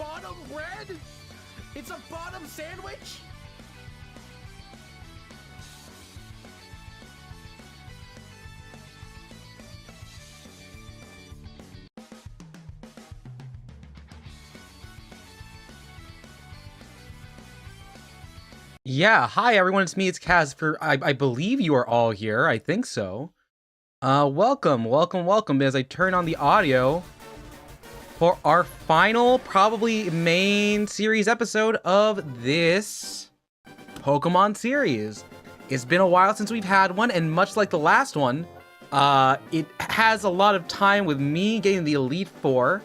bottom red? It's a bottom sandwich? Yeah, hi everyone, it's me, it's Kaz. I believe you are all here, I think so. Welcome, as I turn on the audio for our final, probably main series episode of this Pokemon series. It's been a while since we've had one, and much like the last one, it has a lot of time with me getting the Elite Four,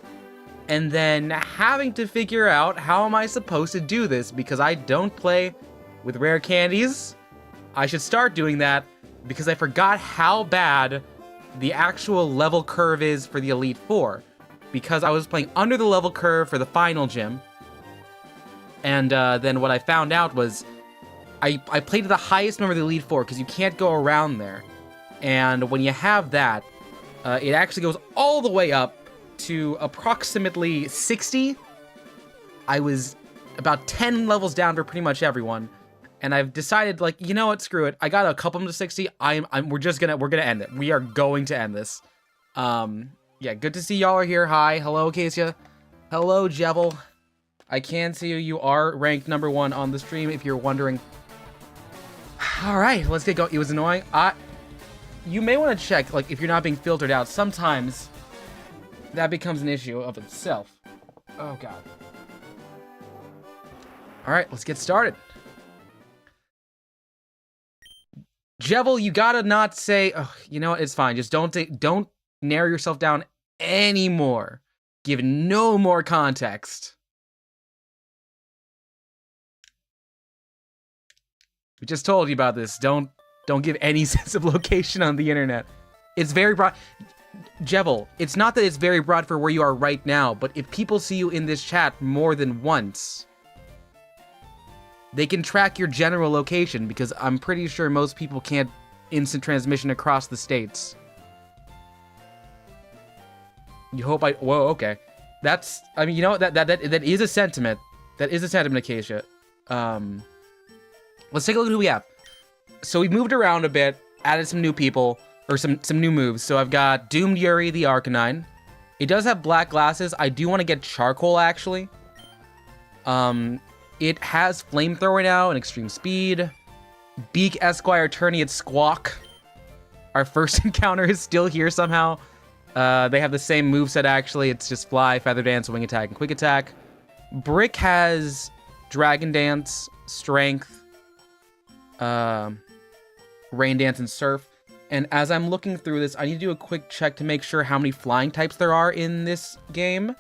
and then having to figure out how am I supposed to do this, because I don't play with rare candies. I should start doing that because I forgot how bad the actual level curve is for the Elite Four, because I was playing under the level curve for the final gym, and then what I found out was I played to the highest member of the Elite Four because you can't go around there, and when you have that, it actually goes all the way up to approximately 60. I was about 10 levels down for pretty much everyone. And I've decided, like, you know what, screw it. I got a couple of them to 60. We're gonna end it. We are going to end this. Yeah, good to see y'all are here. Hi, hello, Acacia. Hello, Jevil. I can see you. You are ranked #1 on the stream, if you're wondering. All right, let's get going. It was annoying. You may want to check, like, if you're not being filtered out. Sometimes that becomes an issue of itself. Oh, God. All right, let's get started. Jevil, you gotta not say, oh, you know what, it's fine. Just don't narrow yourself down anymore. Give no more context. We just told you about this. Don't give any sense of location on the internet. It's very broad. Jevil, it's not that it's very broad for where you are right now, but if people see you in this chat more than once, they can track your general location, because I'm pretty sure most people can't instant transmission across the states. You hope I... Whoa, okay. That's... I mean, you know, that is a sentiment. That is a sentiment, Acacia. Let's take a look at who we have. So we moved around a bit, added some new people, or some new moves. So I've got Doomed Yuri, the Arcanine. It does have black glasses. I do want to get Charcoal, actually. It has Flamethrower now and Extreme Speed. Beak, Esquire, Turniet, Squawk. Our first encounter is still here somehow. They have the same moveset, actually. It's just Fly, Feather Dance, Wing Attack, and Quick Attack. Brick has Dragon Dance, Strength, Rain Dance, and Surf. And as I'm looking through this, I need to do a quick check to make sure how many flying types there are in this game,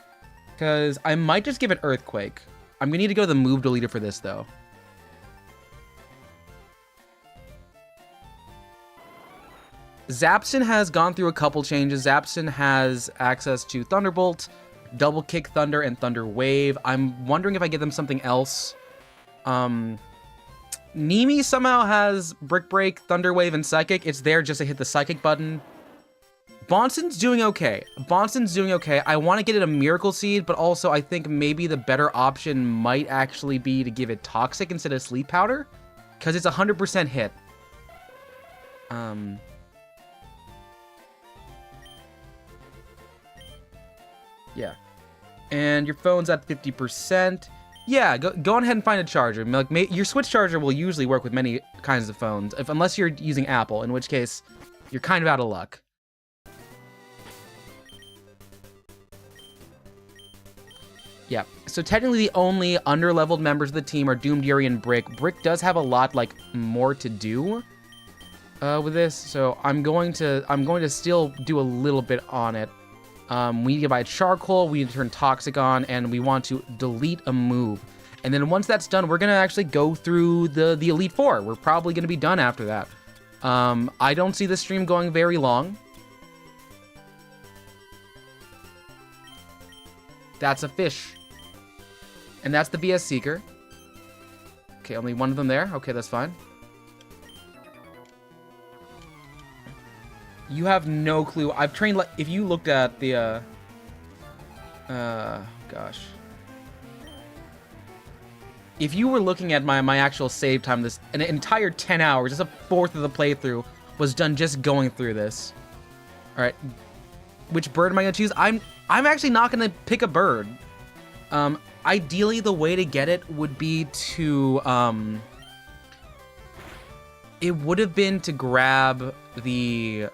because I might just give it Earthquake. I'm gonna need to go to the move deleter for this, though. Zapson has gone through a couple changes. Zapson has access to Thunderbolt, Double Kick Thunder, and Thunder Wave. I'm wondering if I give them something else. Nimi somehow has Brick Break, Thunder Wave, and Psychic. It's there just to hit the Psychic button. Bonson's doing okay. I want to get it a Miracle Seed, but also I think maybe the better option might actually be to give it Toxic instead of Sleep Powder, because it's 100% hit. Yeah. And your phone's at 50%. Yeah, go on ahead and find a charger. Like, your Switch charger will usually work with many kinds of phones, unless you're using Apple, in which case you're kind of out of luck. Yeah, so technically the only under-leveled members of the team are Doomed Yuri and Brick. Brick does have a lot, like, more to do with this, so I'm going to still do a little bit on it. We need to buy Charcoal, we need to turn Toxic on, and we want to delete a move. And then once that's done, we're going to actually go through the Elite Four. We're probably going to be done after that. I don't see the stream going very long. That's a fish. And that's the BS Seeker. Okay, only one of them there. Okay, that's fine. You have no clue. I've trained, like, if you looked at the, gosh. if you were looking at my actual save time, an entire 10 hours, just a fourth of the playthrough was done just going through this. All right, which bird am I gonna choose? I'm actually not gonna pick a bird. Ideally, the way to get it would be to it would have been to grab the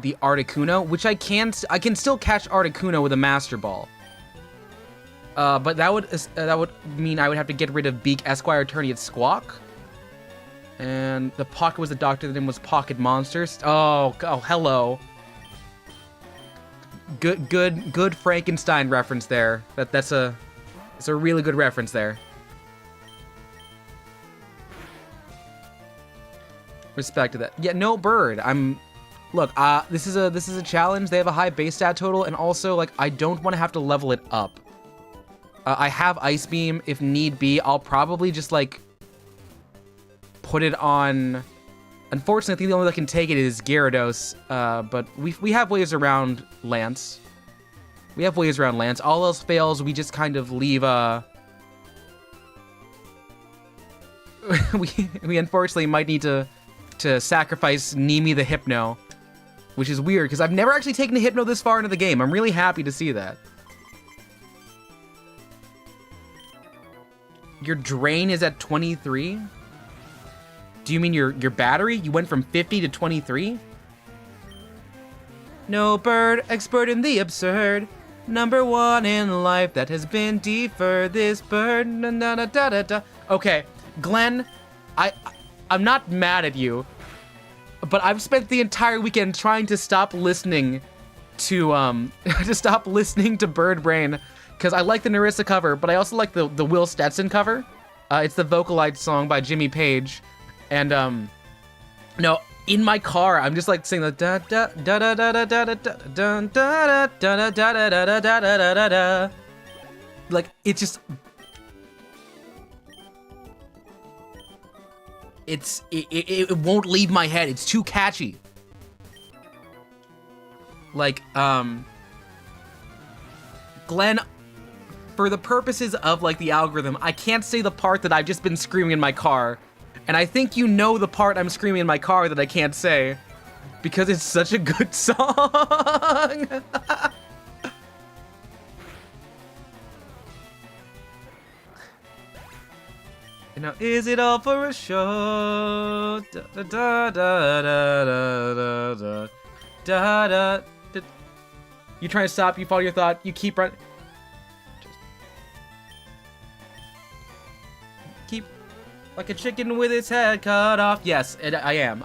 Articuno, which I can still catch Articuno with a Master Ball. But that would mean I would have to get rid of Beak, Esquire, Attorney, and Squawk. And the Pocket was the doctor, the name was Pocket Monsters. Oh, hello. Good Frankenstein reference there. It's a really good reference there. Respect to that. Yeah, no bird. Look, this is a challenge. They have a high base stat total, and also like I don't want to have to level it up. I have Ice Beam if need be. I'll probably just like put it on. Unfortunately, I think the only one that can take it is Gyarados. But we have ways around Lance. We have ways around Lance. All else fails, we just kind of leave we unfortunately might need to sacrifice Nimi the Hypno, which is weird because I've never actually taken a Hypno this far into the game. I'm really happy to see that. Your drain is at 23? Do you mean your battery? You went from 50 to 23? No bird, expert in the absurd. Number one in life that has been deferred. This bird. Da, da, da, da, da. Okay, Glenn, I'm not mad at you, but I've spent the entire weekend trying to stop listening to Bird Brain, because I like the Narissa cover, but I also like the Will Stetson cover. It's the vocalized song by Jimmy Page, and no, in my car I'm just like singing the da da da da da da da da da da da da da da da da da. Like it's just. It won't leave my head. It's too catchy. Like, Glenn, for the purposes of, like, the algorithm, I can't say the part that I've just been screaming in my car. And I think you know the part I'm screaming in my car that I can't say. Because it's such a good song. You know, is it all for a show? Da da da da da da da da da. You trying to stop? You follow your thought. You keep running. Just keep like a chicken with its head cut off. Yes, I am.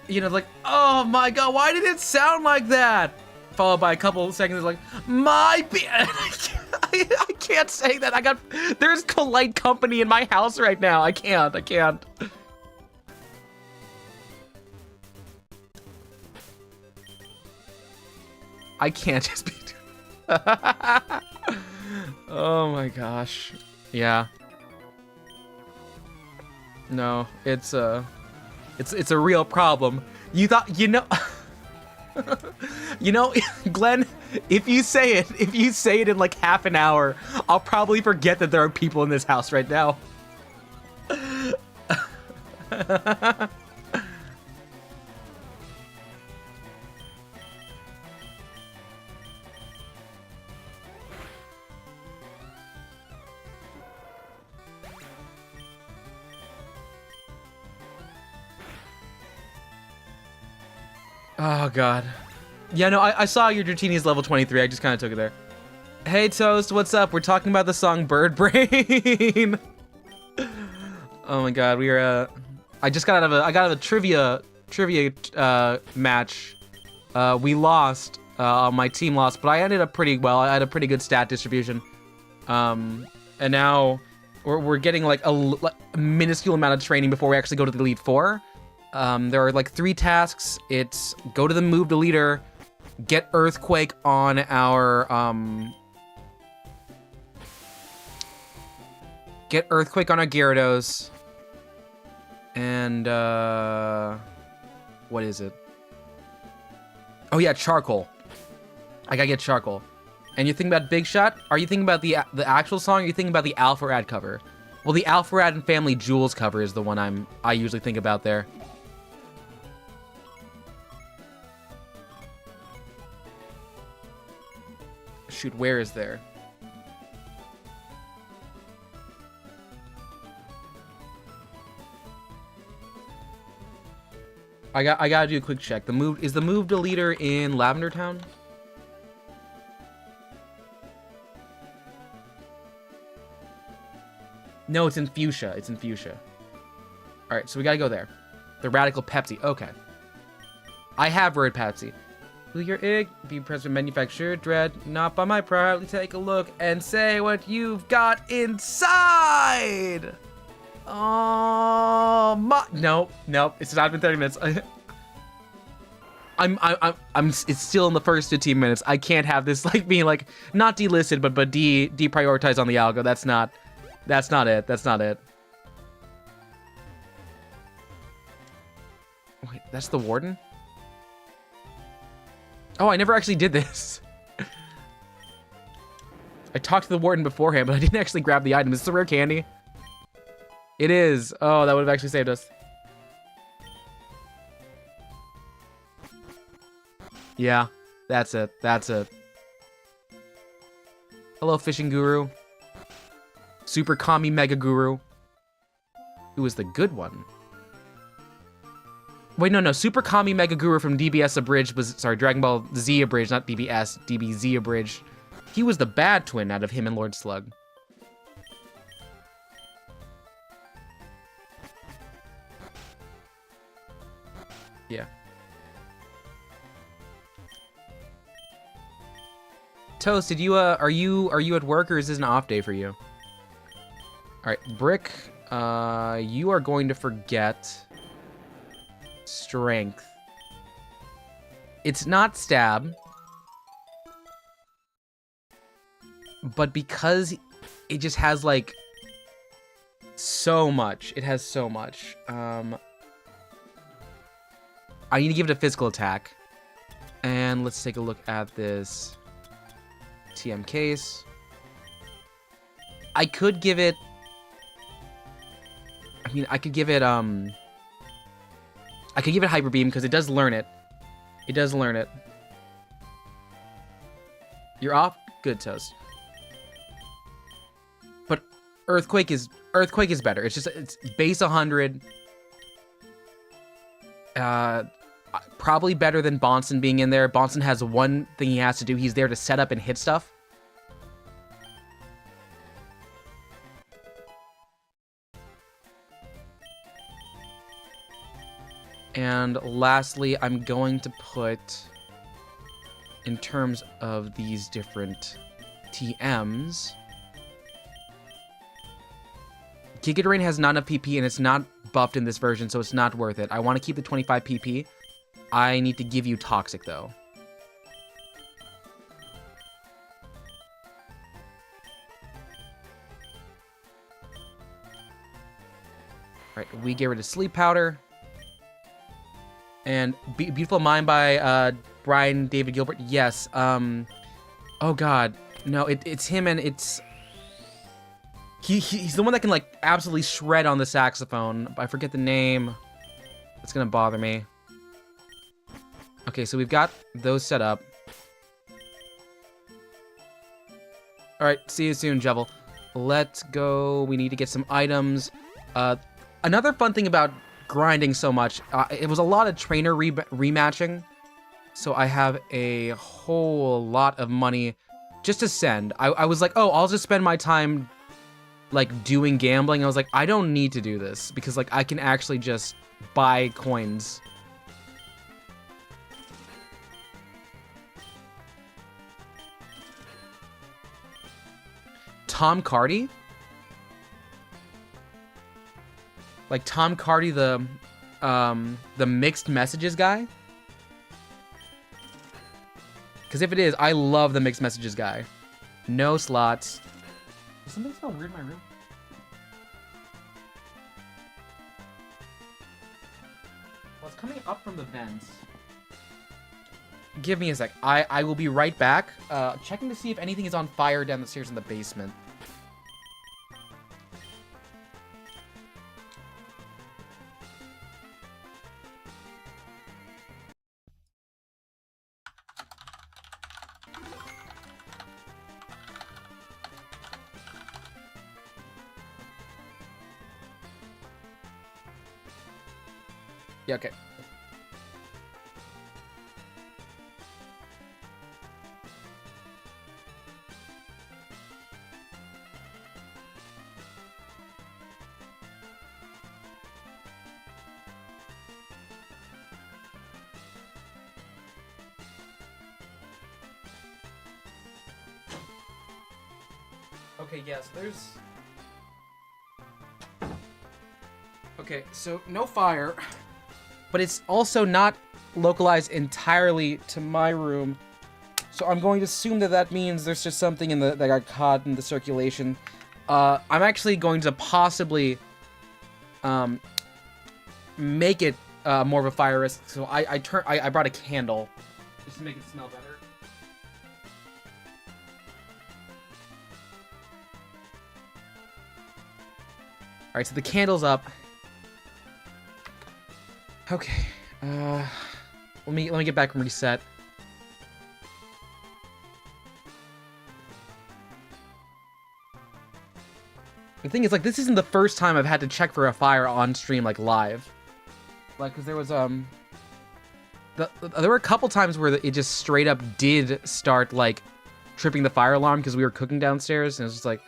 You know, like, oh my god, why did it sound like that? Followed by a couple seconds like, I can't say that. There's polite company in my house right now. I can't. I can't just be oh my gosh. Yeah. No, it's a real problem. You thought, you know, you know, Glenn, if you say it in like half an hour, I'll probably forget that there are people in this house right now. Oh god. Yeah, no, I saw your Dratini's level 23. I just kind of took it there. Hey Toast, what's up? We're talking about the song Bird Brain. Oh my god, we are I got out of a trivia match. We lost. My team lost, but I ended up pretty well. I had a pretty good stat distribution. And now we're getting like a minuscule amount of training before we actually go to the Elite Four. There are like 3 tasks. It's go to the move to leader, get Earthquake on our Gyarados, and what is it? Oh yeah, Charcoal. I gotta get Charcoal, And you think about Big Shot? Are you thinking about the actual song, or are you thinking about the FireRed cover? Well, the FireRed and Family Jewels cover is the one I usually think about there. Shoot, where is there? I gotta do a quick check. Is the move deleter in Lavender Town? No, it's in Fuchsia. It's in Fuchsia. All right, so we gotta go there. The Radical Pepsi. Okay. I have Red Pepsi. Will your egg be present manufactured? Dread, not by my proudly take a look and say what you've got inside. Oh, nope. It's not been 30 minutes. It's still in the first 15 minutes. I can't have this like being like not delisted, but deprioritized on the algo. That's not it. Wait, that's the warden? Oh, I never actually did this. I talked to the warden beforehand, but I didn't actually grab the item. Is this a rare candy? It is. Oh, that would have actually saved us. Yeah, that's it. Hello, fishing guru. Super Kami Mega Guru. Who was the good one? Wait, no. Super Kami Mega Guru from DBS Abridged was, sorry, Dragon Ball Z Abridged, not DBS, DBZ Abridged. He was the bad twin out of him and Lord Slug. Yeah. Toast, did you are you at work, or is this an off day for you? All right, Brick, you are going to forget strength. It's not stab, but because it just has like so much, it has so much. I need to give it a physical attack. And let's take a look at this TM case. I could give it... I mean, I could give it Hyper Beam because it does learn it. It does learn it. You're off? Good, Toast. But Earthquake is better. It's base 100. Probably better than Bonson being in there. Bonson has one thing he has to do. He's there to set up and hit stuff. And lastly, I'm going to put, in terms of these different TMs, Giga Drain has not enough PP and it's not buffed in this version, so it's not worth it. I want to keep the 25 PP. I need to give you Toxic, though. Alright, we get rid of Sleep Powder. And Beautiful Mind by Brian David Gilbert. Yes. Oh god. No, it's him, and it's... He's the one that can, like, absolutely shred on the saxophone. I forget the name. It's gonna bother me. Okay, so we've got those set up. Alright, see you soon, Jevel. Let's go. We need to get some items. Another fun thing about grinding so much, it was a lot of trainer rematching. So I have a whole lot of money just to send. I was like, oh, I'll just spend my time like doing gambling. I was like, I don't need to do this because like I can actually just buy coins. Tom Cardy? Like Tom Cardy, the mixed messages guy? Because if it is, I love the mixed messages guy. No slots. Does something smell weird in my room? Well, it's coming up from the vents. Give me a sec. I will be right back. Checking to see if anything is on fire down the stairs in the basement. Yeah, okay. Okay, yes, there's... Okay, so no fire, but it's also not localized entirely to my room. So I'm going to assume that that means there's just something in that got caught in the circulation. I'm actually going to possibly make it more of a fire risk. So I brought a candle just to make it smell better. All right, so the candle's up. Okay. Let me get back and reset. The thing is, like, this isn't the first time I've had to check for a fire on stream, like, live. Like, because there was, there were a couple times where it just straight up did start, like, tripping the fire alarm because we were cooking downstairs, and it was just, like,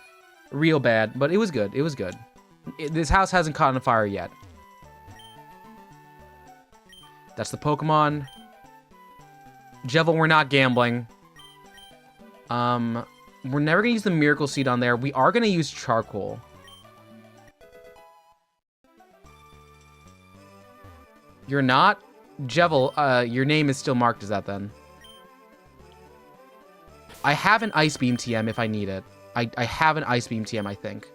real bad. But it was good. It was good. This house hasn't caught on fire yet. That's the Pokemon. Jevil, we're not gambling. We're never gonna use the Miracle Seed on there. We are gonna use Charcoal. You're not? Jevil, your name is still marked as that then. I have an Ice Beam TM if I need it. I have an Ice Beam TM, I think.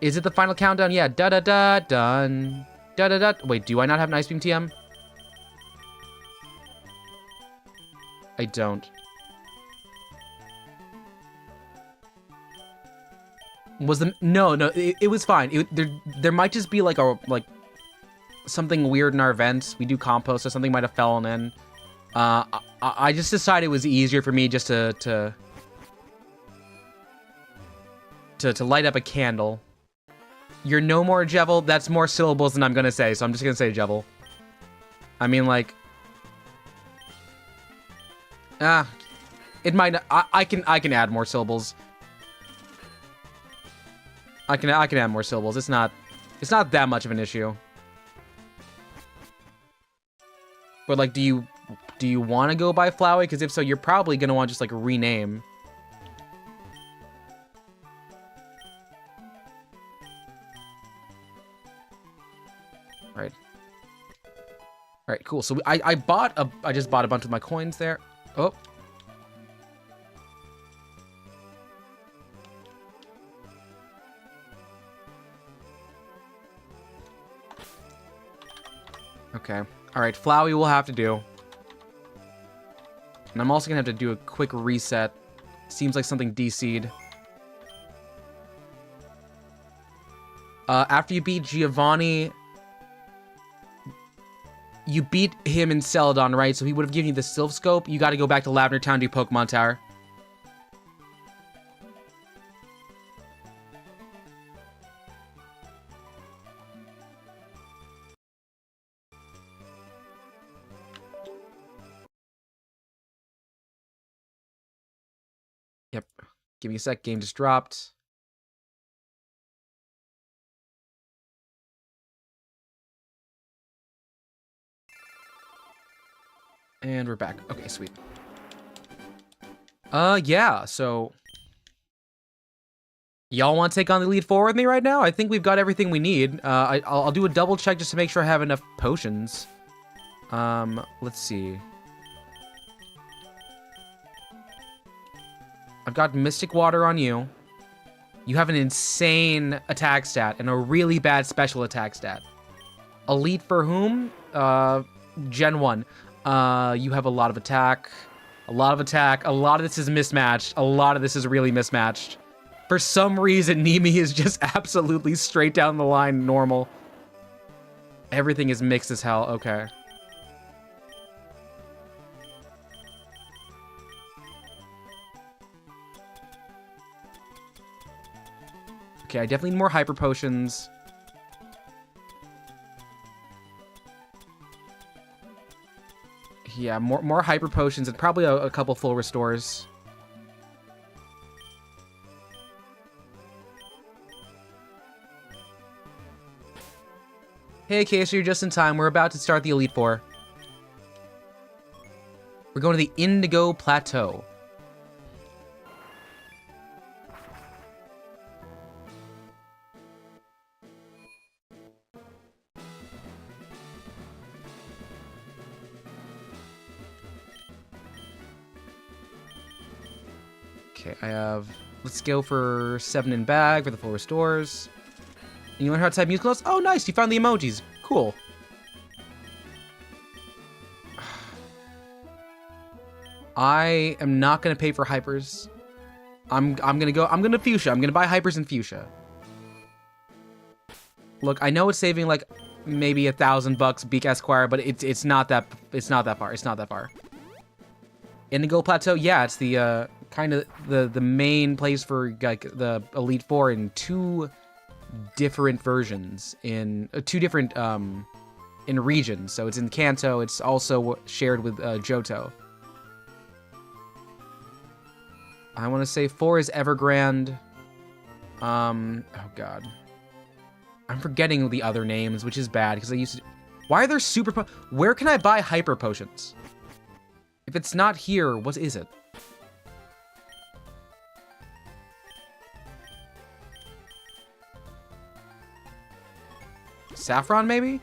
Is it the final countdown? Yeah. Da-da-da, done. Da-da-da. Wait, do I not have an Ice Beam TM? I don't. Was the... No, it was fine. There might just be, like, something weird in our vents. We do compost, so something might have fallen in. I just decided it was easier for me just to light up a candle. You're no more Jevil. That's more syllables than I'm gonna say, so I'm just gonna say Jevil. I mean, like... it might not... I can add more syllables. I can add more syllables. It's not that much of an issue. But, like, do you want to go by Flowey? Because if so, you're probably gonna want to just, like, rename. Right. All right, cool. So I just bought a bunch of my coins there. Oh. Okay. All right, Flowey will have to do. And I'm also gonna have to do a quick reset. Seems like something DC'd. After you beat Giovanni, you beat him in Celadon, right? So he would have given you the Sylph Scope. You got to go back to Lavender Town to do Pokemon Tower. Yep. Give me a sec. Game just dropped. And we're back. Okay, sweet. Yeah, so... Y'all want to take on the lead forward with me right now? I think we've got everything we need. I'll do a double check just to make sure I have enough potions. Let's see. I've got Mystic Water on you. You have an insane attack stat and a really bad special attack stat. Elite for whom? Gen 1. You have a lot of attack. A lot of attack. A lot of this is mismatched. A lot of this is really mismatched. For some reason, Nimi is just absolutely straight down the line normal. Everything is mixed as hell. Okay. Okay, I definitely need more hyper potions. Yeah, more hyper potions and probably a couple full restores. Hey, Casey, you're just in time. We're about to start the Elite Four. We're going to the Indigo Plateau. Okay, I have... Let's go for 7 in bag for the full restores. And you learn how to type musical notes? Oh, nice! You found the emojis. Cool. I am not gonna pay for hypers. I'm gonna fuchsia. I'm gonna buy hypers and fuchsia. Look, I know it's saving like maybe $1,000 Beak Esquire, but it's not that far. It's not that far. Indigo Plateau, yeah, it's the kind of the main place for like the Elite Four in 2 different versions in 2 different in regions. So it's in Kanto. It's also shared with Johto. I want to say 4 is Evergrande. Oh god, I'm forgetting the other names, which is bad because I used to. Why are there super? Where can I buy hyper potions? If it's not here, what is it? Saffron, maybe?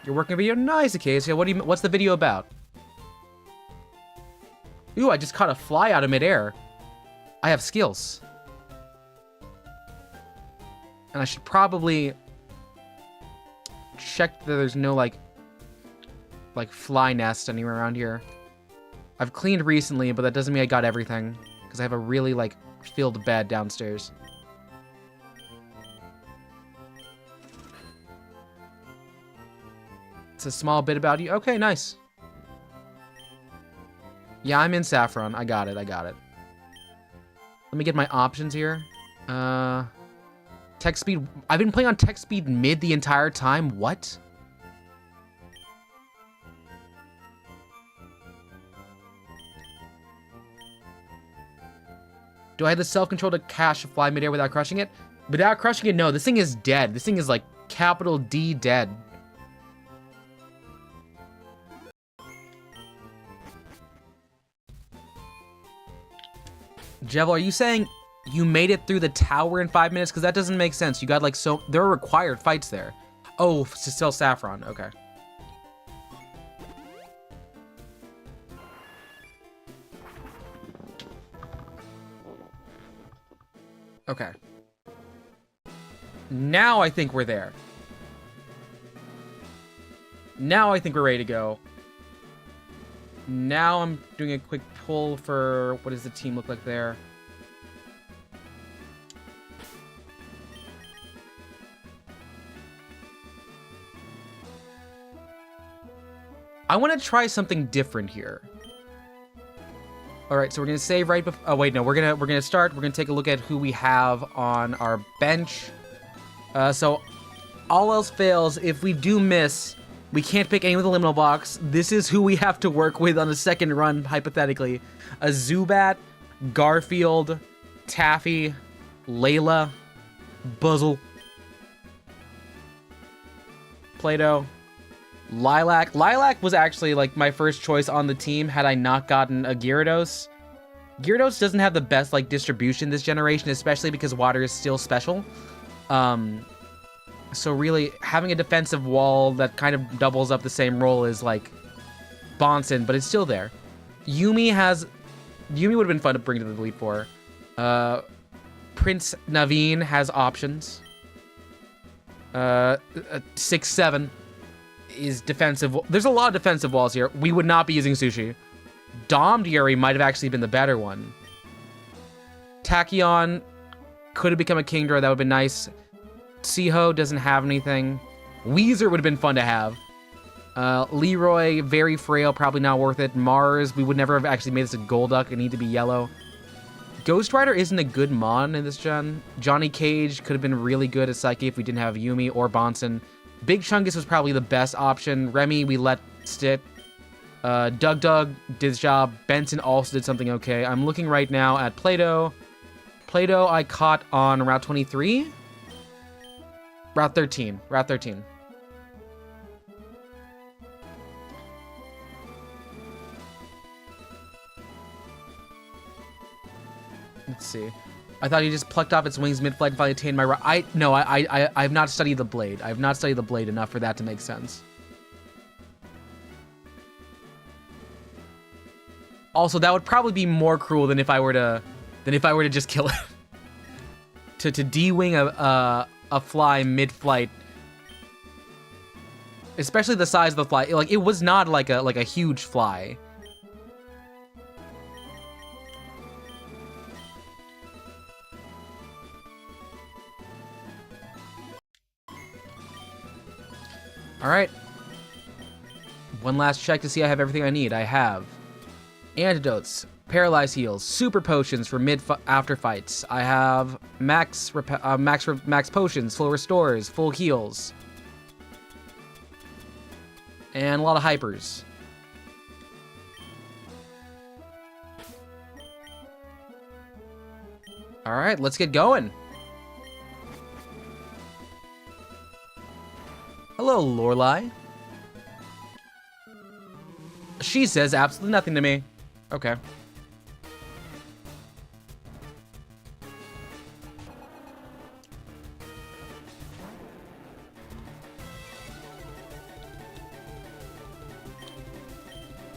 You're working a video? Nice, Acacia. What's the video about? Ooh, I just caught a fly out of midair. I have skills. And I should probably check that there's no, like fly nest anywhere around here. I've cleaned recently, but that doesn't mean I got everything. Because I have a really, like, filled bed downstairs. It's a small bit about you. Okay, nice. Yeah, I'm in Saffron. I got it. Let me get my options here. Tech speed. I've been playing on tech speed mid the entire time. What? Do I have the self-control to cash a fly midair without crushing it? Without crushing it, no. This thing is dead. This thing is like capital D dead. Jevel, are you saying you made it through the tower in 5 minutes? Because that doesn't make sense. You got like there are required fights there. Oh, to sell Saffron. Okay. Okay. Now I think we're there. Now I think we're ready to go. Now I'm doing a quick pull for what does the team look like there. I want to try something different here. All right, so we're gonna save right before. Oh wait, no, we're gonna start. We're gonna take a look at who we have on our bench. So all else fails, if we do miss, we can't pick any with a liminal box. This is who we have to work with on the second run, hypothetically. A Zubat, Garfield, Taffy, Layla, Buzzle, Play-Doh, Lilac. Lilac was actually like my first choice on the team had I not gotten a Gyarados. Gyarados doesn't have the best like distribution this generation, especially because water is still special. So really, having a defensive wall that kind of doubles up the same role is like Bonson, but it's still there. Yumi would have been fun to bring to the Elite Four. Prince Naveen has options. 6-7. is defensive. There's a lot of defensive walls here. We would not be using Sushi. Domed Yuri might have actually been the better one. Tachyon could have become a Kingdra. That would have been nice. Siho doesn't have anything. Weezer would have been fun to have. Leroy, very frail, probably not worth it. Mars, we would never have actually made this a Golduck. It need to be yellow. Ghost Rider isn't a good mon in this gen. Johnny Cage could have been really good as Psyche if we didn't have Yumi or Bonson. Big Chungus was probably the best option. Remy, we let sit. Doug did his job. Benson also did something okay. I'm looking right now at Play-Doh. Play-Doh I caught on Route 23? Route 13. Route 13. Let's see. I thought he just plucked off its wings mid-flight and finally attained my... I have not studied the blade. I have not studied the blade enough for that to make sense. Also, that would probably be more cruel than if I were to just kill it. to de-wing a fly mid-flight. Especially the size of the fly. Like, it was not like a huge fly. All right. One last check to see I have everything I need. I have antidotes, paralyzed heals, super potions for after fights. I have max potions, full restores, full heals, and a lot of hypers. All right, let's get going. Hello, Lorelai. She says absolutely nothing to me. Okay.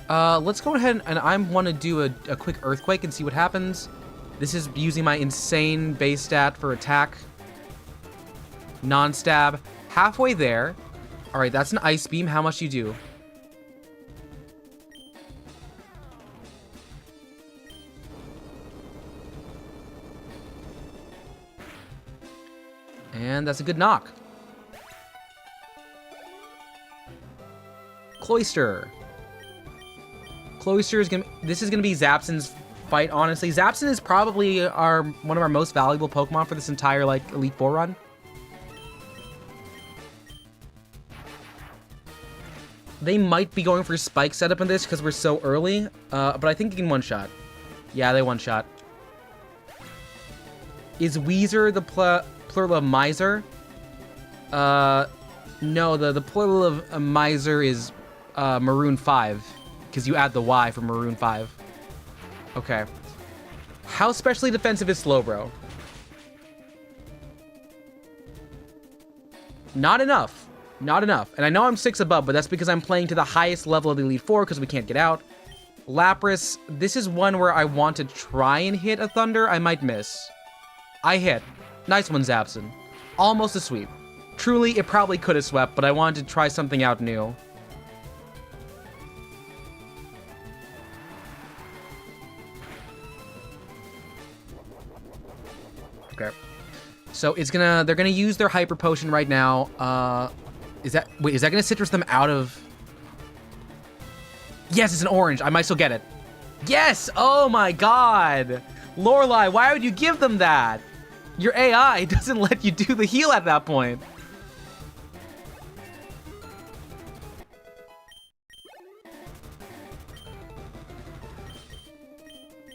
Let's go ahead and I want to do a quick earthquake and see what happens. This is using my insane base stat for attack. Non-stab. Halfway there. All right, that's an ice beam. How much do you do? And that's a good knock. Cloyster. Cloyster is gonna. This is gonna be Zapson's fight. Honestly, Zapson is probably one of our most valuable Pokemon for this entire Elite Four run. They might be going for spike setup in this because we're so early, but I think you can one-shot. Yeah, they one-shot. Is Weezer the plural of Miser? No, the plural of Miser is Maroon 5, because you add the Y for Maroon 5. Okay. How specially defensive is Slowbro? Not enough. Not enough. And I know I'm 6 above, but that's because I'm playing to the highest level of the Elite Four because we can't get out. Lapras, this is one where I want to try and hit a Thunder. I might miss. I hit. Nice one, Zapson. Almost a sweep. Truly, it probably could have swept, but I wanted to try something out new. Okay. So they're gonna use their Hyper Potion right now. Is that gonna citrus them out of... Yes, it's an orange. I might still get it. Yes! Oh my god! Lorelai, why would you give them that? Your AI doesn't let you do the heal at that point.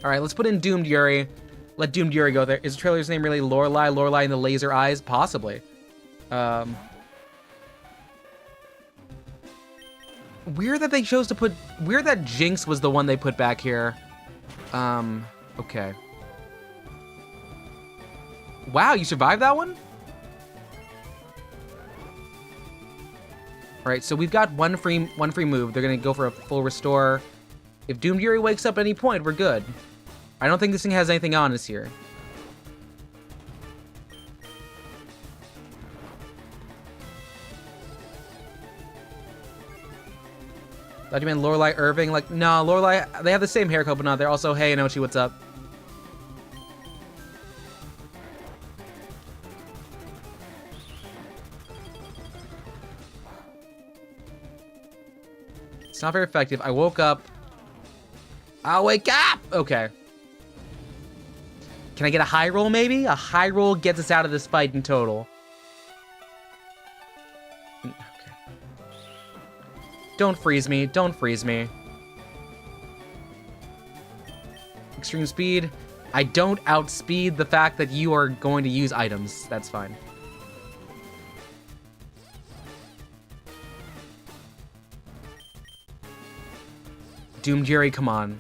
Alright, let's put in Doomed Yuri. Let Doomed Yuri go there. Is the trailer's name really Lorelai? Lorelai and the laser eyes? Possibly. Weird that they chose to put... Weird that Jinx was the one they put back here. Okay. Wow, you survived that one? Alright, so we've got one free move. They're gonna go for a full restore. If Doomed Yuri wakes up at any point, we're good. I don't think this thing has anything on us here. Thought you meant Lorelai Irving. Like, nah, Lorelai, they have the same haircut, but not. They're also, hey, Inochi, what's up? It's not very effective. I woke up. I'll wake up! Okay. Can I get a high roll, maybe? A high roll gets us out of this fight in total. Okay. Don't freeze me. Don't freeze me. Extreme speed. I don't outspeed the fact that you are going to use items. That's fine. Doomed Yuri, come on.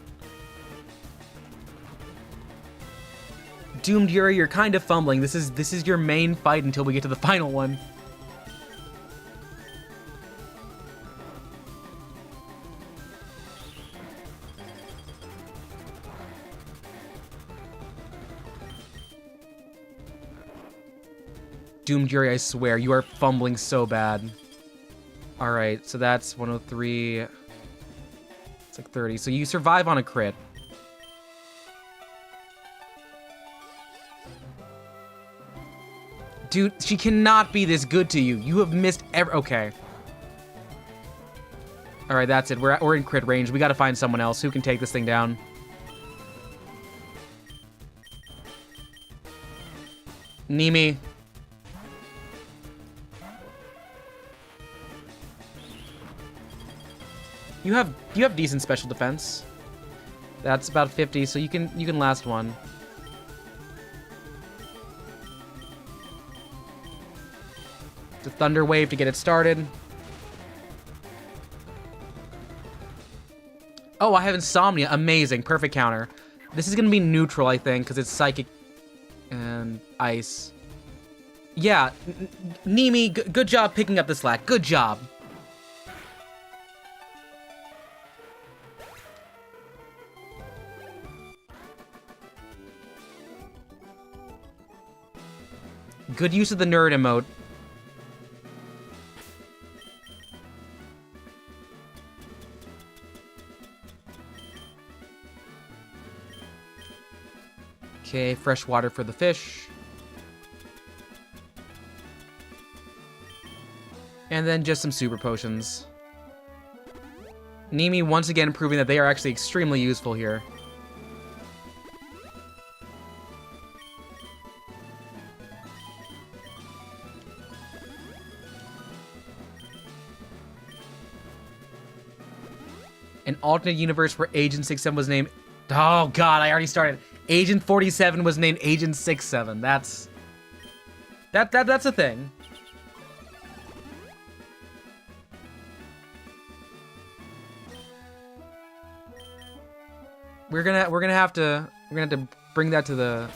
Doomed Yuri, you're kind of fumbling. This is your main fight until we get to the final one. Doomed Yuri, I swear, you are fumbling so bad. Alright, so that's 103. It's like 30. So you survive on a crit. Dude, she cannot be this good to you. You have missed every... Okay. Alright, that's it. We're in crit range. We gotta find someone else who can take this thing down. Nimi. You have decent special defense. That's about 50, so you can last one. The Thunder Wave to get it started. Oh, I have Insomnia. Amazing. Perfect counter. This is going to be neutral, I think, because it's Psychic and Ice. Yeah, Nimi, good job picking up the slack. Good job. Good use of the nerd emote. Okay, fresh water for the fish. And then just some super potions. Nimi once again proving that they are actually extremely useful here. An alternate universe where Agent 67 was named... Oh god, I already started. Agent 47 was named Agent 67. That's a thing. We're gonna have to bring that to the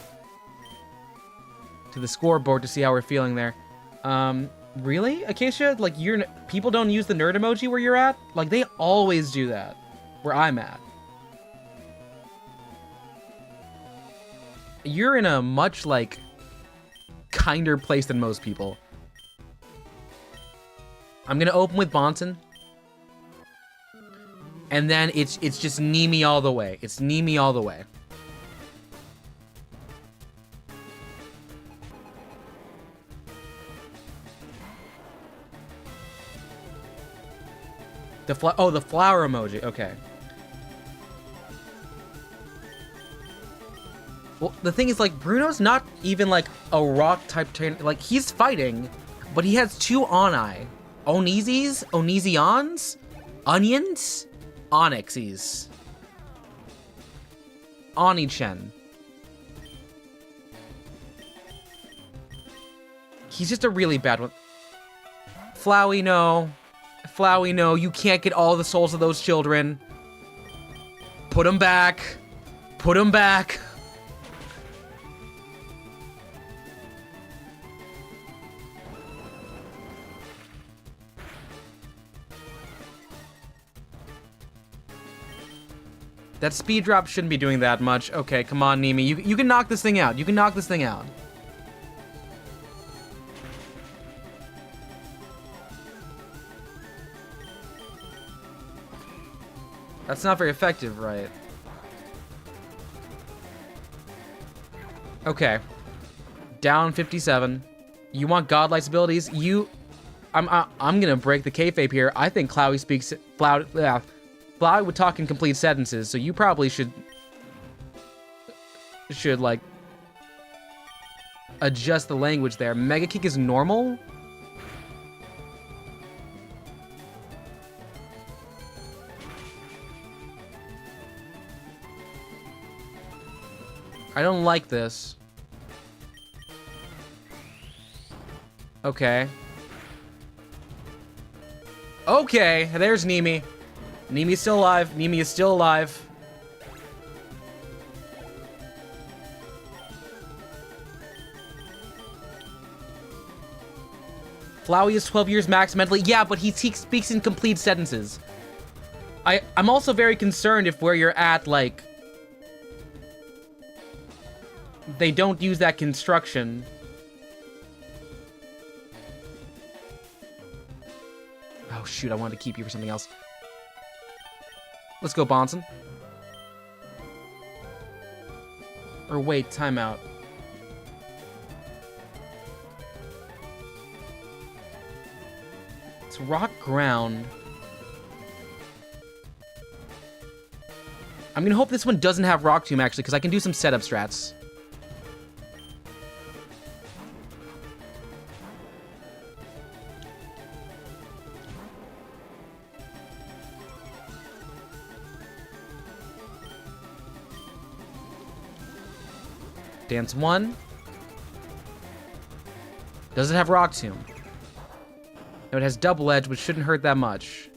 scoreboard to see how we're feeling there. Really, Acacia? Like, people don't use the nerd emoji where you're at? Like, they always do that where I'm at. You're in a much, like, kinder place than most people. I'm gonna open with Bonson. And then it's just Nimi all the way. It's Nimi all the way. The flower emoji. Okay. Well, the thing is, like, Bruno's not even, like, a rock type trainer. Like, he's fighting, but he has two Oni. Onizis? Onizions? Onions? Onyxes. Oni-chen. He's just a really bad one. Flowey, no. Flowey, no. You can't get all the souls of those children. Put them back. Put them back. That speed drop shouldn't be doing that much. Okay, come on, Nimi. You can knock this thing out. You can knock this thing out. That's not very effective, right? Okay. Down 57. You want godlike abilities? I'm gonna break the kayfabe here. I think Flowey speaks Flowey would talk in complete sentences, so you probably should like adjust the language there. Mega Kick is normal? I don't like this. Okay. Okay, there's Nimi. Nimi's still alive. Nimi is still alive. Flowey is 12 years max mentally. Yeah, but he speaks in complete sentences. I'm also very concerned if where you're at, like, they don't use that construction. Oh, shoot, I wanted to keep you for something else. Let's go, Bonson. Or wait, timeout. It's rock ground. I'm gonna hope this one doesn't have rock tomb, actually, because I can do some setup strats. Dance 1. Does it have Rock Tomb? No, it has Double Edge, which shouldn't hurt that much.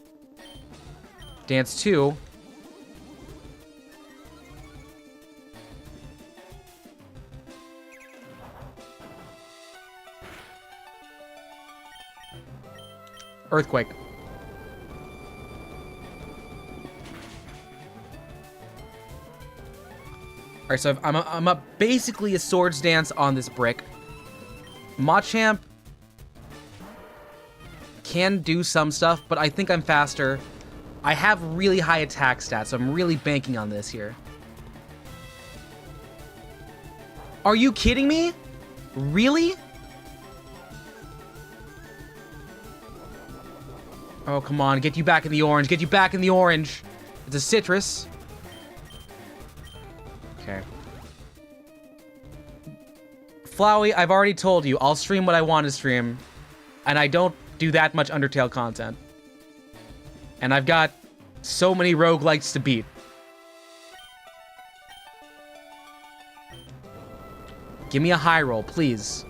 Dance 2. Earthquake. Alright, so I'm up basically a Swords Dance on this brick. Machamp can do some stuff, but I think I'm faster. I have really high attack stats, so I'm really banking on this here. Are you kidding me? Really? Oh, come on. Get you back in the orange. Get you back in the orange. It's a citrus. Okay. Flowey, I've already told you, I'll stream what I want to stream. And I don't do that much Undertale content. And I've got so many roguelikes to beat. Give me a high roll, please.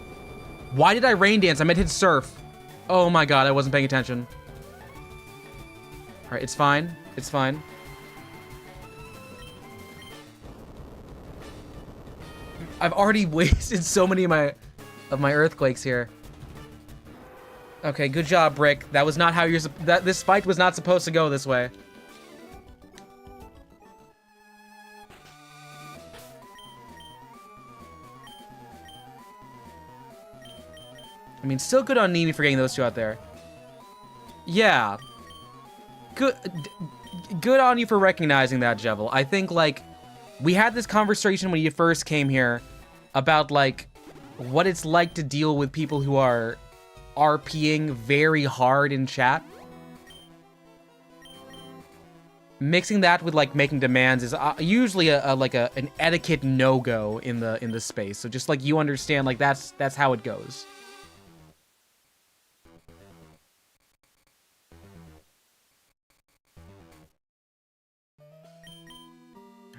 Why did I rain dance? I meant hit surf. Oh my god, I wasn't paying attention. Alright, it's fine. It's fine. I've already wasted so many of my earthquakes here. Okay, good job, Brick. That was not how you're this fight was not supposed to go this way. I mean, still good on Nimi for getting those two out there. Yeah. Good on you for recognizing that, Jevil. I think, like, we had this conversation when you first came here about, like, what it's like to deal with people who are RPing very hard in chat. Mixing that with, like, making demands is usually an etiquette no-go in the space. So just, like, you understand, like, that's how it goes.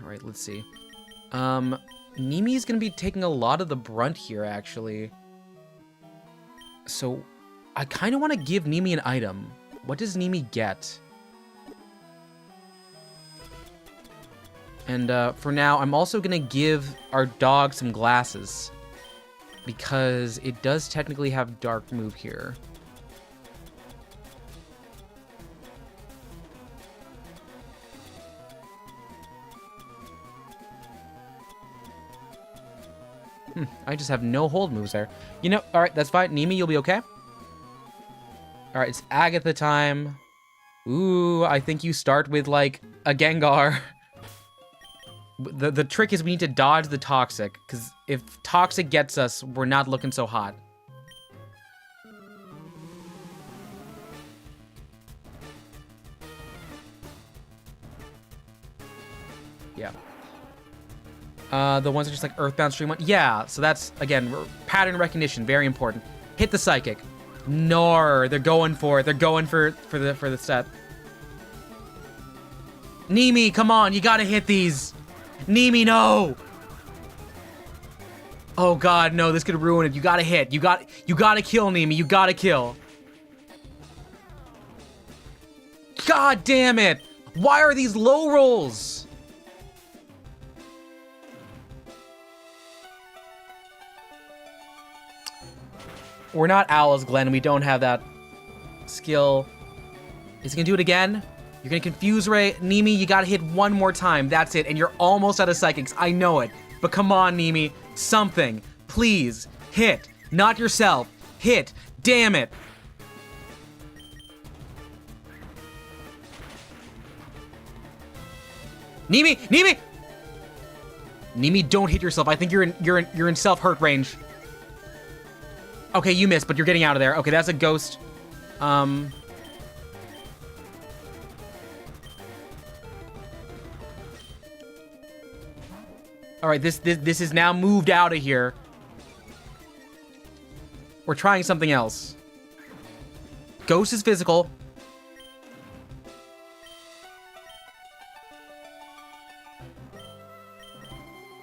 All right, let's see. Nimi's gonna be taking a lot of the brunt here, actually. So, I kind of want to give Nimi an item. What does Nimi get? And for now, I'm also gonna give our dog some glasses. Because it does technically have dark move here. I just have no hold moves there. You know, alright, that's fine. Nimi, you'll be okay. Alright, it's Agatha time. Ooh, I think you start with, like, a Gengar. The trick is we need to dodge the Toxic, because if Toxic gets us, we're not looking so hot. Yeah. The ones that are just like Earthbound Stream 1. Yeah, so that's, again, pattern recognition, very important. Hit the Psychic. No, they're going for it. They're going for the set. Nimi, come on, you gotta hit these. Nimi, no! Oh god, no, this could ruin it. You gotta hit. You gotta kill, Nimi. You gotta kill. God damn it! Why are these low rolls? We're not Owls, Glenn. We don't have that skill. Is he gonna do it again? You're gonna confuse Ray. Nimi, you gotta hit one more time. That's it. And you're almost out of Psychics. I know it. But come on, Nimi. Something. Please. Hit. Not yourself. Hit. Damn it. Nimi! Nimi! Nimi, don't hit yourself. I think you're in self-hurt range. Okay, you missed, but you're getting out of there. Okay, that's a ghost. All right, this is now moved out of here. We're trying something else. Ghost is physical.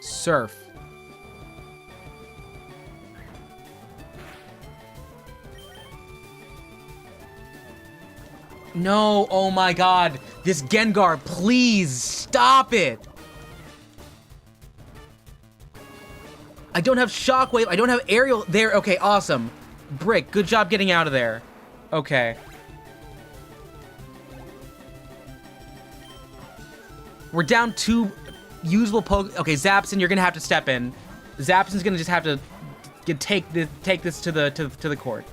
Surf. No, oh my god. This Gengar, please stop it. I don't have Shockwave. I don't have Aerial. There, okay, awesome. Brick, good job getting out of there. Okay. We're down 2 usable Okay, Zapson, you're gonna have to step in. Zapson's gonna just have to take this to the court.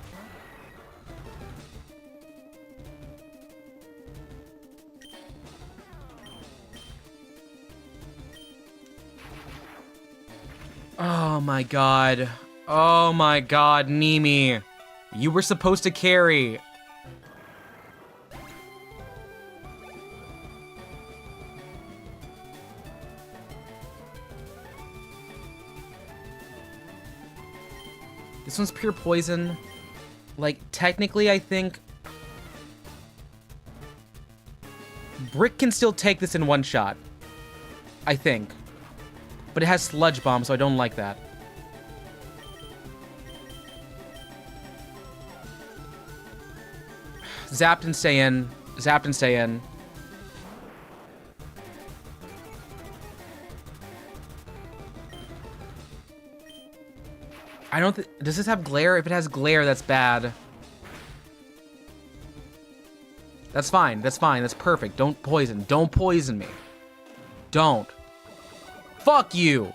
Oh my god. Oh my god, Nimi. You were supposed to carry. This one's pure poison. Like, technically, I think Brick can still take this in one shot. I think. But it has Sludge Bomb, so I don't like that. Zapped and stay in. Zapped and stay in. I don't does this have glare? If it has glare, that's bad. That's fine. That's fine. That's perfect. Don't poison. Don't poison me. Don't. Fuck you!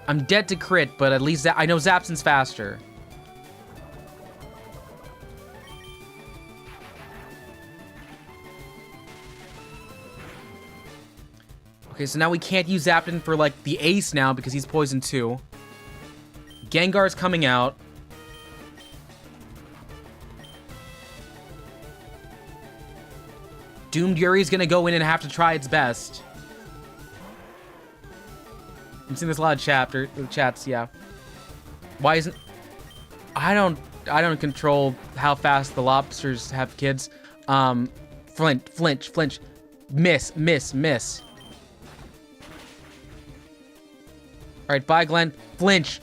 I'm dead to crit, but at least I know Zapson's faster. Okay, so now we can't use Zapton for, like, the ace now because he's poison too. Gengar's coming out. Doomed Yuri's gonna go in and have to try its best. I'm seeing this a lot of chats, yeah. Why isn't... I don't control how fast the lobsters have kids. Flinch. Miss. Alright, bye, Glenn. Flinch.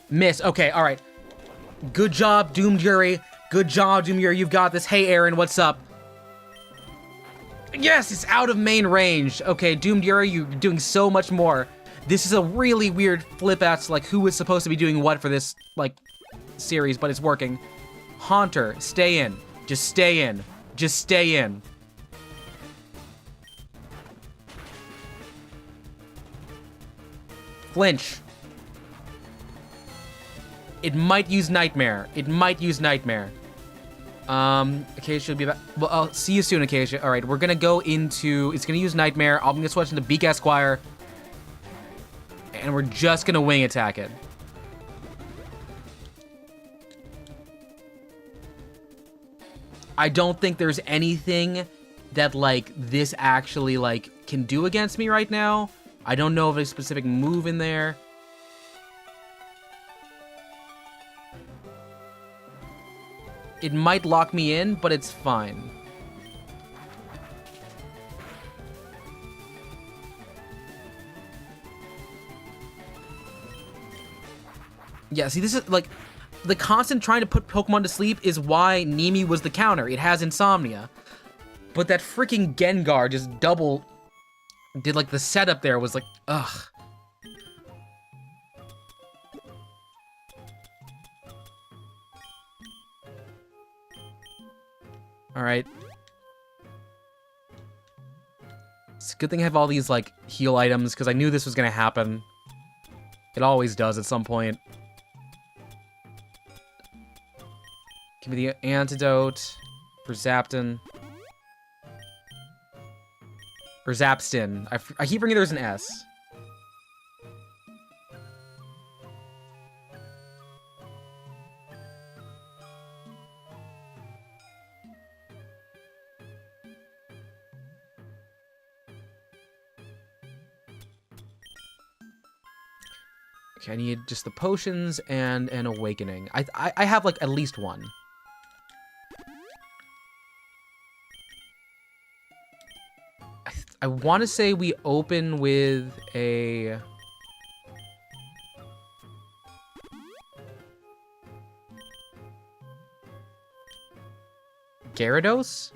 Miss. Okay, alright. Good job, Doomed Yuri. Good job, Doomed Yuri. You've got this. Hey, Aaron, what's up? Yes, it's out of main range. Okay, Doomed Yuri, you're doing so much more. This is a really weird flip at, like, who is supposed to be doing what for this, like, series, but it's working. Haunter, stay in. Just stay in. Just stay in. Flinch. It might use Nightmare. It might use Nightmare. Acacia will be back. Well, I'll see you soon, Acacia. All right, we're gonna go into. It's gonna use Nightmare. I'm gonna switch into Beak Esquire, and we're just gonna wing attack it. I don't think there's anything that like this actually like can do against me right now. I don't know of a specific move in there. It might lock me in, but it's fine. Yeah, see, this is like the constant trying to put Pokemon to sleep is why Nimi was the counter. It has insomnia. But that freaking Gengar just did like the setup there was like, ugh. All right. It's a good thing I have all these like heal items because I knew this was gonna happen. It always does at some point. Give me the antidote for Zapton. Or Zapstin. I keep bringing there's an S. Okay, I need just the potions and an awakening. I have like at least one. I want to say we open with a... Gyarados?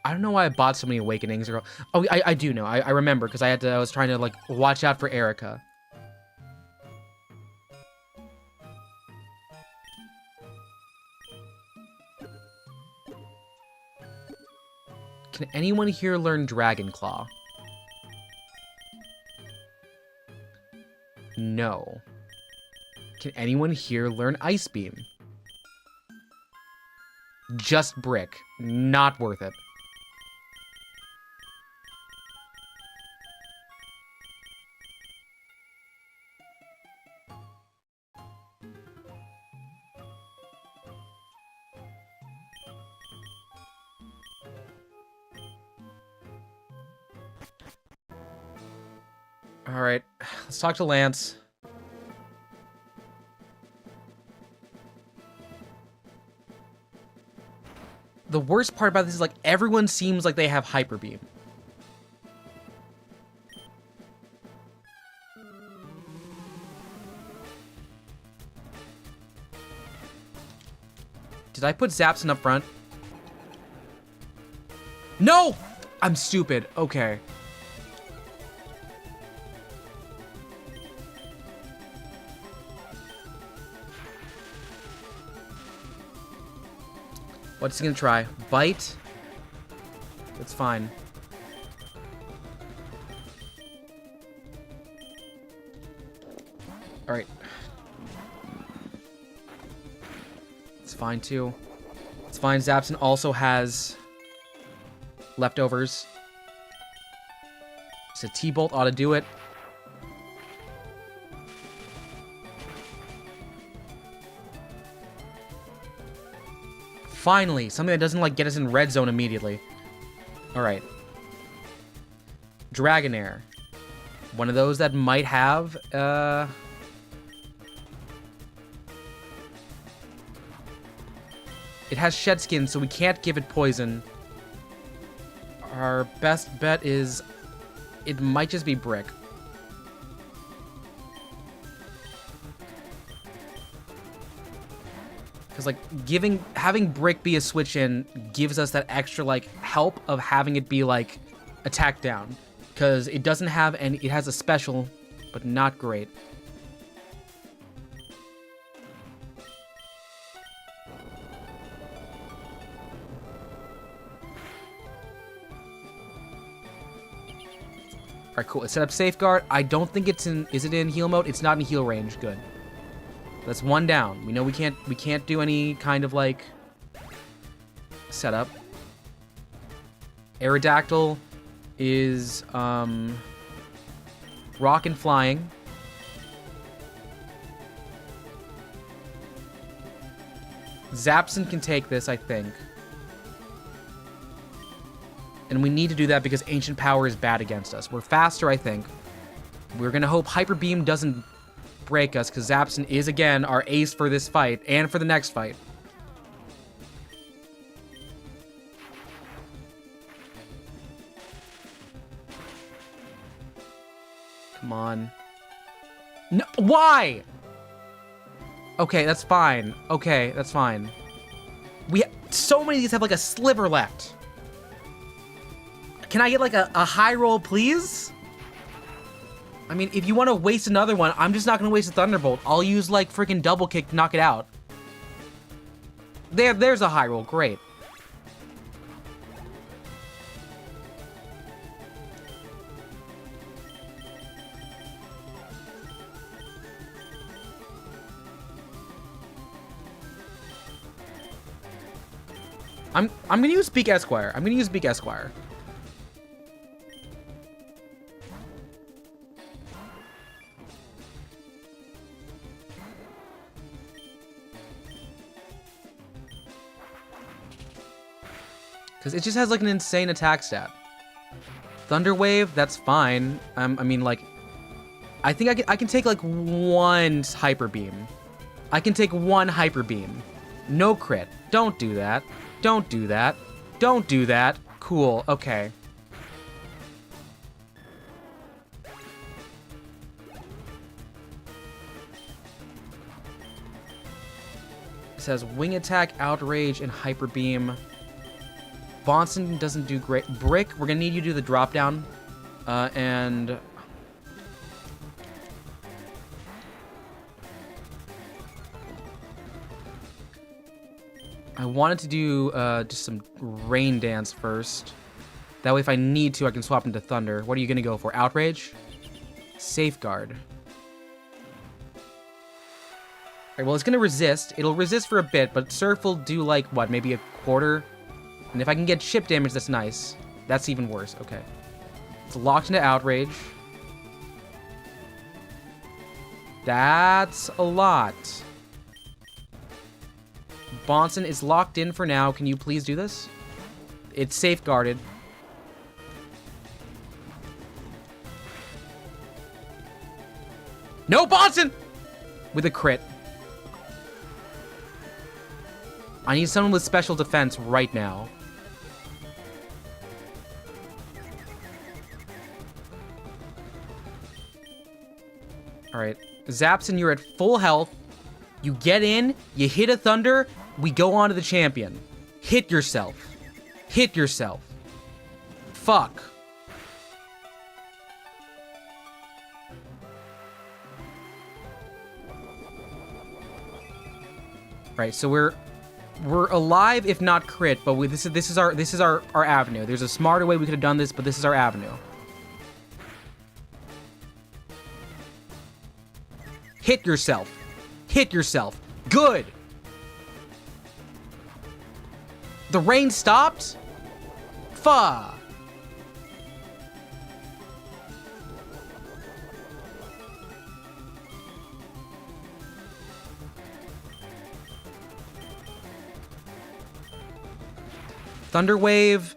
I don't know why I bought so many awakenings. Oh, I do know. I remember because I was trying to like watch out for Erica. Can anyone here learn Dragon Claw? No. Can anyone here learn Ice Beam? Just Brick. Not worth it. Alright, let's talk to Lance. The worst part about this is, like, everyone seems like they have Hyper Beam. Did I put Zapson up front? No! I'm stupid. Okay. What's he gonna try? Bite? It's fine. Alright. It's fine too. It's fine. Zapson also has leftovers. So T-Bolt ought to do it. Finally, something that doesn't, like, get us in red zone immediately. Alright. Dragonair. One of those that might have, It has Shed Skin, so we can't give it poison. Our best bet is... It might just be Brick. Because, like, having Brick be a switch in gives us that extra, like, help of having it be, like, attack down. Because it doesn't have any, it has a special, but not great. right, cool. Let's set up safeguard. I don't think it's in. Is it in heal mode? It's not in heal range. Good. That's one down. We know we can't do any kind of like setup. Aerodactyl is rock and flying. Zapson can take this, I think. And we need to do that because Ancient Power is bad against us. We're faster, I think. We're going to hope Hyper Beam doesn't break us because Zapson is, again, our ace for this fight and for the next fight. Come on. No, why? Okay, that's fine. Okay, that's fine. So many of these have like a sliver left. Can I get like a high roll, please? I mean, if you want to waste another one, I'm just not going to waste a Thunderbolt. I'll use like freaking double kick to knock it out. There's a high roll. Great. I'm gonna use Beak Esquire. I'm gonna use Beak Esquire. Because it just has like an insane attack stat. Thunder Wave, that's fine. I mean, like, I think I can take like one Hyper Beam. I can take one Hyper Beam. No crit. Don't do that. Don't do that. Don't do that. Cool. Okay. It says Wing Attack, Outrage, and Hyper Beam. Bonson doesn't do great. Brick, we're gonna need you to do the drop down. And I wanted to do just some Rain Dance first. That way if I need to, I can swap into Thunder. What are you going to go for? Outrage? Safeguard. Alright, well, it's going to resist. It'll resist for a bit, but Surf will do, like, what, maybe a quarter? And if I can get chip damage, that's nice. That's even worse. Okay. It's locked into Outrage. That's a lot. Bonson is locked in for now. Can you please do this? It's safeguarded. No, Bonson! With a crit. I need someone with special defense right now. Alright. Zapson, you're at full health. You get in, you hit a Thunder, we go on to the champion. Hit yourself. Hit yourself. Fuck. Right, so we're alive if not crit, but this is our avenue. There's a smarter way we could have done this, but this is our avenue. Hit yourself. Hit yourself. Good. The rain stopped? Fuh. Thunder Wave.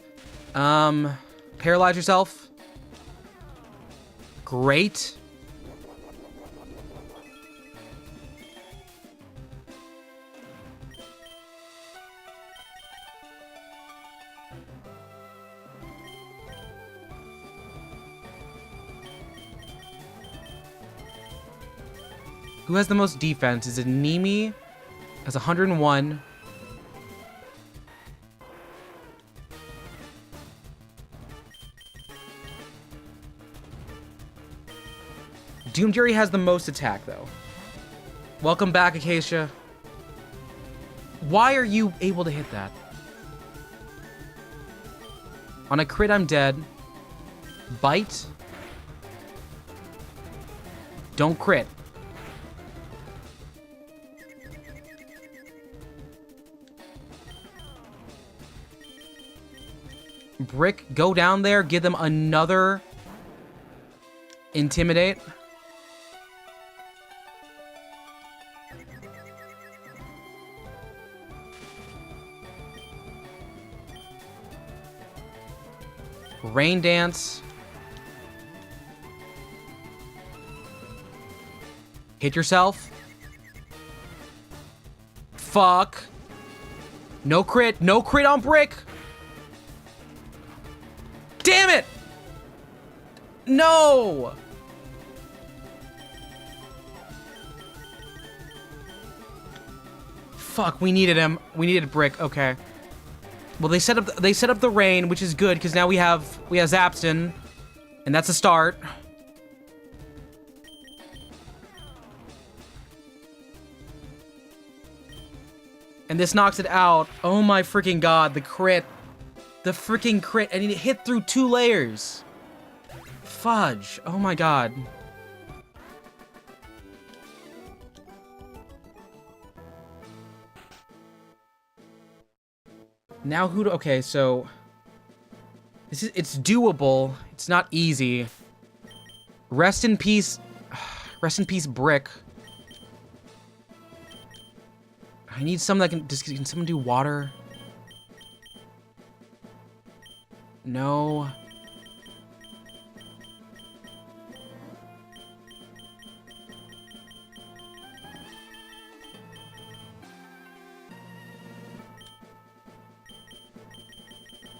Paralyze yourself. Great. Who has the most defense? Is it Nemi? Has 101. Doomjerry has the most attack, though. Welcome back, Acacia. Why are you able to hit that? On a crit, I'm dead. Bite. Don't crit. Brick, go down there, give them another intimidate. Rain dance. Hit yourself. Fuck. No crit. No crit on Brick. Damn it! No! Fuck, we needed him. We needed Brick. Okay. Well, they set up the rain, which is good because now we have Zapston, and that's a start. And this knocks it out. Oh my freaking god, the crit. The freaking crit, and it hit through 2 layers. Fudge. Oh my god. Now who do, okay, so it's doable. It's not easy. Rest in peace. Rest in peace, Brick. I need someone that can someone do water? No.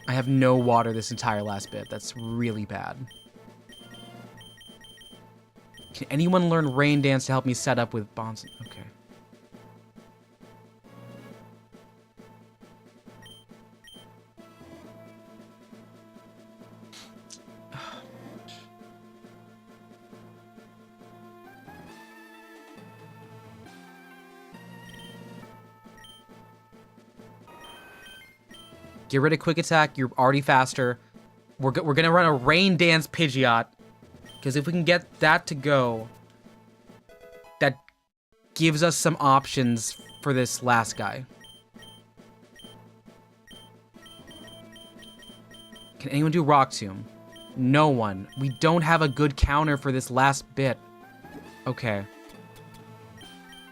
I have no water this entire last bit. That's really bad. Can anyone learn Rain Dance to help me set up with Bonds? Okay. Get rid of quick attack. You're already faster. We're gonna run a rain dance Pidgeot, because if we can get that to go, that gives us some options for this last guy. Can anyone do Rock Tomb? No one. We don't have a good counter for this last bit. Okay.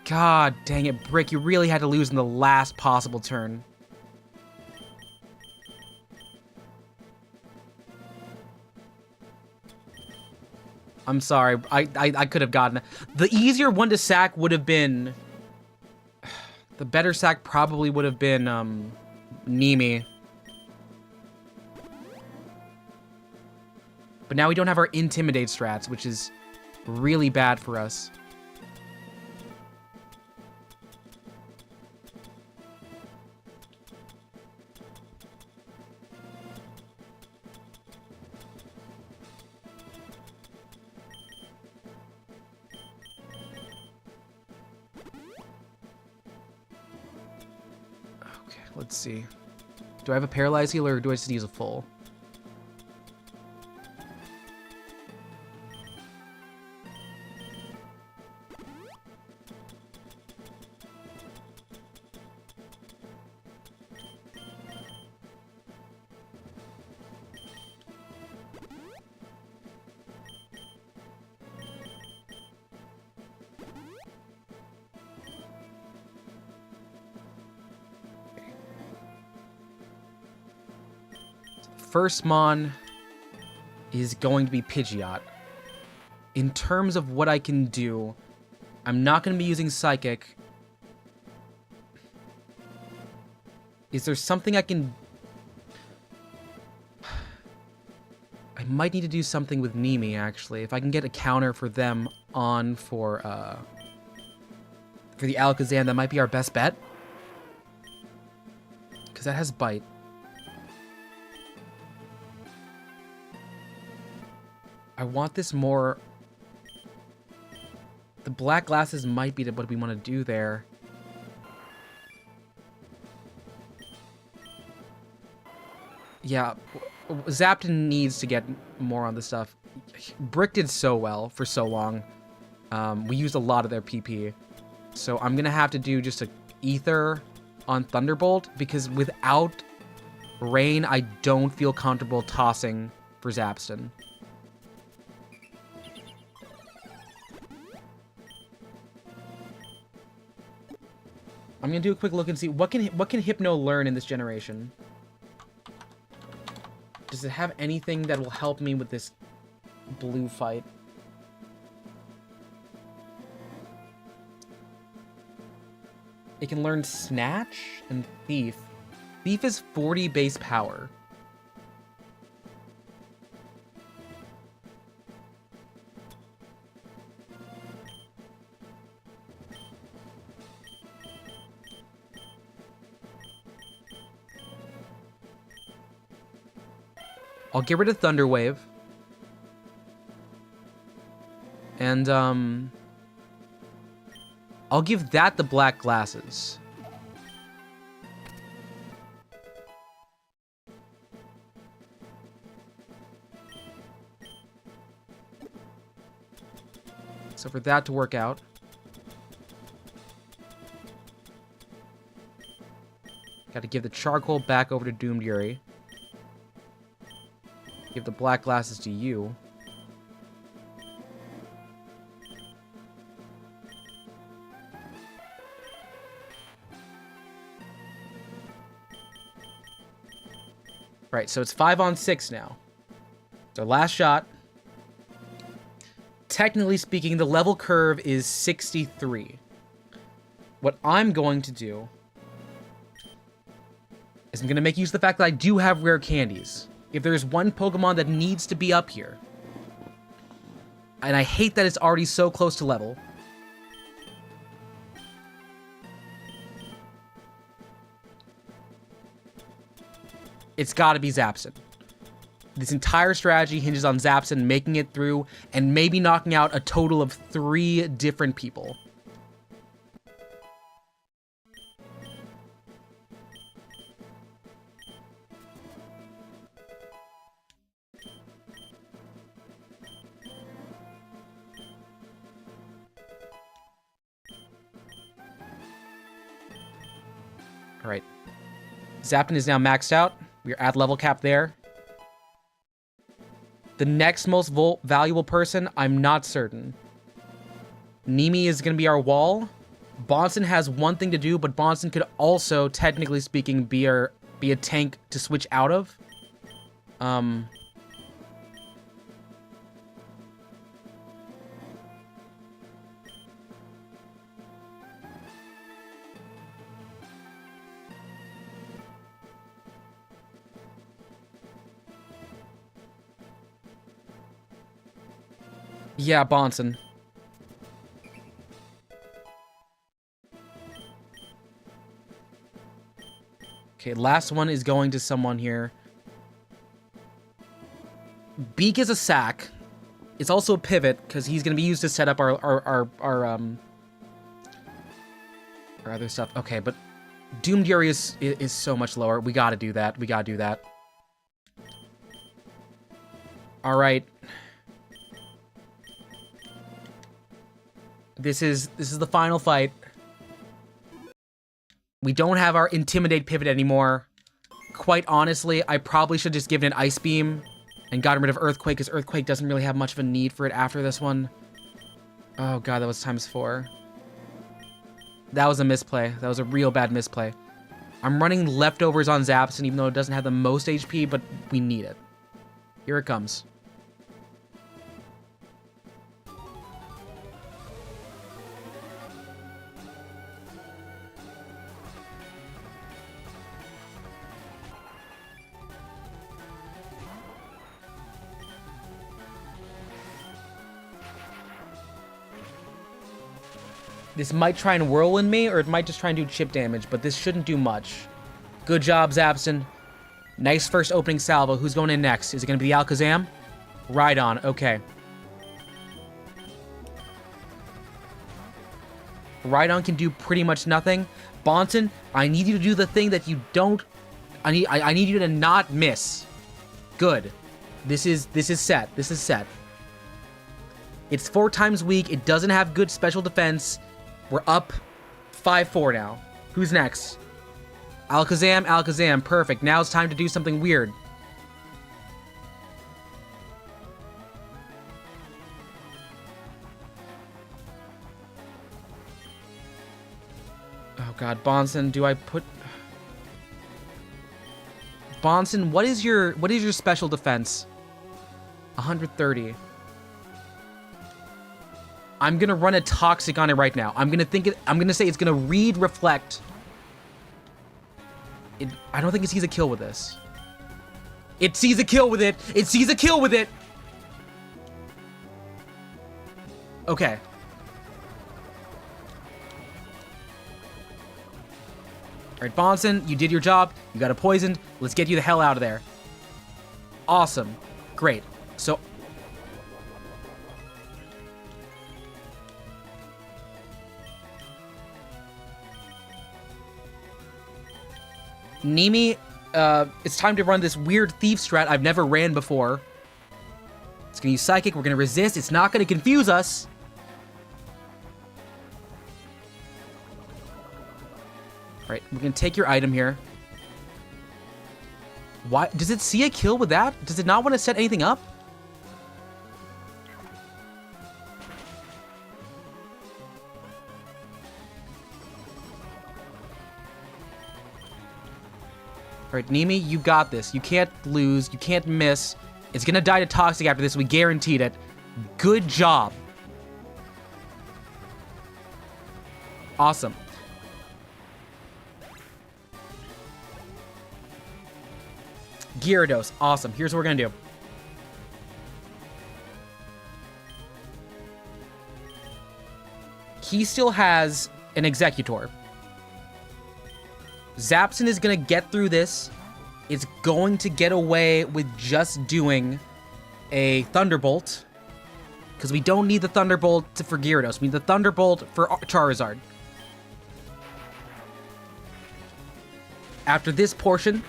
God dang it, Brick. You really had to lose in the last possible turn. I'm sorry. I could have gotten it. The easier one to sack would have been... The better sack probably would have been, Nimi. But now we don't have our Intimidate strats, which is really bad for us. Let's see. Do I have a Paralyze Heal or do I just use a full? First Mon is going to be Pidgeot. In terms of what I can do, I'm not going to be using Psychic. Is there something I can... I might need to do something with Nimi, actually. If I can get a counter for them on for the Alakazam, that might be our best bet. Because that has Bite. I want this more... The black glasses might be what we want to do there. Yeah, Zapton needs to get more on the stuff. Brick did so well for so long. We used a lot of their PP. So I'm going to have to do just a Ether on Thunderbolt, because without Rain, I don't feel comfortable tossing for Zapston. I'm going to do a quick look and see what can Hypno learn in this generation. Does it have anything that will help me with this blue fight? It can learn Snatch and Thief. Thief is 40 base power. I'll get rid of Thunder Wave. And, I'll give that the black glasses. So for that to work out. Got to give the charcoal back over to Doomed Yuri. Give the black glasses to you. Right, so it's 5 on 6 now. It's our last shot. Technically speaking, the level curve is 63. What I'm going to do is I'm going to make use of the fact that I do have rare candies. If there's one Pokemon that needs to be up here, and I hate that it's already so close to level, it's got to be Zapston. This entire strategy hinges on Zapston making it through and maybe knocking out a total of 3 different people. All right. Zapton is now maxed out. We're at level cap there. The next most valuable person, I'm not certain. Nimi is going to be our wall. Bonson has one thing to do, but Bonson could also, technically speaking, be a tank to switch out of. Yeah, Bonson. Okay, last one is going to someone here. Beak is a sack. It's also a pivot, because he's going to be used to set up our other stuff. Okay, but Doomed Yuri is so much lower. We gotta do that. We gotta do that. Alright. This is the final fight. We don't have our Intimidate pivot anymore. Quite honestly, I probably should just given it Ice Beam and gotten rid of Earthquake, because Earthquake doesn't really have much of a need for it after this one. Oh god, that was ×4. That was a misplay. That was a real bad misplay. I'm running leftovers on Zapson, even though it doesn't have the most HP, but we need it. Here it comes. This might try and whirlwind me, or it might just try and do chip damage, but this shouldn't do much. Good job, Zapson. Nice first opening salvo. Who's going in next? Is it going to be the Alakazam? Right on. Okay. Rhydon can do pretty much nothing. Bonson, I need you to do the thing that you don't... I need you to not miss. Good. This is set. This is set. It's 4 times weak. It doesn't have good special defense. We're up 5-4 now. Who's next? Alakazam, Alakazam. Perfect. Now it's time to do something weird. Oh god, Bonson, do I put... Bonson, what is your special defense? 130. I'm gonna run a toxic on it right now. I'm gonna say it's gonna read reflect. I don't think it sees a kill with this. It sees a kill with it. It sees a kill with it. Okay. Alright, Bonson, you did your job. You got it poisoned. Let's get you the hell out of there. Awesome. Great. So... Nimi, it's time to run this weird thief strat I've never ran before. It's gonna use Psychic. We're gonna resist. It's not gonna confuse us. Alright, we're gonna take your item here. Why? Does it see a kill with that? Does it not want to set anything up? Alright, Nimi, you got this. You can't lose. You can't miss. It's gonna die to Toxic after this. We guaranteed it. Good job. Awesome. Gyarados. Awesome. Here's what we're gonna do. He still has an Executor. Zapson is going to get through this. It's going to get away with just doing a Thunderbolt. Because we don't need the Thunderbolt for Gyarados. We need the Thunderbolt for Charizard. After this portion,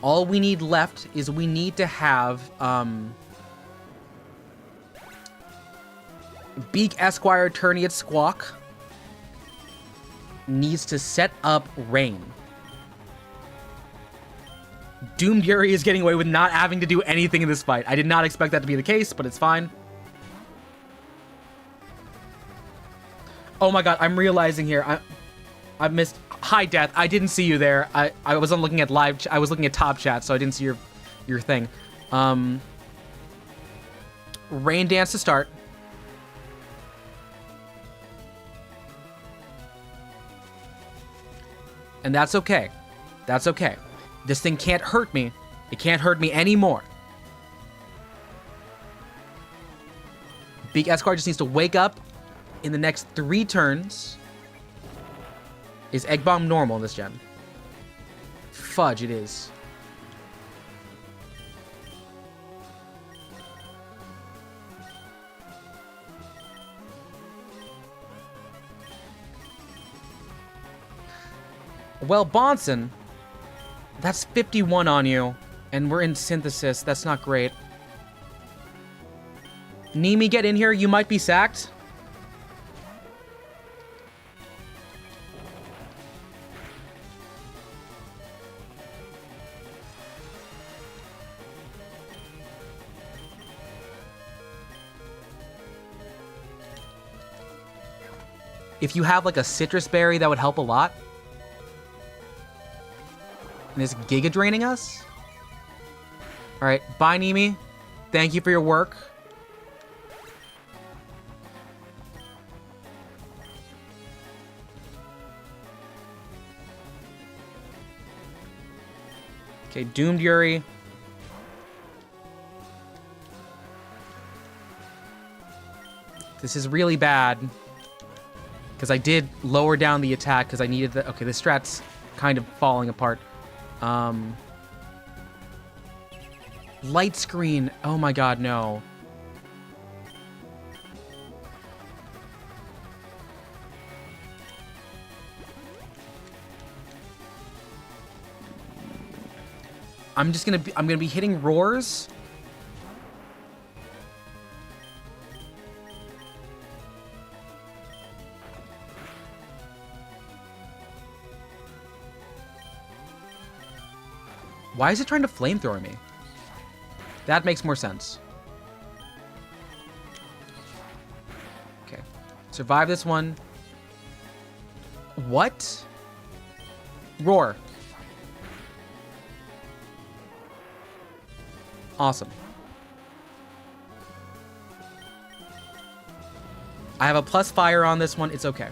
all we need left is we need to have Beak Esquire Turniat Squawk needs to set up Rain. Doomed Yuri is getting away with not having to do anything in this fight. I did not expect that to be the case, but it's fine. Oh my god, I'm realizing here. I missed... Hi, Death. I didn't see you there. I wasn't looking at live... I was looking at top chat, so I didn't see your thing. Rain Dance to start. And that's okay. That's okay. This thing can't hurt me. It can't hurt me anymore. Beak Esquire just needs to wake up in the next 3 turns. Is Egg Bomb normal in this gen? Fudge, it is. Well, Bonson, that's 51 on you, and we're in Synthesis. That's not great. Nimi, get in here. You might be sacked. If you have like a citrus berry, that would help a lot. And is Giga draining us? Alright, bye Nimi. Thank you for your work. Okay, Doomed Yuri. This is really bad. Because I did lower down the attack because I needed the... Okay, the strat's kind of falling apart. Light screen. Oh my god, no. I'm gonna be hitting roars. Why is it trying to flamethrower me? That makes more sense. Okay. Survive this one. What? Roar. Awesome. I have a plus fire on this one. It's okay.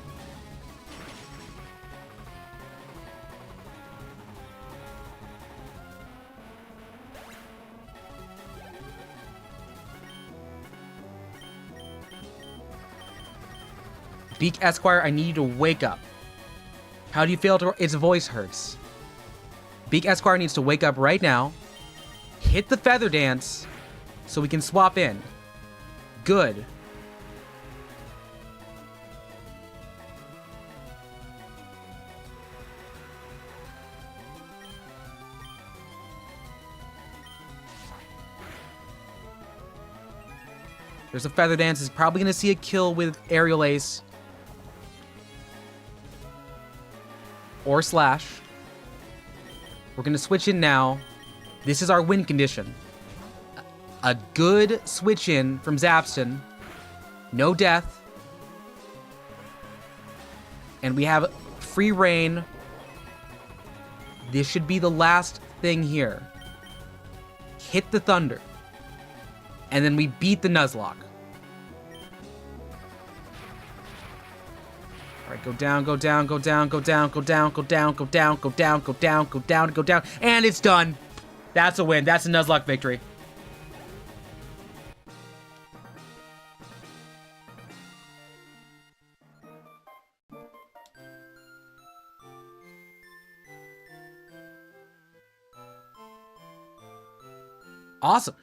Beak Esquire, I need you to wake up. How do you feel to... Its voice hurts. Beak Esquire needs to wake up right now. Hit the feather dance so we can swap in. Good. There's a feather dance. Is probably going to see a kill with Aerial Ace. Or Slash. We're going to switch in now. This is our win condition. A good switch in from Zapston. No death. And we have free reign. This should be the last thing here. Hit the Thunder. And then we beat the Nuzlocke. All right, go down, go down, go down, go down, go down, go down, go down, go down, go down, go down, go down, and it's done. That's a win. That's a Nuzlocke victory. Awesome.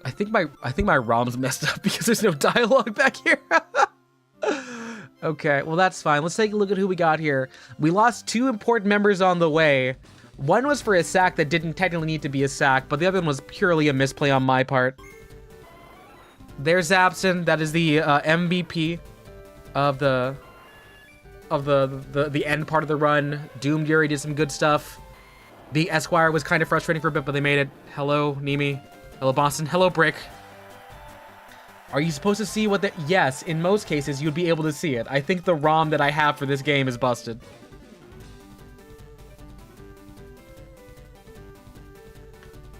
I think my ROM's messed up because there's no dialogue back here. Okay, well that's fine. Let's take a look at who we got here. We lost 2 important members on the way. One was for a sack that didn't technically need to be a sack, but the other one was purely a misplay on my part. There's Zapson. That is the MVP of the end part of the run. Doomed Yuri did some good stuff. The Esquire was kind of frustrating for a bit, but they made it. Hello, Nimi. Hello, Boston. Hello, Brick. Are you supposed to see what the... Yes, in most cases, you'd be able to see it. I think the ROM that I have for this game is busted.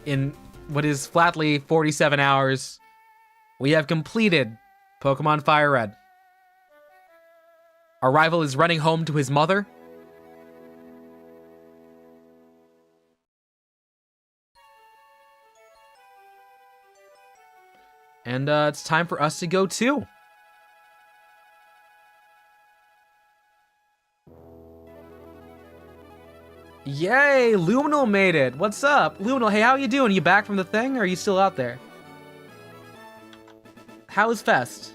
In what is flatly 47 hours, we have completed Pokemon FireRed. Our rival is running home to his mother. And it's time for us to go too. Yay, Luminal made it. What's up? Luminal, hey, how you doing? You back from the thing, or are you still out there? How is Fest?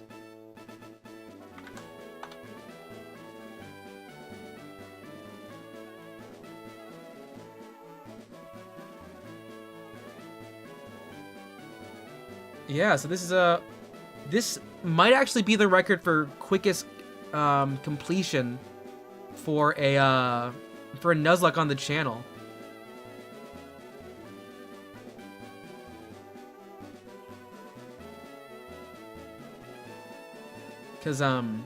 Yeah, so this is this might actually be the record for quickest completion for a Nuzlocke on the channel. Cause I'm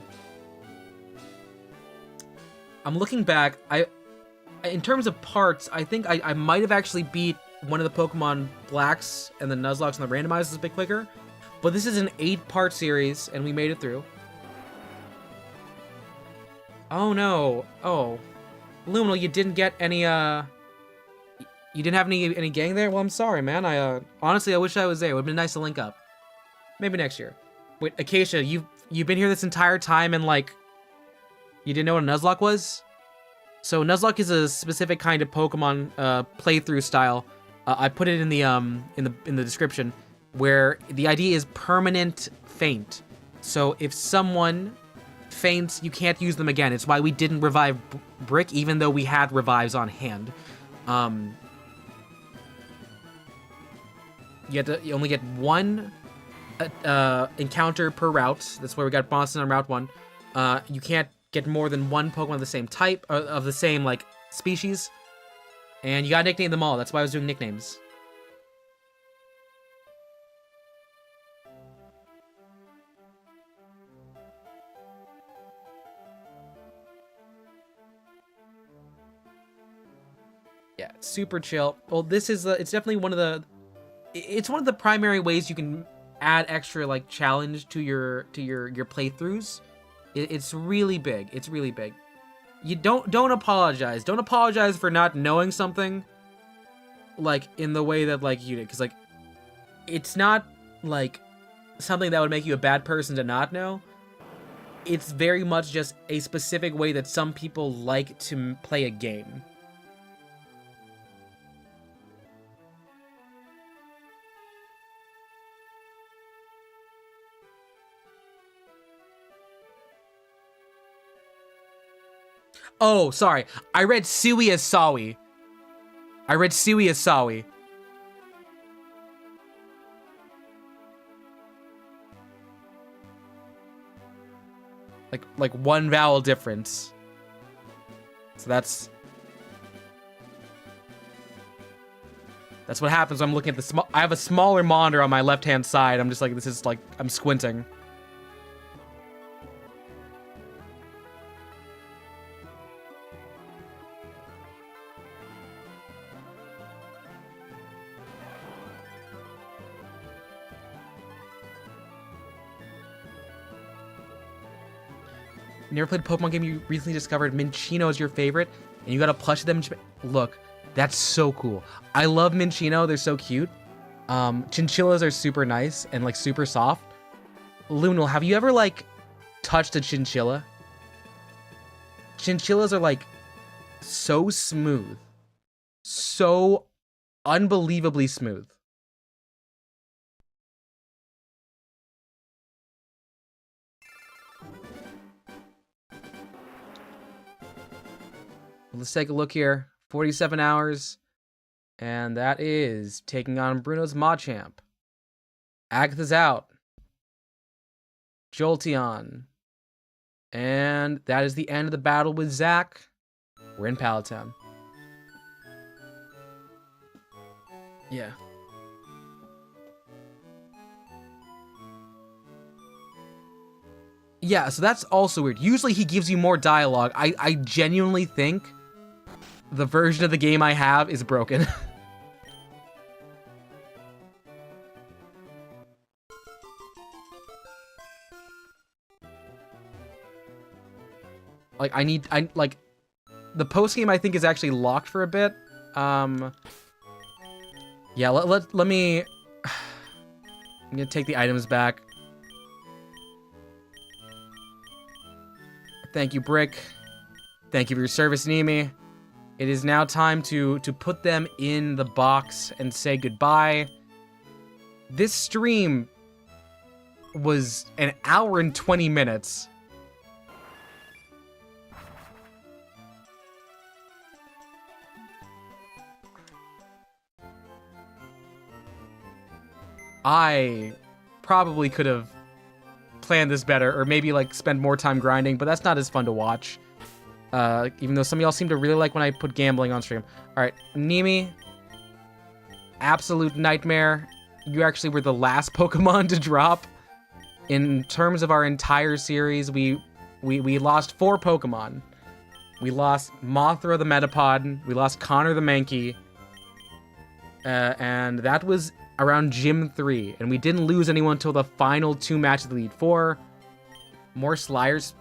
looking back, in terms of parts, I think I might have actually beat one of the Pokemon Blacks and the Nuzlockes and the randomizers a bit quicker. But this is an 8-part series, and we made it through. Oh no. Oh. Luminal, you didn't get any, you didn't have any gang there? Well, I'm sorry, man. Honestly, I wish I was there. It would've been nice to link up. Maybe next year. Wait, Acacia, you've been here this entire time and, like, you didn't know what a Nuzlocke was? So Nuzlocke is a specific kind of Pokemon, playthrough style. I put it in the description, where the idea is permanent feint. So if someone faints, you can't use them again. It's why we didn't revive Brick, even though we had revives on hand. You only get one encounter per route. That's where we got Boston on Route 1. You can't get more than one Pokemon of the same type, of the same, like, species. And you gotta nickname them all. That's why I was doing nicknames. Yeah, super chill. Well, this is it's definitely one of the primary ways you can add extra like challenge to your playthroughs. It's really big. It's really big. You don't apologize. Don't apologize for not knowing something like in the way that like you did, because like it's not like something that would make you a bad person to not know. It's very much just a specific way that some people like to play a game. Oh, sorry. I read Sui as Sawi. I read Sui as Sawi. Like one vowel difference. So that's what happens when I'm looking at the small. I have a smaller monitor on my left-hand side. I'm just like, this is like, I'm squinting. You never played a Pokemon game you recently discovered Minccino is your favorite, and you got a plush of them in Japan? Look, that's so cool. I love Minccino. They're so cute. Chinchillas are super nice and like super soft. Lunal, have you ever like touched a chinchilla? Chinchillas are like so smooth. So unbelievably smooth. Let's take a look here. 47 hours. And that is taking on Bruno's Machamp. Agatha's out. Jolteon. And that is the end of the battle with Zach. We're in Palatown. Yeah. Yeah, so that's also weird. Usually he gives you more dialogue. I genuinely think the version of the game I have is broken. Like, the post game I think is actually locked for a bit. Yeah, let me, I'm gonna take the items back. Thank you, Brick. Thank you for your service, Nimi. It is now time to put them in the box and say goodbye. This stream was an hour and 20 minutes. I probably could have planned this better, or maybe like spend more time grinding, but that's not as fun to watch. Even though some of y'all seem to really like when I put gambling on stream. Alright, Nimi. Absolute nightmare. You actually were the last Pokemon to drop. In terms of our entire series, we lost 4 Pokemon. We lost Mothra the Metapod, we lost Connor the Mankey, and that was around Gym 3, and we didn't lose anyone until the final 2 matches of the Elite 4. More Slayers.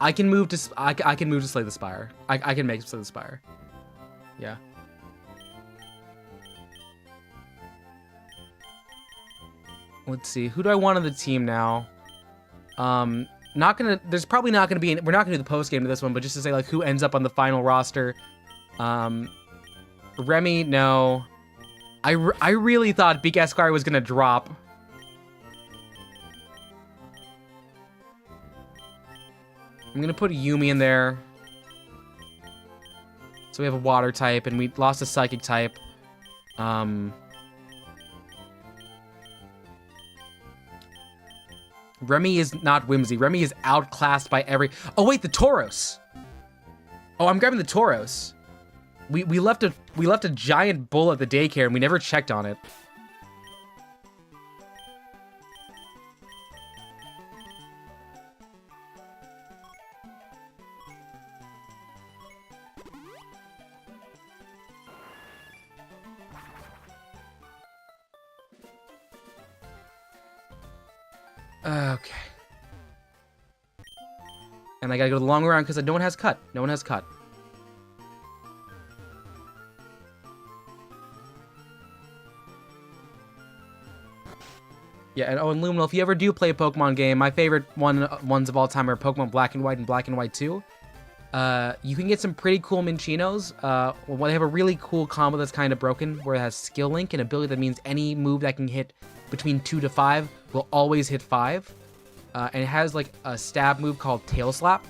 I can move to Slay the Spire. I can make Slay the Spire. Yeah. Let's see. Who do I want on the team now? There's probably not gonna be. We're not gonna do the post game to this one, but just to say like who ends up on the final roster. Remy, no. I really thought Big Esquire was gonna drop. I'm gonna put Yumi in there. So we have a water type, and we lost a psychic type. Remy is not Whimsy. Remy is outclassed by every... Oh, wait, the Tauros. Oh, I'm grabbing the Tauros. We left a giant bull at the daycare, and we never checked on it. Okay. And I gotta go the long round because no one has cut. No one has cut. Yeah, and oh, and Luminal, if you ever do play a Pokemon game, my favorite ones of all time are Pokemon Black and White and Black and White 2. You can get some pretty cool Minchinos. Well, they have a really cool combo that's kind of broken, where it has Skill Link, an ability that means any move that can hit between 2 to 5 will always hit 5. And it has like a stab move called Tail Slap.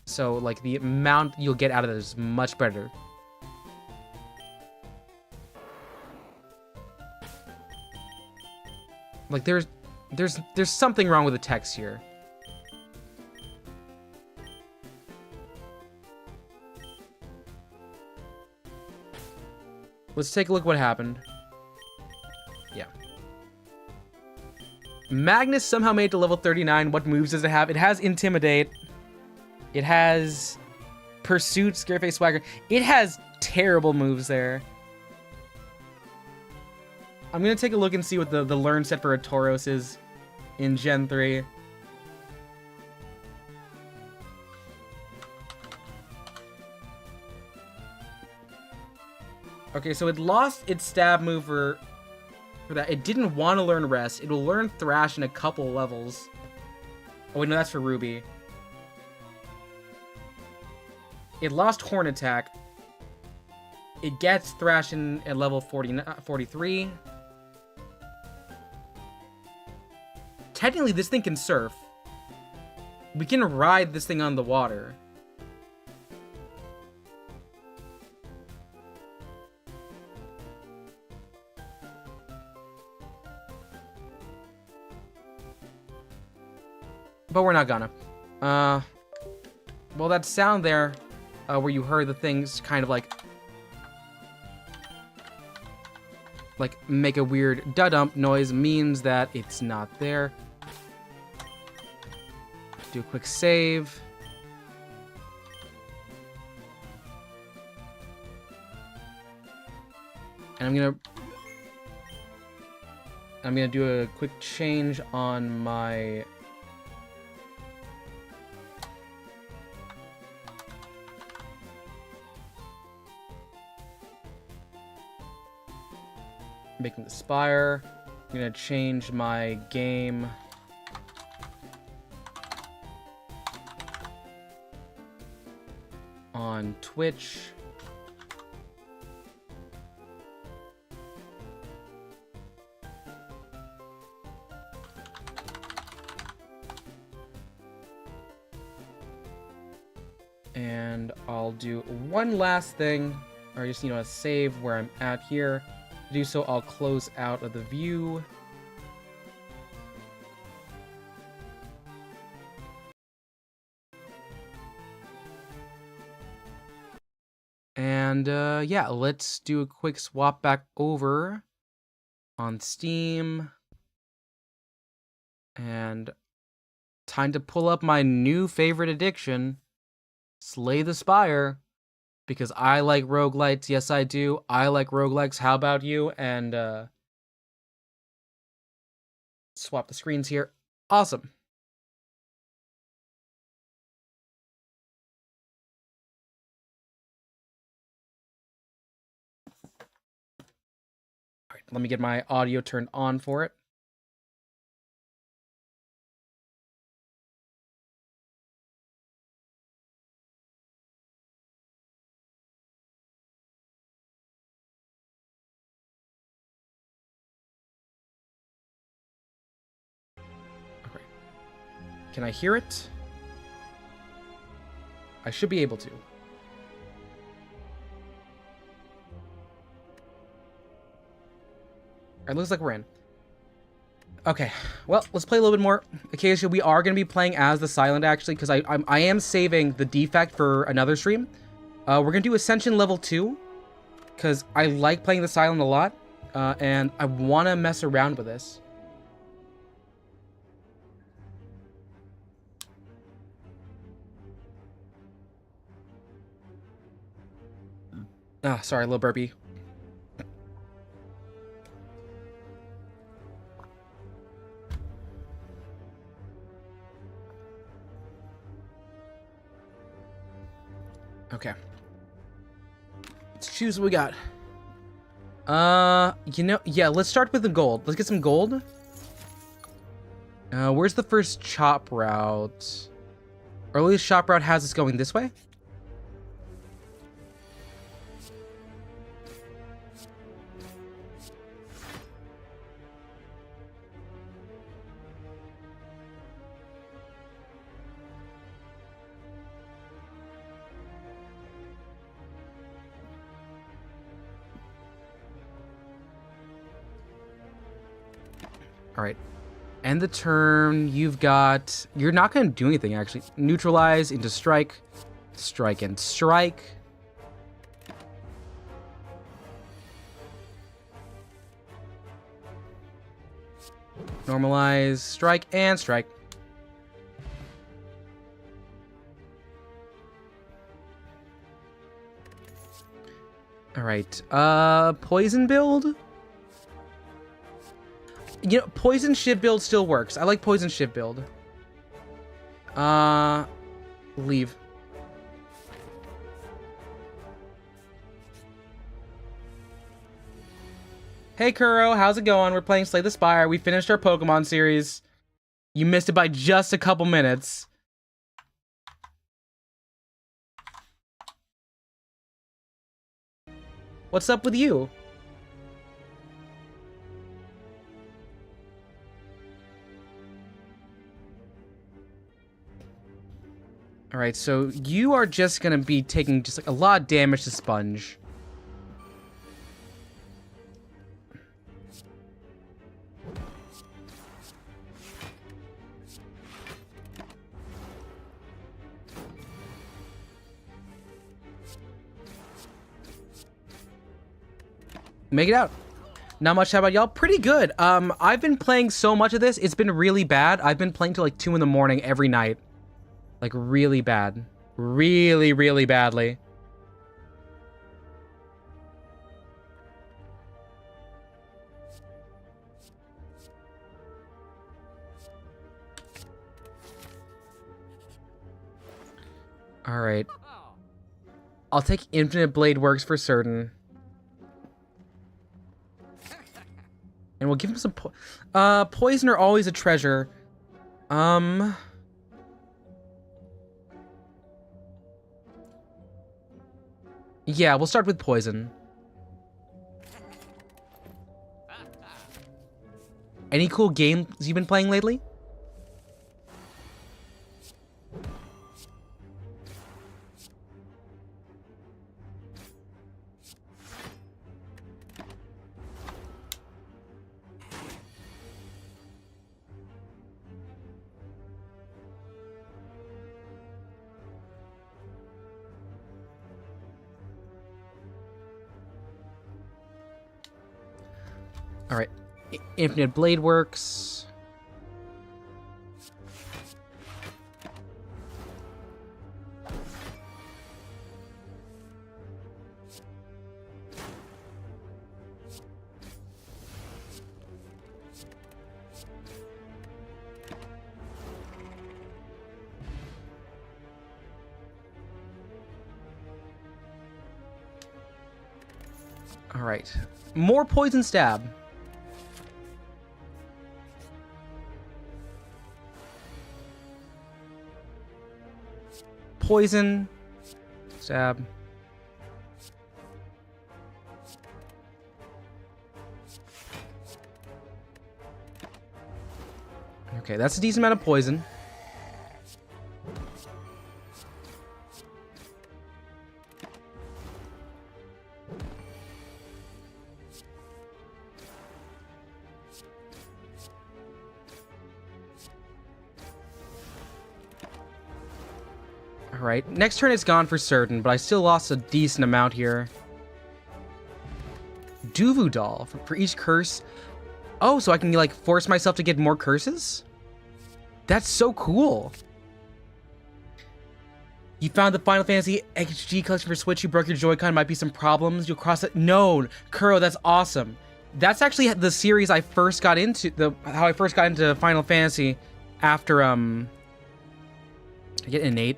So like the amount you'll get out of it is much better. Like there's something wrong with the text here. Let's take a look what happened. Yeah. Magnus somehow made it to level 39. What moves does it have? It has Intimidate. It has Pursuit, Scareface, Swagger. It has terrible moves there. I'm going to take a look and see what the learn set for a Tauros is in Gen 3. Okay, so it lost its stab move for that. It didn't want to learn Rest. It will learn Thrash in a couple levels. Oh, wait, no, that's for Ruby. It lost Horn Attack. It gets Thrash at level 43. Technically, this thing can surf. We can ride this thing on the water. But we're not gonna. Well, that sound there, where you heard the things kind of like make a weird da-dump noise means that it's not there. Do a quick save. And I'm gonna do a quick change on my making the Spire. I'm gonna change my game on Twitch. And I'll do one last thing, or just, a save where I'm at here. To do so, I'll close out of the view. And yeah, let's do a quick swap back over on Steam. And time to pull up my new favorite addiction, Slay the Spire. Because I like roguelites. Yes, I do. I like roguelikes. How about you? And swap the screens here. Awesome. All right, let me get my audio turned on for it. Okay. Can I hear it? I should be able to. It looks like we're in. Okay, well, let's play a little bit more. Occasionally, we are going to be playing as the Silent, actually, because I am saving the defect for another stream. We're going to do Ascension level 2, because I like playing the Silent a lot, and I want to mess around with this. Ah, sorry, a little burpee. Okay. Let's choose what we got. You know, yeah, let's start with the gold. Let's get some gold. Where's the first chop route? Earliest shop route has us going this way. All right. End the turn. You've got... You're not going to do anything, actually. Neutralize into strike. Strike and strike. Normalize. Strike and strike. All right. Poison build? You know, Poison Shiv build still works. I like Poison Shiv build. Leave. Hey, Kuro, how's it going? We're playing Slay the Spire. We finished our Pokemon series. You missed it by just a couple minutes. What's up with you? Alright, so you are just gonna be taking just like a lot of damage to Sponge. Make it out. Not much. How about y'all? Pretty good. I've been playing so much of this, it's been really bad. I've been playing till like 2 in the morning every night. Like, really bad. Really, really badly. Alright. I'll take Infinite Blade Works for certain. And we'll give him some Poison are always a treasure. Yeah, we'll start with Poison. Any cool games you've been playing lately? Alright. Infinite Blade Works. Alright. More Poison Stab. Poison Stab. Okay, that's a decent amount of poison. All right, next turn it's gone for certain, but I still lost a decent amount here. Duvu doll for each curse. Oh, so I can like force myself to get more curses? That's so cool. You found the Final Fantasy XG collection for Switch. You broke your Joy-Con. Might be some problems. You'll cross it. No, Kuro, that's awesome. That's actually the series I first got into. How I first got into Final Fantasy after I get innate.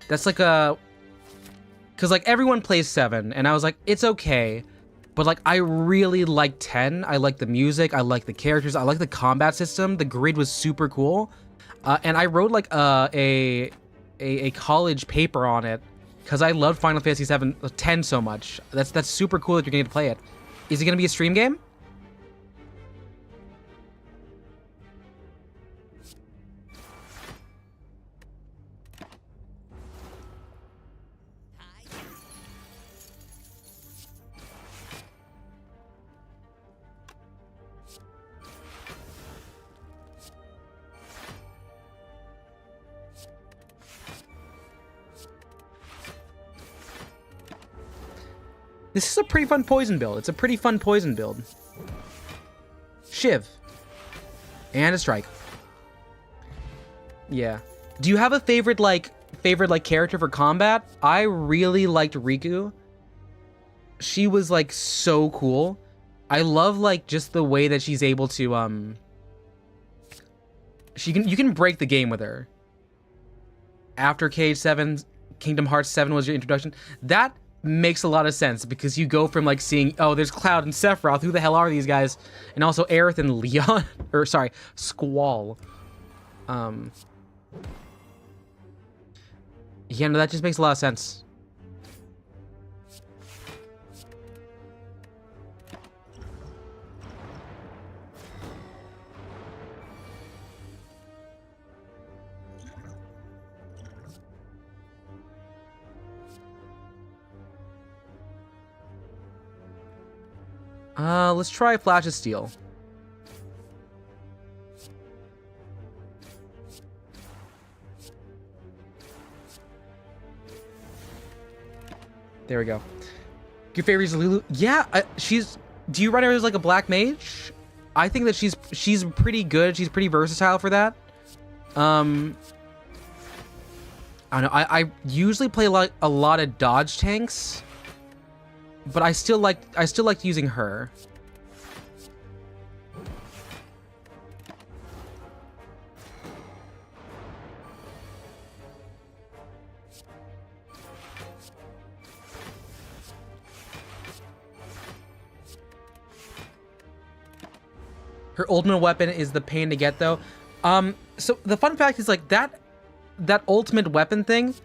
That's like a, cause like everyone plays 7, and I was like, it's okay, but like I really like 10. I like the music. I like the characters. I like the combat system. The grid was super cool, and I wrote like a college paper on it because I loved Final Fantasy 10 so much. That's super cool that you're getting to play it. Is it gonna be a stream game? This is a pretty fun poison build. It's a pretty fun poison build. Shiv. And a strike. Yeah. Do you have a favorite character for combat? I really liked Riku. She was like so cool. I love like just the way that she's able to you can break the game with her. After Kingdom Hearts 7 was your introduction. That makes a lot of sense because you go from like seeing, oh, there's Cloud and Sephiroth, who the hell are these guys? And also Aerith and Leon, or sorry, Squall. Yeah, no, that just makes a lot of sense. Let's try Flash of Steel. There we go. Your favorite is Lulu? Yeah, do you run her as like a black mage? I think that she's pretty good. She's pretty versatile for that. I don't know. I usually play like a lot of dodge tanks. But I still liked using her. Her ultimate weapon is the pain to get though. So the fun fact is like that ultimate weapon thing,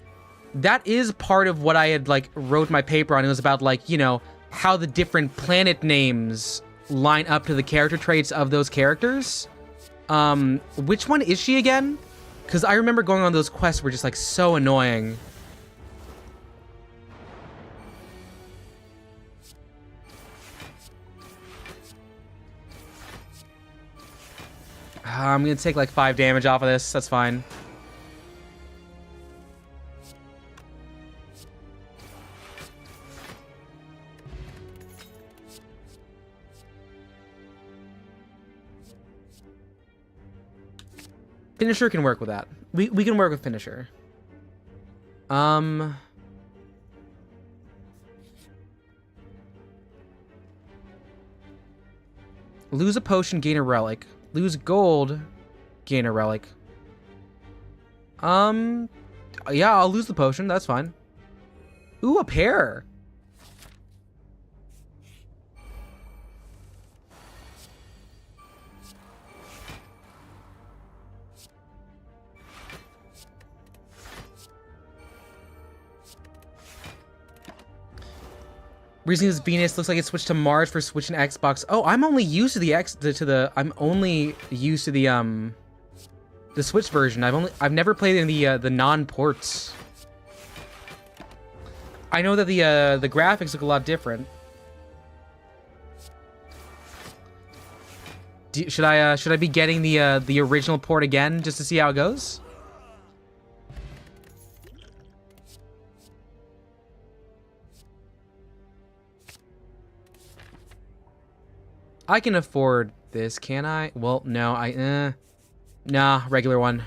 that is part of what I had like wrote my paper on. It was about like, you know, how the different planet names line up to the character traits of those characters. Which one is she again? Because I remember going on those quests were just like so annoying. I'm gonna take like 5 damage off of this. That's fine. Finisher can work with that. We can work with Finisher. Lose a potion, gain a relic. Lose gold, gain a relic. Yeah, I'll lose the potion. That's fine. Ooh, a pair. Reason is Venus looks like it switched to Mars for Switch and Xbox. Oh, I'm only used to the I'm only used to the Switch version. I've never played in the non-ports. I know that the graphics look a lot different. Should I be getting the original port again just to see how it goes? I can afford this, can I? Well, no, nah, regular one.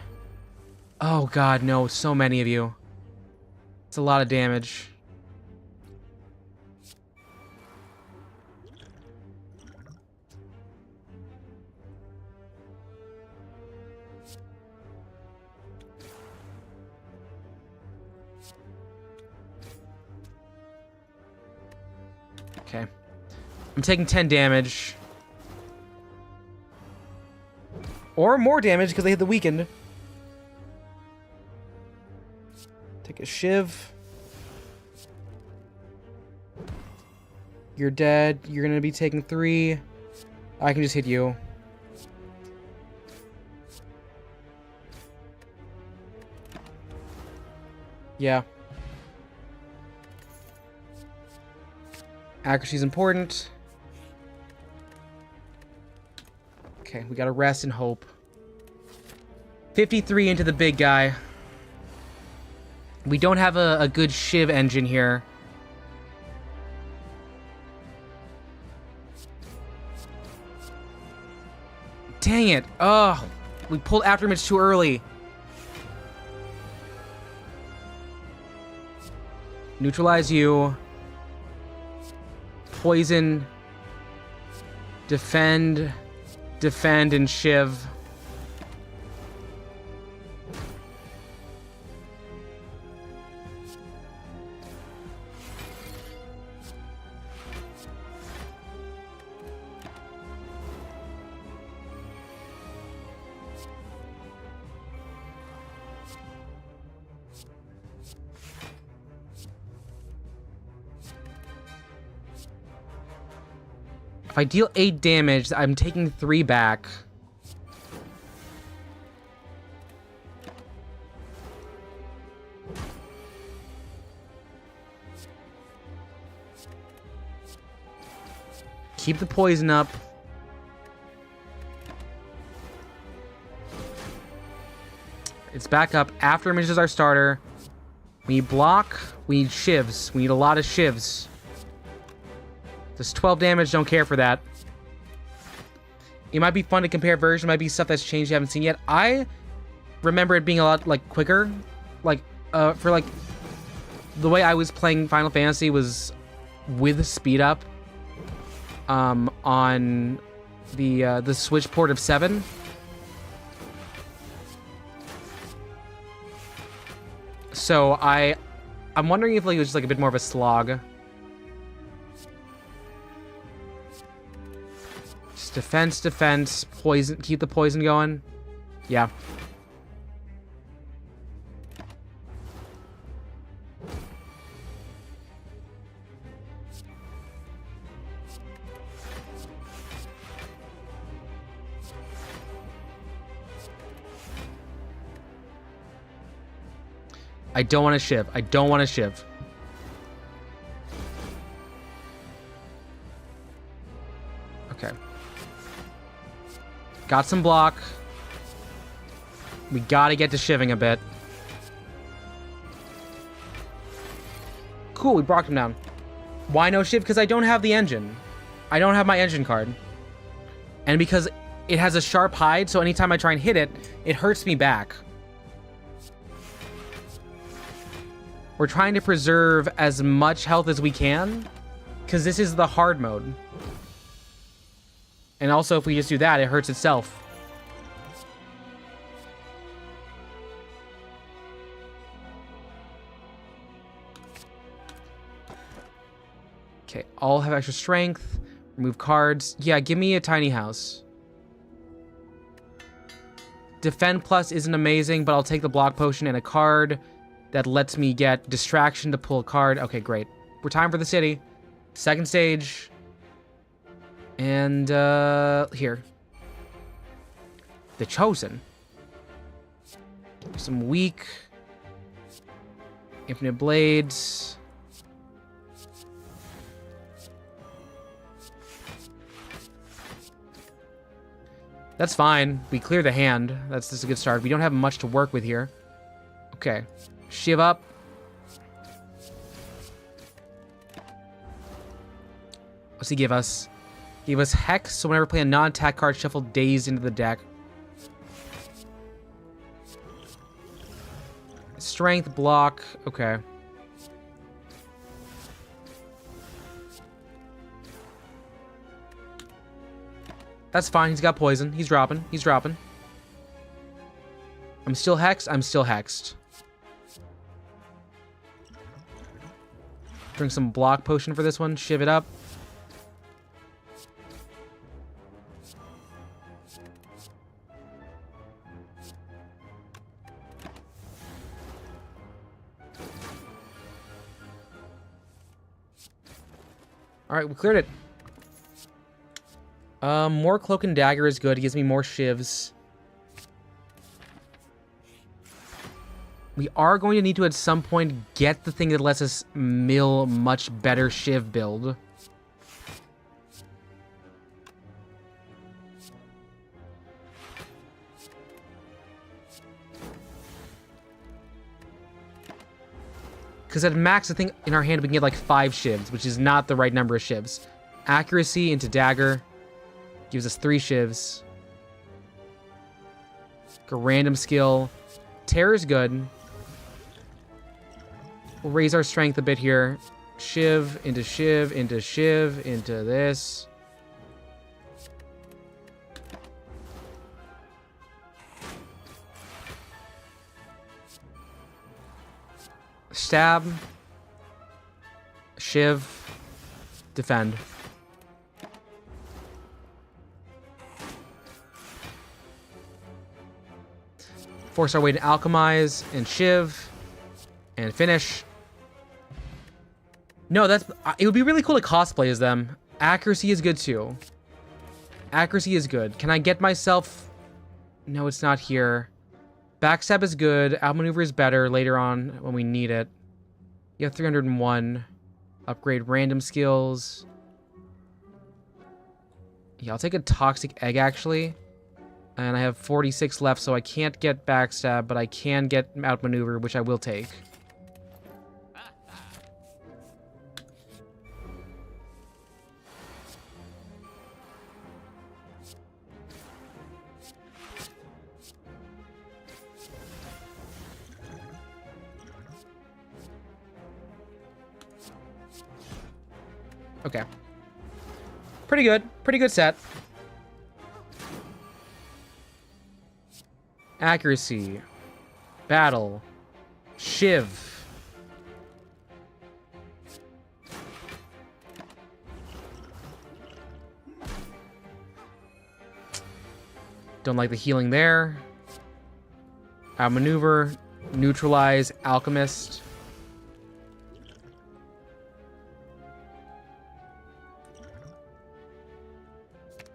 Oh god, no, so many of you. It's a lot of damage. Okay. I'm taking 10 damage. Or more damage because they hit the weakened. Take a shiv. You're dead. You're gonna be taking 3. I can just hit you. Yeah. Accuracy is important. Okay, we gotta rest and hope. 53 into the big guy. We don't have a good shiv engine here. Dang it. Oh, we pulled afterimage too early. Neutralize you. Poison. Defend. Defend and shiv. If I deal 8 damage, I'm taking 3 back. Keep the poison up. It's back up. Afterimage is our starter. We need block. We need shivs. We need a lot of shivs. This 12 damage, don't care for that. It might be fun to compare versions. Might be stuff that's changed you haven't seen yet. I remember it being a lot, like, quicker. Like, for, like, the way I was playing Final Fantasy was with speed up. On the Switch port of 7. So I'm wondering if, like, it was just, like, a bit more of a slog. Just defense, poison, keep the poison going. Yeah. I don't want to shiv. I don't want to shiv. Okay. Got some block. We gotta get to shiving a bit. Cool, we brought him down. Why no shiv? Because I don't have the engine. I don't have my engine card. And because it has a sharp hide, so anytime I try and hit it, it hurts me back. We're trying to preserve as much health as we can, because this is the hard mode. And also, if we just do that, it hurts itself. Okay, all have extra strength. Remove cards. Yeah, give me a tiny house. Defend plus isn't amazing, but I'll take the block potion and a card that lets me get distraction to pull a card. Okay, great. We're time for the city. Second stage. And, here. The Chosen. Some weak. Infinite Blades. That's fine. We clear the hand. That's just a good start. We don't have much to work with here. Okay. Shiv up. What's he give us? Gave us Hex, so whenever play a non-attack card, shuffle Dazed into the deck. Strength, block, okay. That's fine, he's got poison. He's dropping, he's dropping. I'm still hexed, I'm still hexed. Drink some block potion for this one, shiv it up. Alright, we cleared it. More Cloak and Dagger is good. It gives me more shivs. We are going to need to, at some point, get the thing that lets us mill much better shiv build. Because at max, I think in our hand we can get like 5 shivs, which is not the right number of shivs. Accuracy into Dagger gives us 3 shivs. A random skill. Terror is good. We'll raise our strength a bit here. Shiv into shiv into shiv into this. Stab. Shiv. Defend. Force our way to alchemize and shiv and finish. No, it would be really cool to cosplay as them. Accuracy is good too. Accuracy is good. Can I get myself... No, it's not here. Backstab is good. Outmaneuver is better later on when we need it. You have 301. Upgrade random skills. Yeah, I'll take a toxic egg actually. And I have 46 left, so I can't get backstab, but I can get outmaneuver, which I will take. Okay. Pretty good. Pretty good set. Accuracy. Battle. Shiv. Don't like the healing there. Outmaneuver. Neutralize. Alchemist.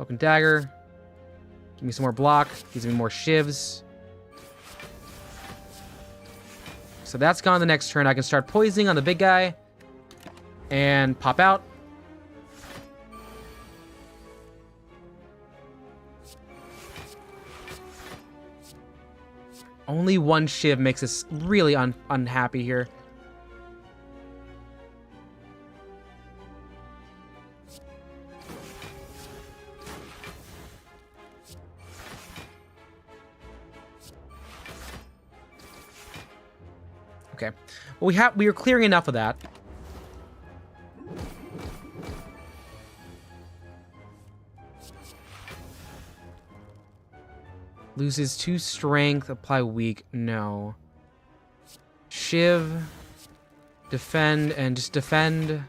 Open dagger. Give me some more block. Gives me more shivs. So that's gone the next turn. I can start poisoning on the big guy. And pop out. Only one shiv makes us really unhappy here. Okay. Well, we are clearing enough of that. Loses 2 strength, apply weak. No. Shiv. Defend and just defend.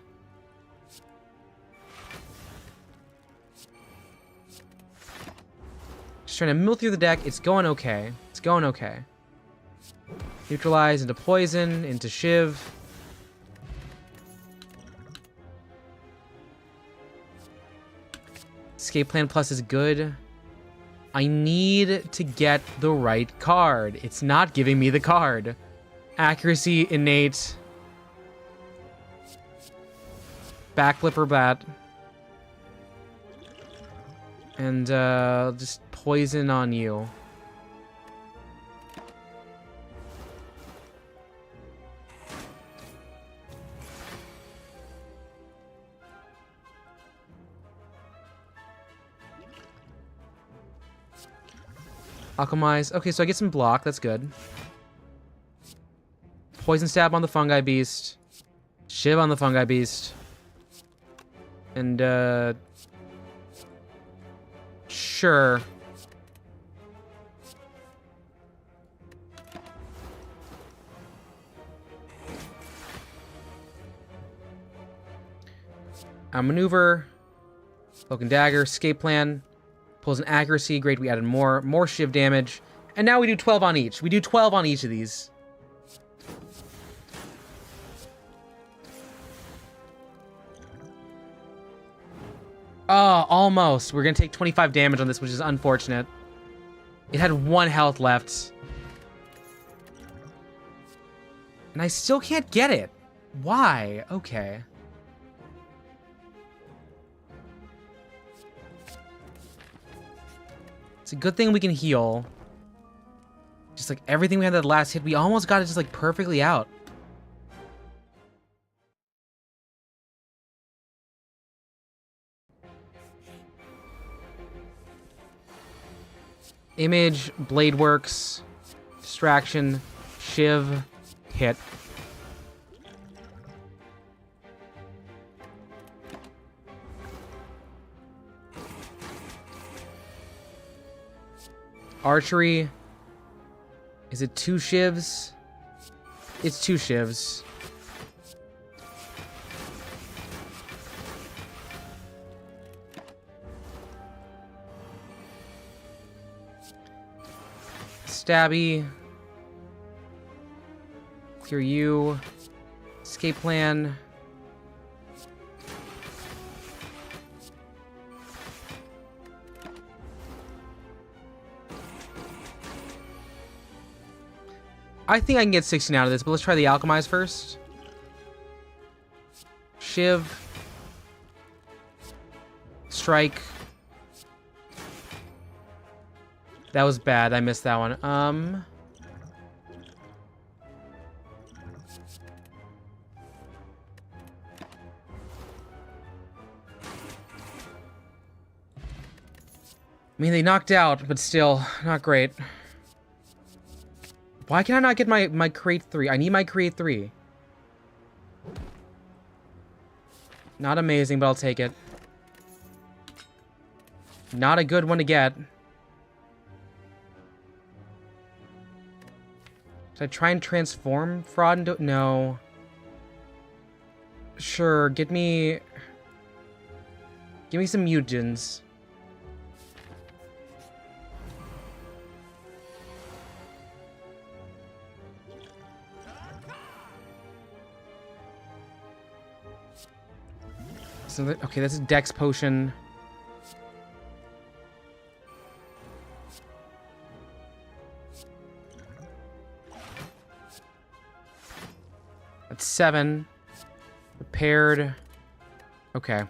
Just trying to mill through the deck. It's going okay. It's going okay. Neutralize into poison, into shiv. Escape plan plus is good. I need to get the right card. It's not giving me the card. Accuracy, innate. Backflip or bat. And just poison on you. Alchemize. Okay, so I get some block. That's good. Poison Stab on the Fungi Beast. Shiv on the Fungi Beast. And, sure. Maneuver. Cloak and Dagger. Escape Plan. Pulls an Accuracy. Great, we added more Shiv damage. And now we do 12 on each. We do 12 on each of these. Oh, almost. We're gonna take 25 damage on this, which is unfortunate. It had 1 health left. And I still can't get it. Why? Okay. It's a good thing we can heal. Just like everything we had that last hit, we almost got it just like perfectly out. Image, Blade Works, Distraction, Shiv, hit. Archery. Is it 2 Shivs? It's 2 Shivs. Stabby. Clear you. Escape Plan. I think I can get 16 out of this, but let's try the Alchemize first. Shiv. Strike. That was bad. I missed that one. I mean, they knocked out, but still, not great. Why can I not get my Create 3? I need my Create 3. Not amazing, but I'll take it. Not a good one to get. Should I try and transform Fraud into... No. Sure, give me some mutagens. Okay, that's a Dex potion. That's 7. Prepared. Okay.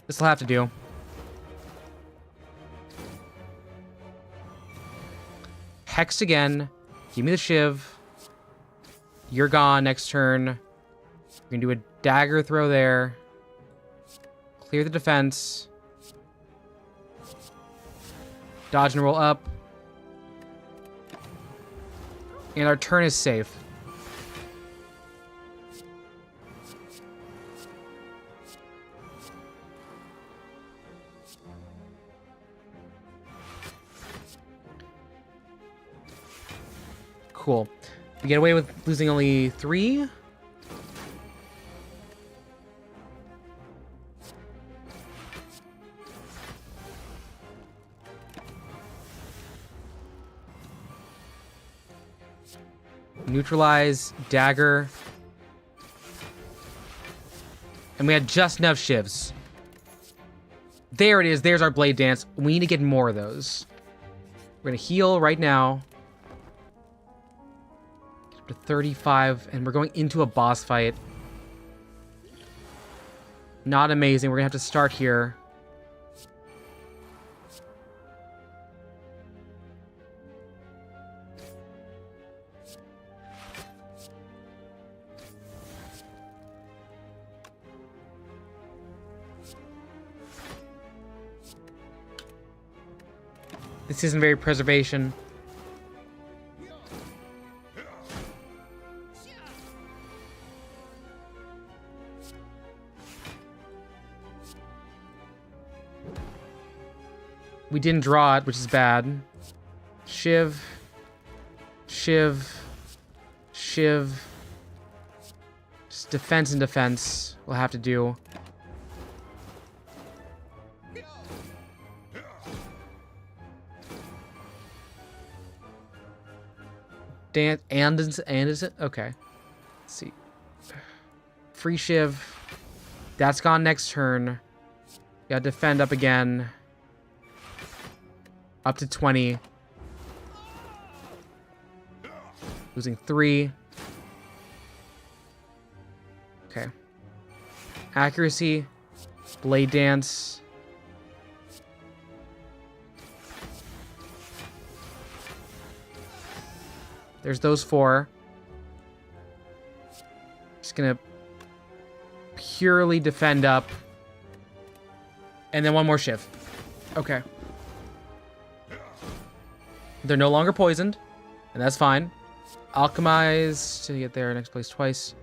This'll have to do. Hex again. Give me the Shiv. You're gone next turn. We're gonna do a dagger throw there. Clear the defense. Dodge and roll up. And our turn is safe. Cool. We get away with losing only 3. Neutralize, dagger. And we had just enough Shivs. There it is. There's our Blade Dance. We need to get more of those. We're going to heal right now. To 35, and we're going into a boss fight. Not amazing. We're gonna have to start here. This isn't very preservation. We didn't draw it, which is bad. Shiv. Shiv. Shiv. Just defense and defense. We'll have to do. Dan Anderson. Okay. Let's see. Free Shiv. That's gone next turn. Gotta defend up again. Up to 20. Losing 3. Okay. Accuracy. Blade Dance. There's those 4. Just gonna purely defend up. And then one more Shiv. Okay. They're no longer poisoned, and that's fine. Alchemize to get there next place twice.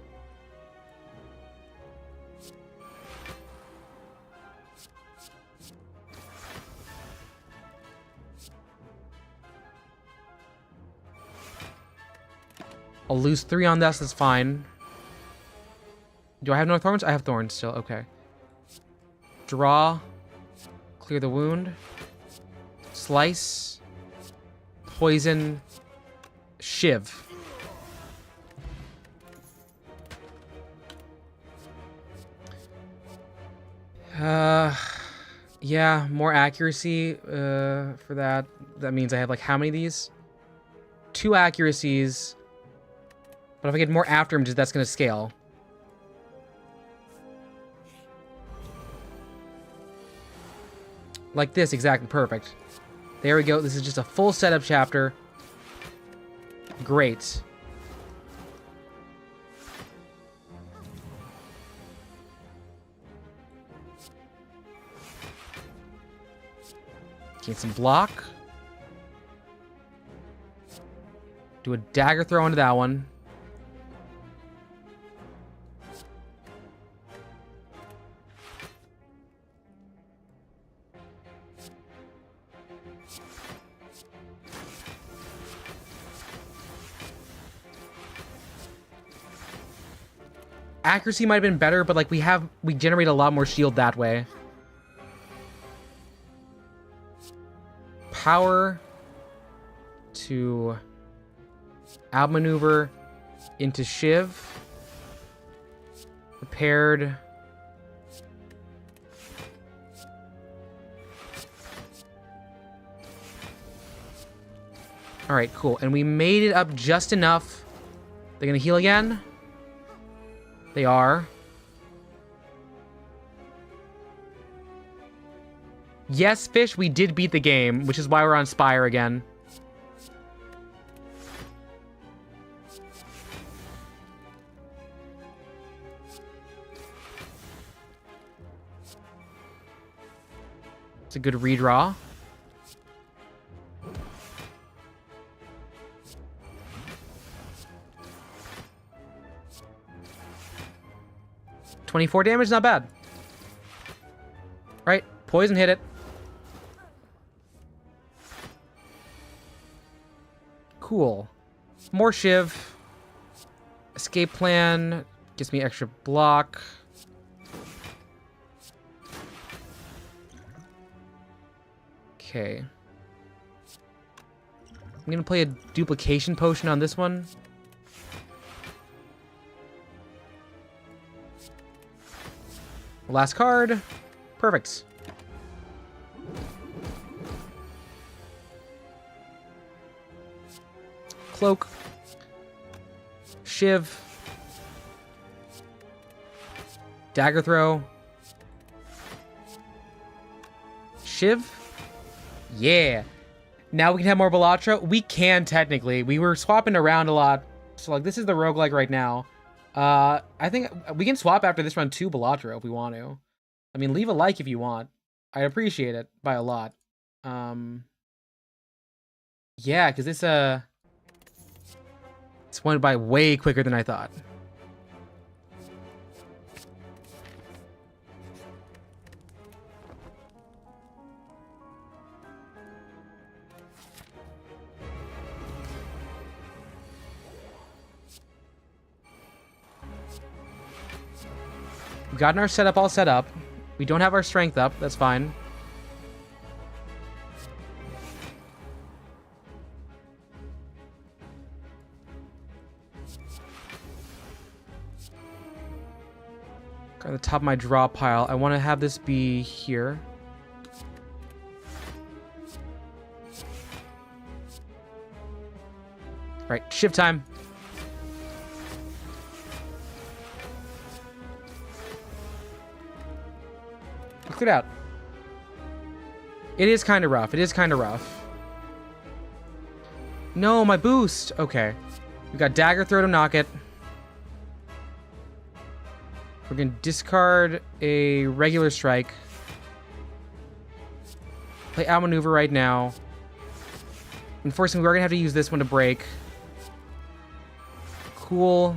I'll lose 3 on this, that's fine. Do I have no thorns? I have thorns still, okay. Draw. Clear the wound. Slice. Poison. Shiv. Yeah, more accuracy for that. That means I have like how many of these? 2 accuracies. But if I get more after images, that's going to scale. Like this, exactly, perfect. There we go. This is just a full setup chapter. Great. Gain some block. Do a dagger throw into that one. Accuracy might have been better, but like we generate a lot more shield that way. Power to outmaneuver into Shiv. Prepared. All right, cool. And we made it up just enough. They're gonna heal again. They are. Yes, Fish, we did beat the game, which is why we're on Spire again. It's a good redraw. $24 damage, not bad. Right, poison hit it. Cool. More Shiv. Escape plan. Gives me extra block. Okay. I'm gonna play a duplication potion on this one. Last card. Perfect. Cloak. Shiv. Dagger throw. Shiv. Yeah. Now we can have more Balatro. We can technically. We were swapping around a lot. So like this is the roguelike right now. I think we can swap after this run to Balatro if we want to. I mean, leave a like if you want. I'd appreciate it by a lot. Yeah, because it's went by way quicker than I thought. We've gotten our setup all set up. We don't have our strength up. That's fine. Got the top of my draw pile. I want to have this be here. Right, shift time. Look it out. It is kind of rough. It is kind of rough. No, my boost. Okay. We got dagger throw to knock it. We're going to discard a regular strike. Play outmaneuver right now. Unfortunately, we're going to have to use this one to break. Cool.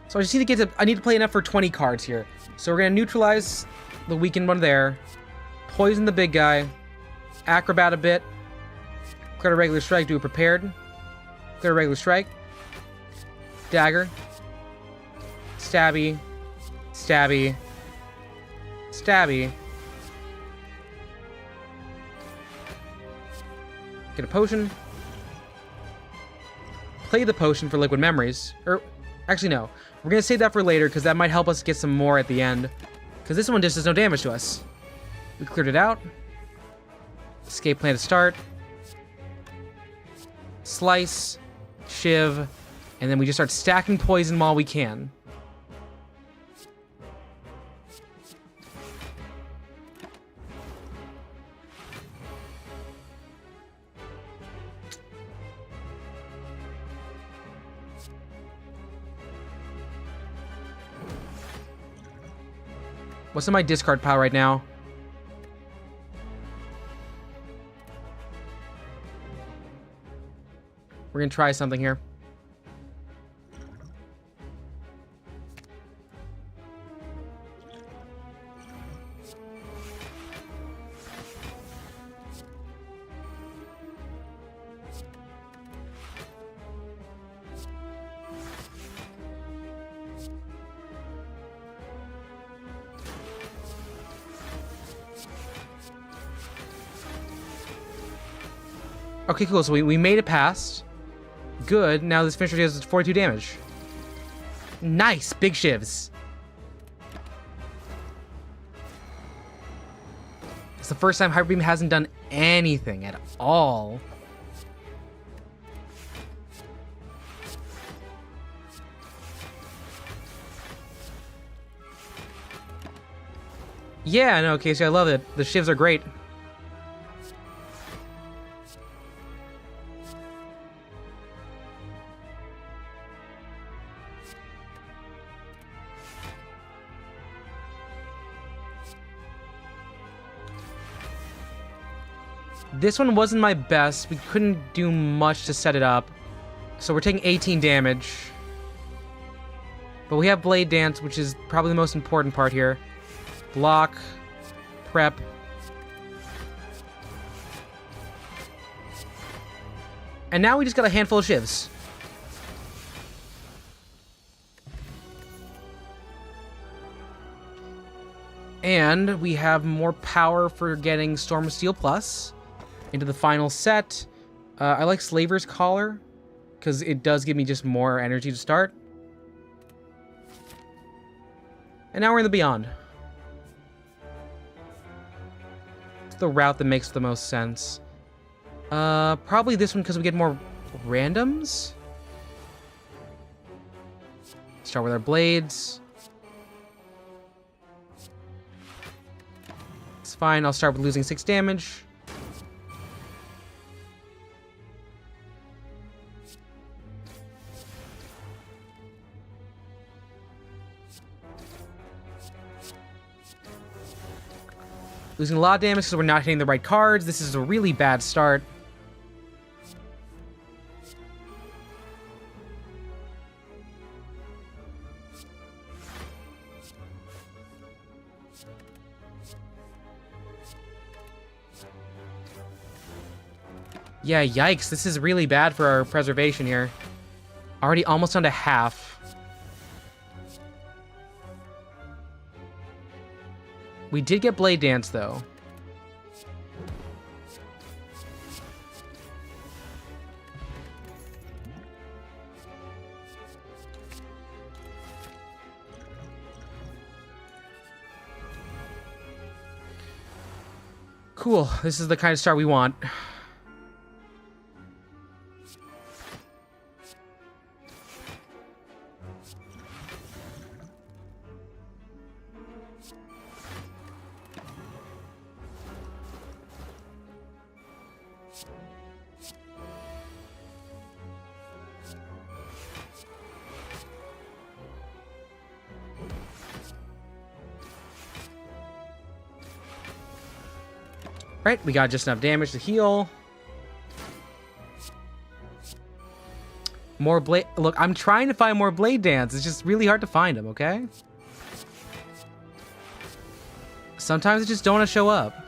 So I just need to get to... I need to play enough for 20 cards here. So we're going to neutralize the weakened one there. Poison the big guy. Acrobat a bit. Got a regular strike. Do a prepared. Got a regular strike. Dagger. Stabby. Stabby. Stabby. Get a potion. Play the potion for liquid memories. Or, actually no. We're going to save that for later because that might help us get some more at the end. Because this one just does no damage to us. We cleared it out. Escape plan to start. Slice. Shiv. And then we just start stacking poison while we can. What's in my discard pile right now? We're gonna try something here. Okay, cool. So we made it past. Good. Now this finisher does 42 damage. Nice. Big shivs. It's the first time Hyper Beam hasn't done anything at all. Yeah, no, Casey, I love it. The shivs are great. This one wasn't my best. We couldn't do much to set it up. So we're taking 18 damage. But we have Blade Dance, which is probably the most important part here. Block. Prep. And now we just got a handful of shivs. And we have more power for getting Storm of Steel Plus into the final set. I like Slaver's Collar because it does give me just more energy to start. And now we're in the Beyond. It's the route that makes the most sense. Probably this one because we get more randoms. Start with our blades. It's fine. I'll start with losing 6 damage. Losing a lot of damage because we're not hitting the right cards. This is a really bad start. Yeah, yikes. This is really bad for our preservation here. Already almost down to half. We did get Blade Dance, though. Cool. This is the kind of start we want. Right, we got just enough damage to heal. More blade. Look, I'm trying to find more Blade Dance. It's just really hard to find them, okay? Sometimes they just don't want to show up.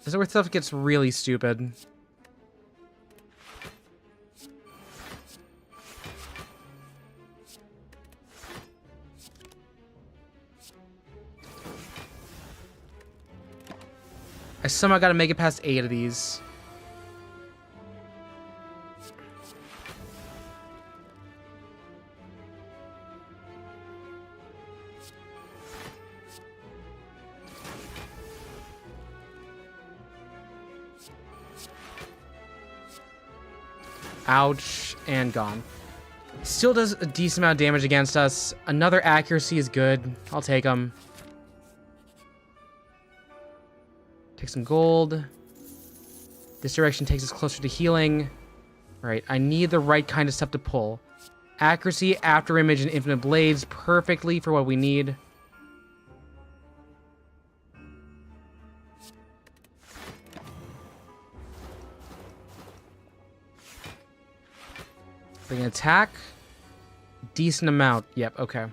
This is where stuff gets really stupid. I somehow gotta make it past 8 of these. Ouch, and gone. Still does a decent amount of damage against us. Another accuracy is good. I'll take them. Take some gold. This direction takes us closer to healing. Right, I need the right kind of stuff to pull. Accuracy, After Image, and Infinite Blades, perfectly for what we need. Bring an attack. Decent amount. Yep, okay.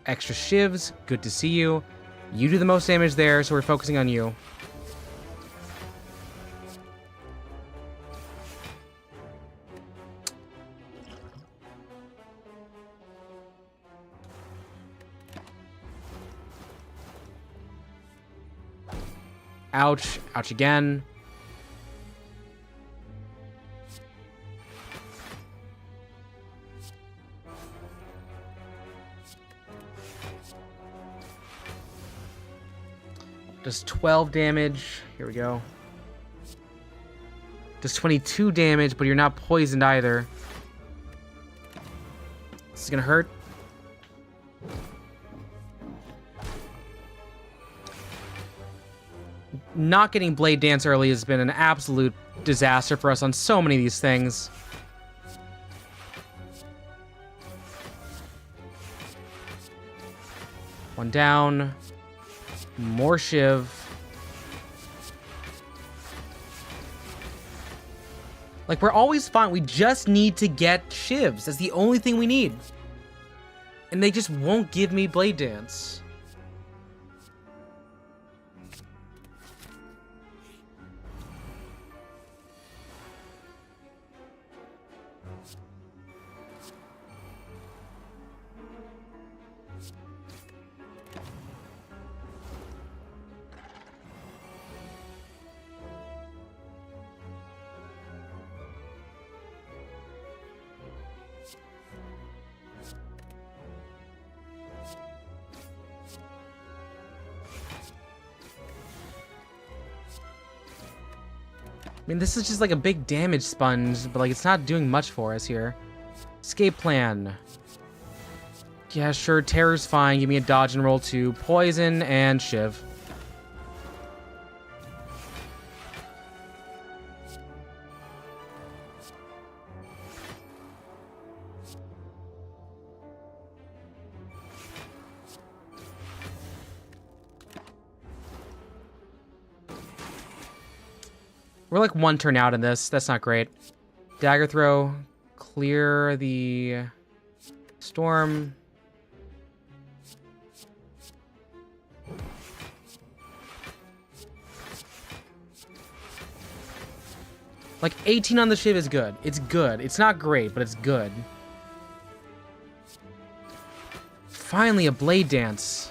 Extra shivs. Good to see you. You do the most damage there, so we're focusing on you. Ouch. Ouch again. Does 12 damage. Here we go. Does 22 damage, but you're not poisoned either. This is gonna hurt. Not getting Blade Dance early has been an absolute disaster for us on so many of these things. One down. More shiv. Like, we're always fine. We just need to get shivs. That's the only thing we need. And they just won't give me Blade Dance. mean, this is just like a big damage sponge, but like it's not doing much for us here. Escape plan. Yeah, sure, terror's fine. Give me a dodge and roll too. Poison and shiv. We're like one turn out in this. That's not great. Dagger throw. Clear the storm. Like 18 on the shiv is good. It's good. It's not great, but it's good. Finally, a blade dance.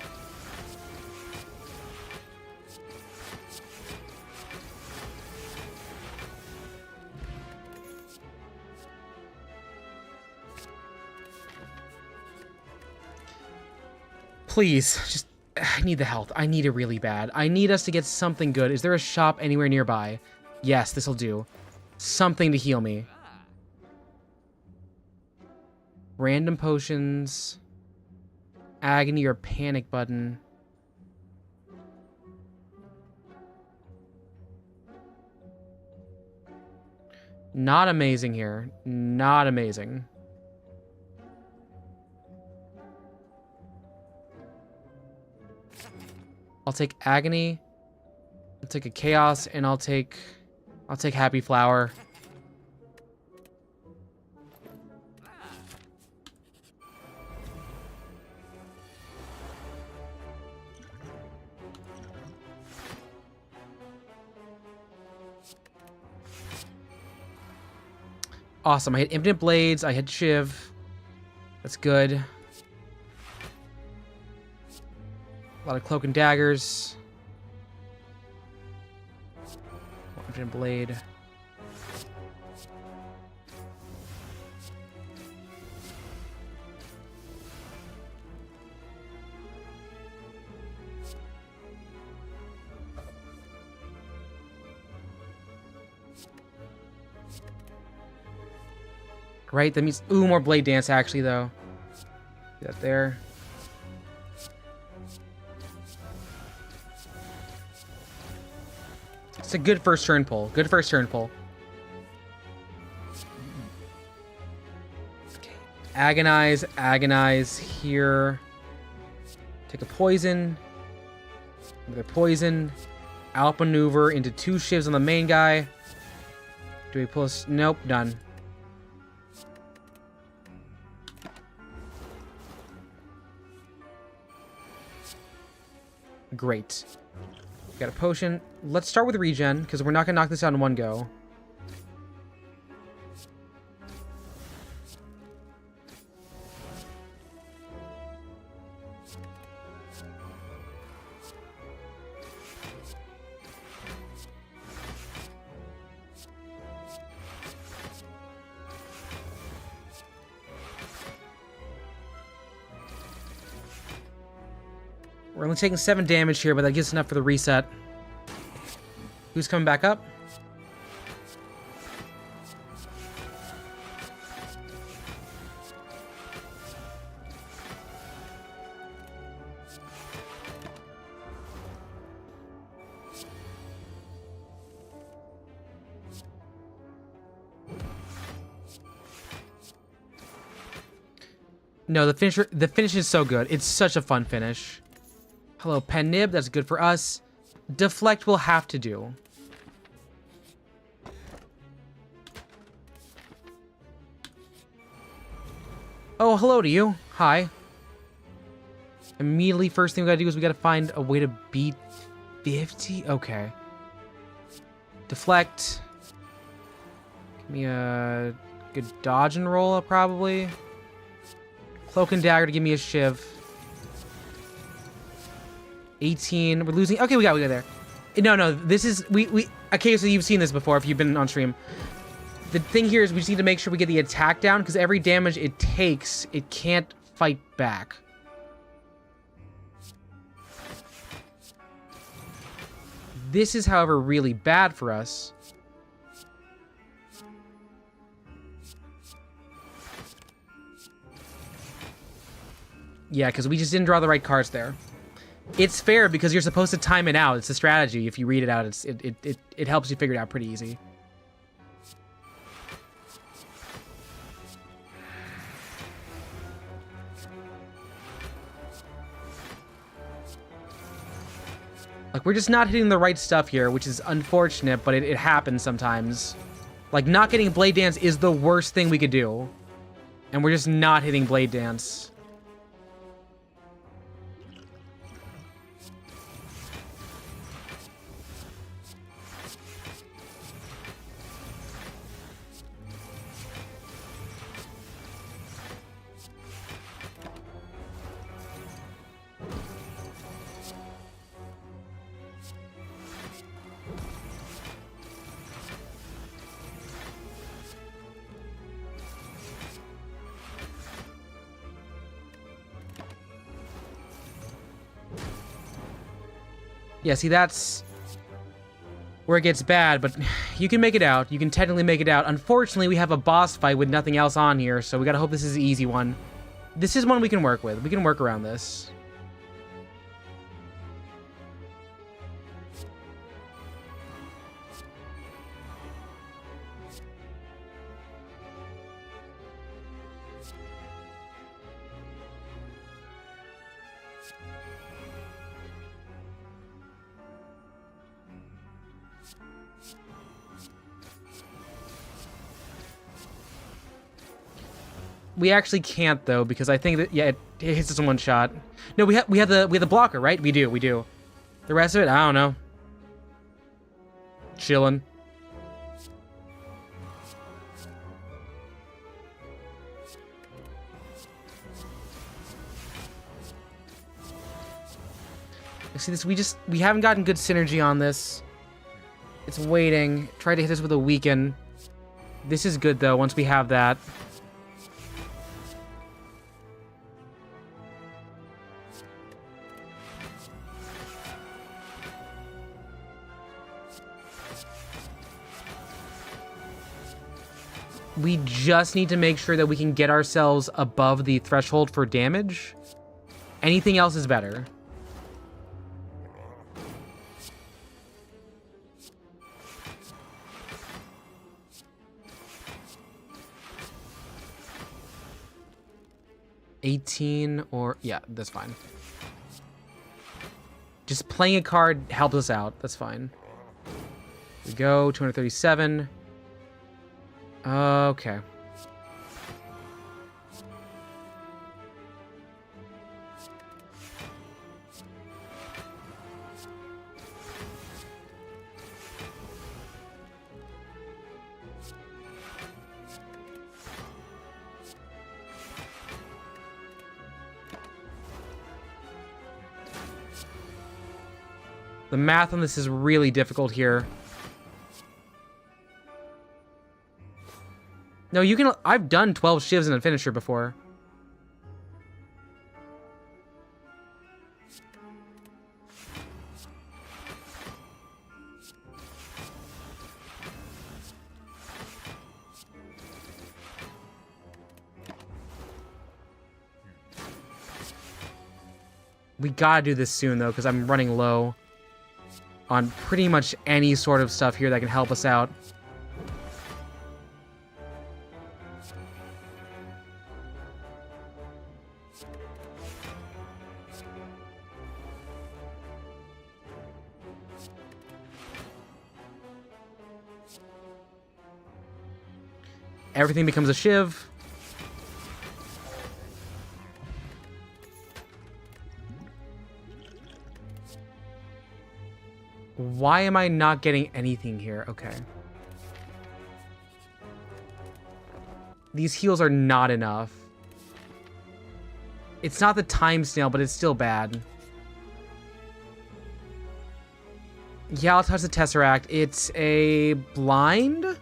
Please, just, I need the health. I need it really bad. I need us to get something good. Is there a shop anywhere nearby? Yes, this'll do. Something to heal me. Random potions. Agony or panic button. Not amazing here. Not amazing. I'll take agony. I'll take a chaos, and I'll take happy flower. Awesome. I hit infinite blades. I hit shiv. That's good. A lot of cloak and daggers. Infinite blade. Right, that means ooh, more blade dance actually though. Do that there. It's a good first turn pull. Good first turn pull. Okay. Agonize, agonize here. Take a poison. Another poison. Outmaneuver into 2 shivs on the main guy. Do we pull us? Nope, done. Great. Got a potion. Let's start with regen, because we're not going to knock this out in one go. We're only taking 7 damage here, but that gets enough for the reset. Who's coming back up? No, the finish is so good. It's such a fun finish. Hello, Pen Nib. That's good for us. Deflect will have to do. Oh, hello to you. Hi. Immediately, first thing we gotta do is we gotta find a way to beat 50. Okay. Deflect. Give me a good dodge and roll, probably. Cloak and dagger to give me a shiv. 18. We're losing. Okay, we got there. No, this is we. Okay, so you've seen this before if you've been on stream. The thing here is we just need to make sure we get the attack down because every damage it takes, it can't fight back. This is, however, really bad for us Yeah, because we just didn't draw the right cards there. It's fair because you're supposed to time it out. It's a strategy. If you read it out, it helps you figure it out pretty easy. Like, we're just not hitting the right stuff here, which is unfortunate, but it happens sometimes. Like, not getting Blade Dance is the worst thing we could do. And we're just not hitting Blade Dance. Yeah, see, that's where it gets bad, but you can make it out. You can technically make it out. Unfortunately, we have a boss fight with nothing else on here, so we gotta hope this is an easy one. This is one we can work with. We can work around this. We actually can't though, because I think that it hits us in one shot. No, we have the blocker, right? We do. The rest of it, I don't know. Chilling. See this? We haven't gotten good synergy on this. It's waiting. Try to hit us with a weaken. This is good though. Once we have that. We just need to make sure that we can get ourselves above the threshold for damage. Anything else is better. Yeah, that's fine. Just playing a card helps us out. That's fine. Here we go, 237. Okay. The math on this is really difficult here. No, you can... I've done 12 shivs in a finisher before. We gotta do this soon, though, because I'm running low on pretty much any sort of stuff here that can help us out. Everything becomes a shiv. Why am I not getting anything here? Okay. These heals are not enough. It's not the time snail, but it's still bad. Yeah, I'll touch the Tesseract. It's a blind?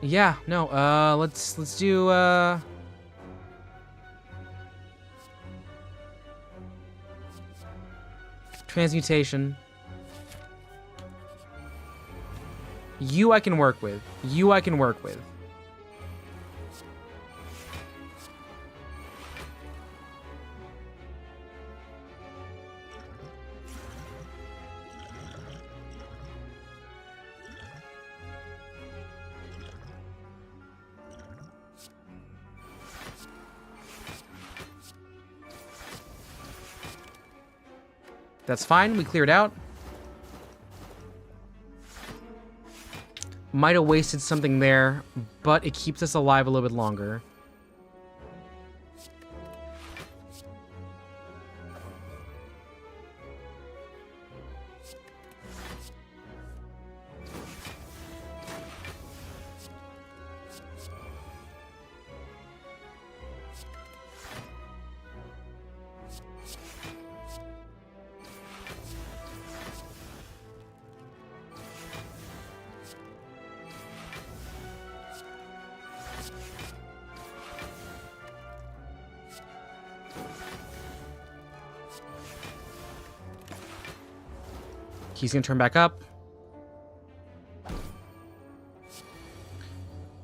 Yeah, no, let's do, transmutation. You I can work with. You I can work with. That's fine. We cleared out. Might have wasted something there, but it keeps us alive a little bit longer. He's gonna turn back up.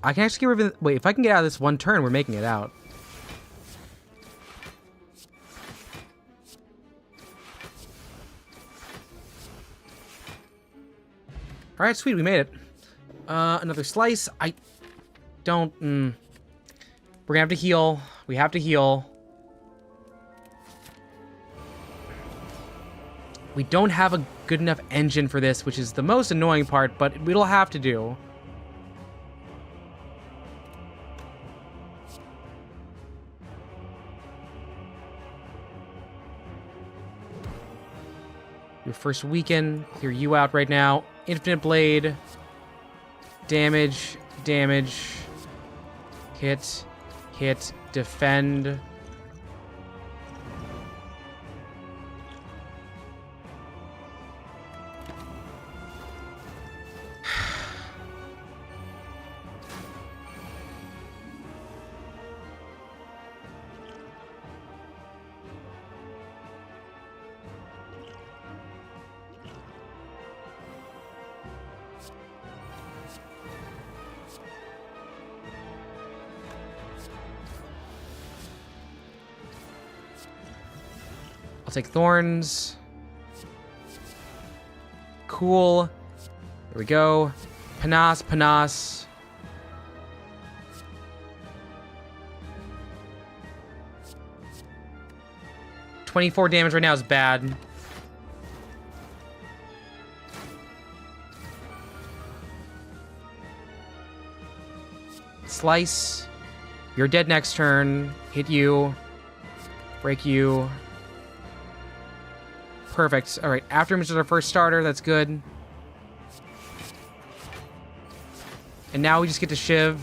I can actually get rid of it. Wait, if I can get out of this one turn, we're making it out. Alright, sweet, we made it. Another slice. I don't... We're gonna have to heal. We have to heal. We don't have a good enough engine for this, which is the most annoying part, but it'll have to do. Your first weaken. Clear you out right now. Infinite Blade. Damage. Damage. Hit. Hit. Defend. I'll take thorns. Cool. There we go. Panas, Panas. $24 damage right now is bad. Slice. You're dead next turn. Hit you. Break you. Perfect. All right, after is our first starter. That's good. And now we just get to shiv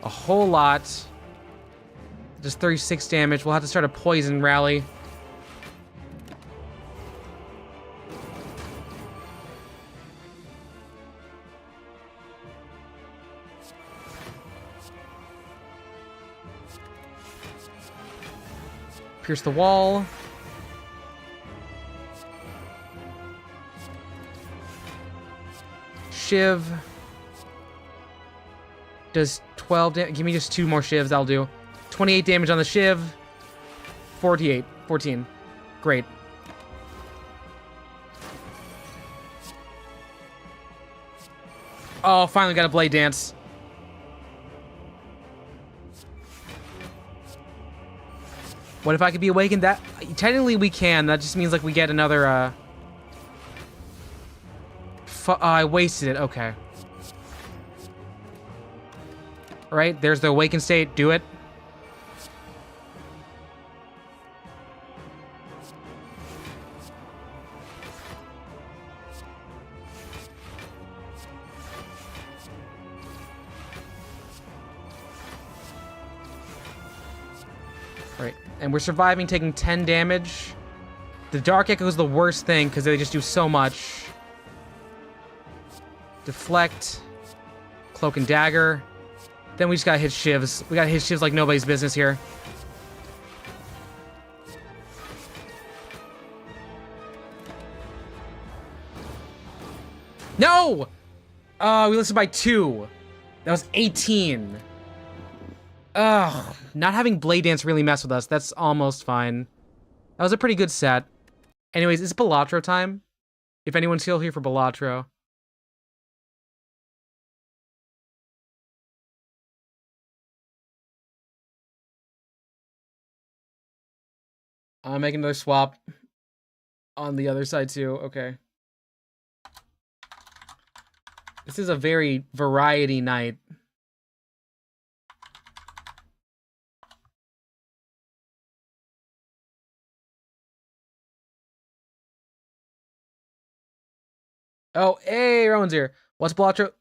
a whole lot. Just 36 damage. We'll have to start a poison rally. Pierce the wall. Shiv. Does 12 damage. Give me just 2 more shivs. That'll do. 28 damage on the shiv. 14. Great. Oh, finally got a blade dance. What if I could be awakened? That technically we can. That just means like we get another I wasted it. Okay. All right, there's the awakened state. Do it. All right, and we're surviving, taking 10 damage. The Dark Echo is the worst thing because they just do so much. Deflect. Cloak and Dagger. Then we just gotta hit shivs. We gotta hit shivs like nobody's business here. No! Oh, we listed by 2. That was 18. Ugh. Not having Blade Dance really mess with us. That's almost fine. That was a pretty good set. Anyways, it's Balatro time. If anyone's still here for Balatro. I'm making another swap on the other side too. Okay. This is a very variety night. Oh, hey, Rowan's here. What's Balatro?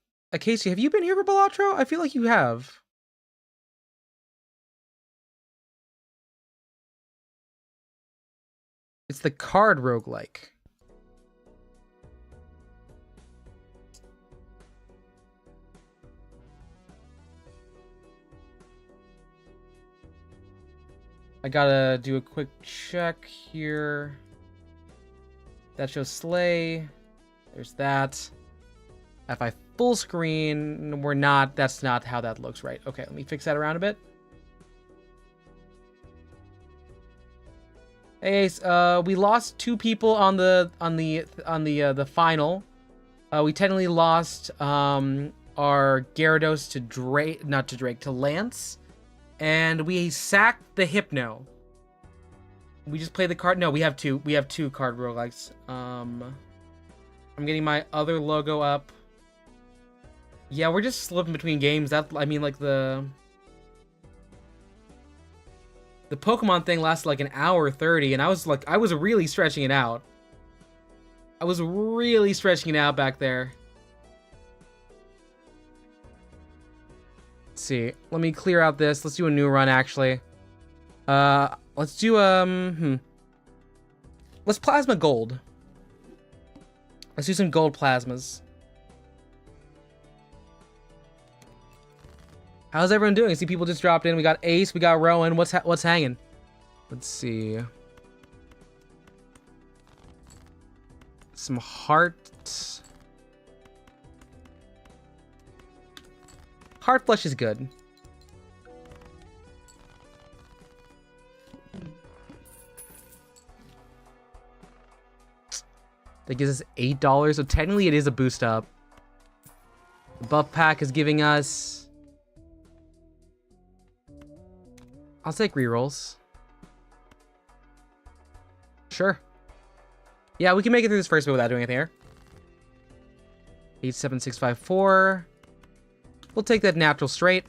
Casey, have you been here for Balatro? I feel like you have. It's the card roguelike. I gotta do a quick check here. That shows Slay. There's that. If I full screen, we're not. That's not how that looks, right? Okay, let me fix that around a bit. Hey, we lost 2 people on the final. We technically lost our Gyarados to Drake, not to Drake, to Lance, and we sacked the Hypno. We just played the card. No, we have 2. We have 2 card roguelikes. I'm getting my other logo up. Yeah, we're just slipping between games. That, I mean, like the Pokemon thing lasted like an hour 30, and I was really stretching it out. I was really stretching it out back there. Let's see. Let me clear out this. Let's do a new run, actually. Let's do, let's Plasma Gold. Let's do some gold plasmas. How's everyone doing? I see people just dropped in. We got Ace, we got Rowan. What's hanging? Let's see. Some heart. Heart Flush is good. That gives us $8, so technically it is a boost up. The buff pack is giving us... I'll take rerolls. Sure. Yeah, we can make it through this first bit without doing anything here. 87654. We'll take that natural straight.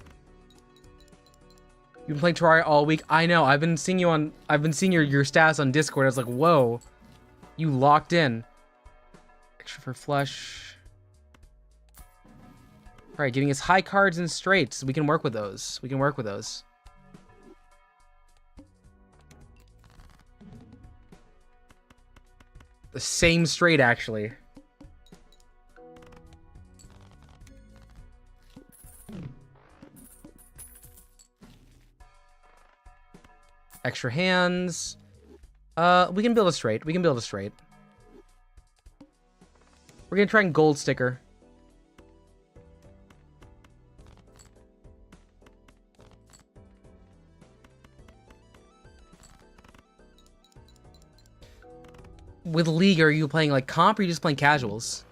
You've been playing Terraria all week. I know. I've been seeing your stats on Discord. I was like, whoa, you locked in. Extra for flush. All right, giving us high cards and straights. We can work with those. We can work with those. The same straight, actually. Extra hands. We can build a straight. We can build a straight. We're gonna try and gold sticker. With League, are you playing like comp or are you just playing casuals?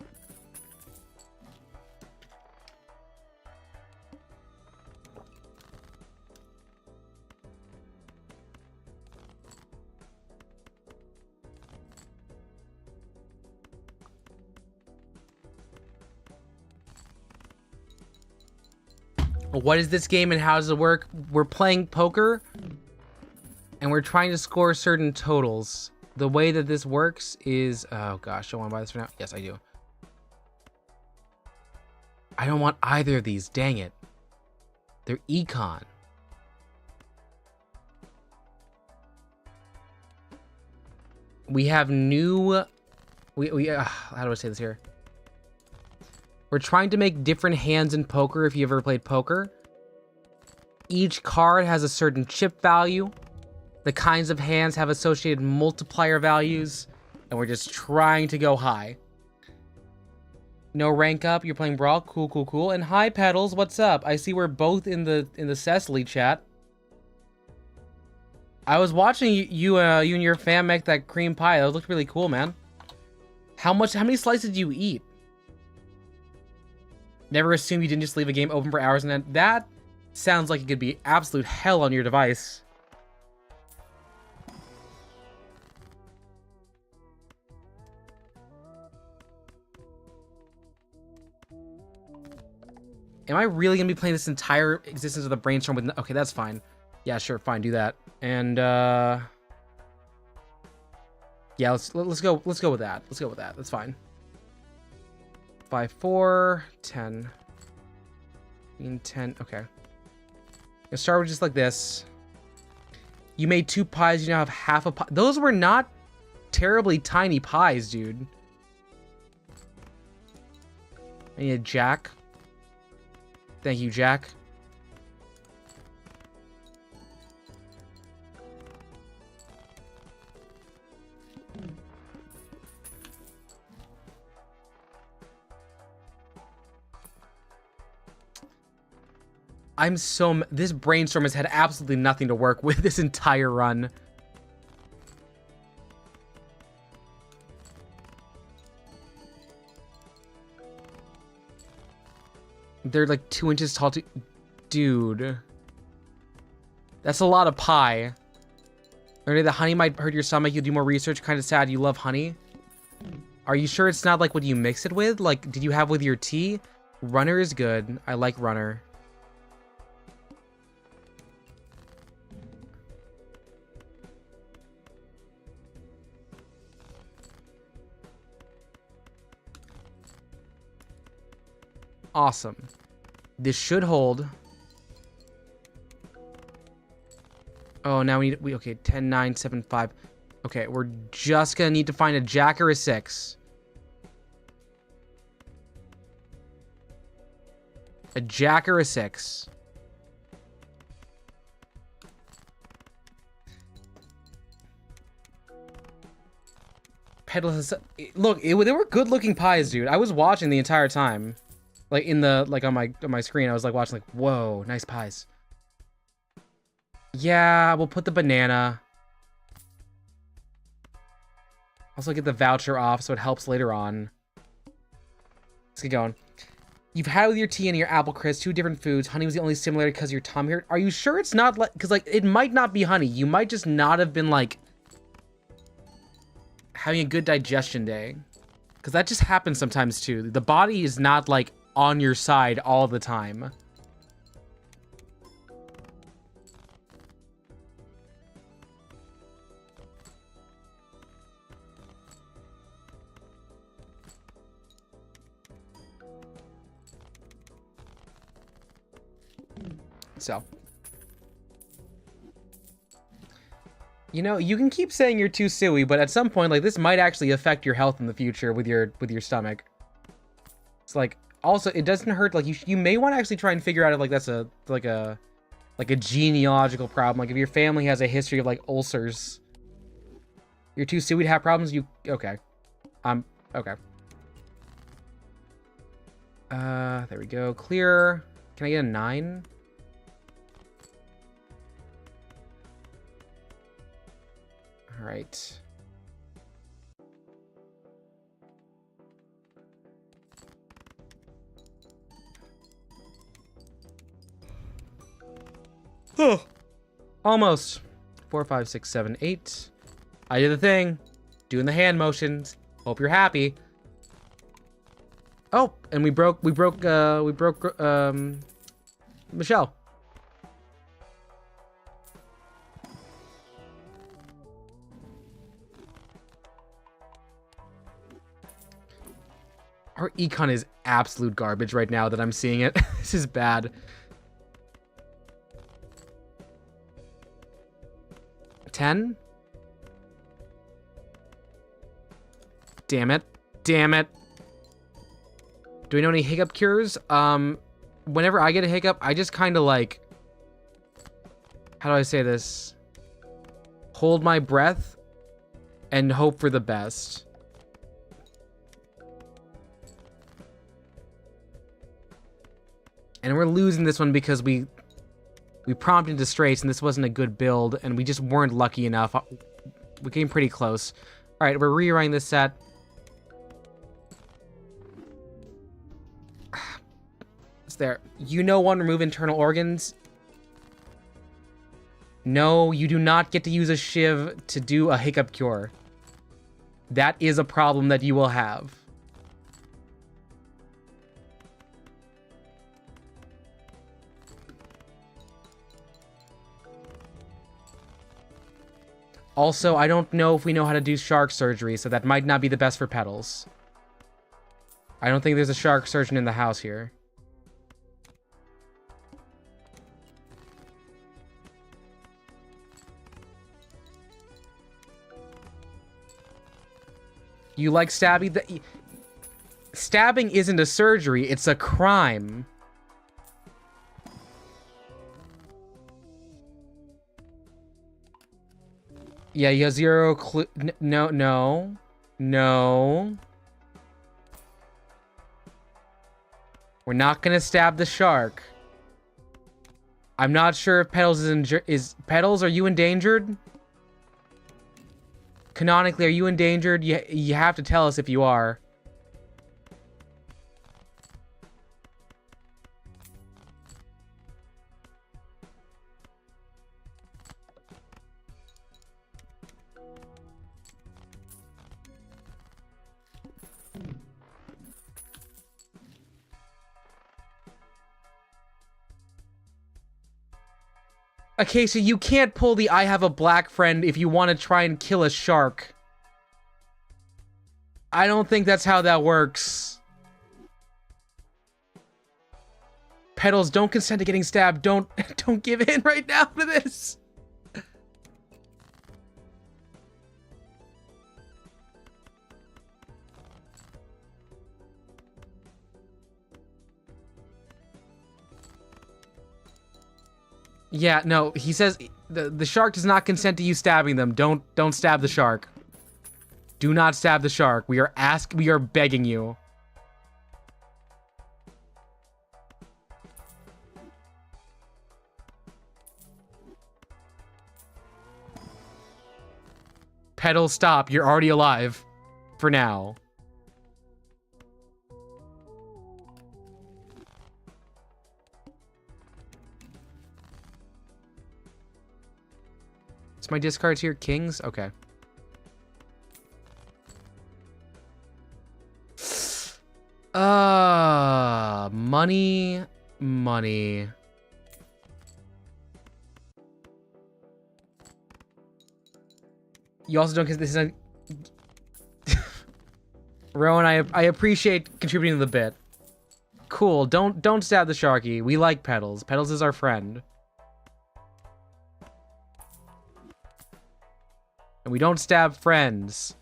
What is this game and how does it work? We're playing poker and we're trying to score certain totals. The way that this works is... Oh gosh, do I want to buy this for now? Yes, I do. I don't want either of these. Dang it. They're econ. We have new... how do I say this here? We're trying to make different hands in poker if you ever played poker. Each card has a certain chip value. The kinds of hands have associated multiplier values. And we're just trying to go high. No rank up. You're playing Brawl. Cool, cool, cool. And hi, Pedals. What's up? I see we're both in the Cecily chat. I was watching you and your fam make that cream pie. That looked really cool, man. How many slices did you eat? Never assume you didn't just leave a game open for hours and then that sounds like it could be absolute hell on your device. Am I really gonna be playing this entire existence of the brainstorm with? Okay, that's fine. Yeah, sure, fine, do that. And yeah, let's go with that. Let's go with that. That's fine. 5, 4, 10. 10. Okay. Gonna start with just like this. You made 2 pies. You now have half a pie. Those were not terribly tiny pies, dude. I need a Jack. Thank you, Jack. This brainstorm has had absolutely nothing to work with this entire run. They're like 2 inches tall. Dude. That's a lot of pie. Or the honey might hurt your stomach. You'll do more research. Kind of sad. You love honey. Are you sure it's not like what you mix it with? Like, did you have with your tea? Runner is good. I like runner. Awesome. This should hold. Oh, now okay, 10, 9, 7, 5. Okay, we're just gonna need to find a Jack or a 6. A Jack or a 6. Pedals. Look, they were good looking pies, dude. I was watching the entire time. Like on my screen, I was like watching, like, whoa, nice pies. Yeah, we'll put the banana. Also get the voucher off so it helps later on. Let's get going. You've had with your tea and your apple crisp 2 different foods. Honey was the only similarity because of your tongue here. Are you sure it's not like, because like it might not be honey. You might just not have been like having a good digestion day. Because that just happens sometimes too. The body is not like on your side all the time. So, you know, you can keep saying you're too silly, but at some point, like, this might actually affect your health in the future with your stomach. It's like, also, it doesn't hurt. Like, you may want to actually try and figure out if like that's like a genealogical problem. Like if your family has a history of like ulcers, you're too silly to have problems. Okay, okay. There we go. Clear. Can I get a 9? All right. Oh, almost. 4, 5, 6, 7, 8. I did the thing. Doing the hand motions. Hope you're happy. Oh, and we broke Michelle. Our econ is absolute garbage right now that I'm seeing it. This is bad. 10? Damn it. Damn it. Do we know any hiccup cures? Whenever I get a hiccup, I just kind of like... How do I say this? Hold my breath and hope for the best. And we're losing this one because we prompted into straights, and this wasn't a good build, and we just weren't lucky enough. We came pretty close. All right, we're rewriting this set. It's there. You know one, remove internal organs. No, you do not get to use a shiv to do a hiccup cure. That is a problem that you will have. Also, I don't know if we know how to do shark surgery, so that might not be the best for Petals. I don't think there's a shark surgeon in the house here. You like stabbing? Stabbing isn't a surgery, it's a crime. Yeah, you have zero clue. No. We're not gonna stab the shark. I'm not sure if Petals is Petals, are you endangered? Canonically, are you endangered? You have to tell us if you are. Okay, so you can't pull the I have a black friend if you want to try and kill a shark. I don't think that's how that works. Petals, don't consent to getting stabbed. Don't give in right now to this. Yeah, no, he says the shark does not consent to you stabbing them. Don't stab the shark. Do not stab the shark. We are begging you. Petal, stop. You're already alive. For now. My discards here, kings? Okay. Money. You also don't, because this is a... Rowan, I appreciate contributing to the bit. Cool, don't stab the Sharky. We like Petals. Petals is our friend. And we don't stab friends.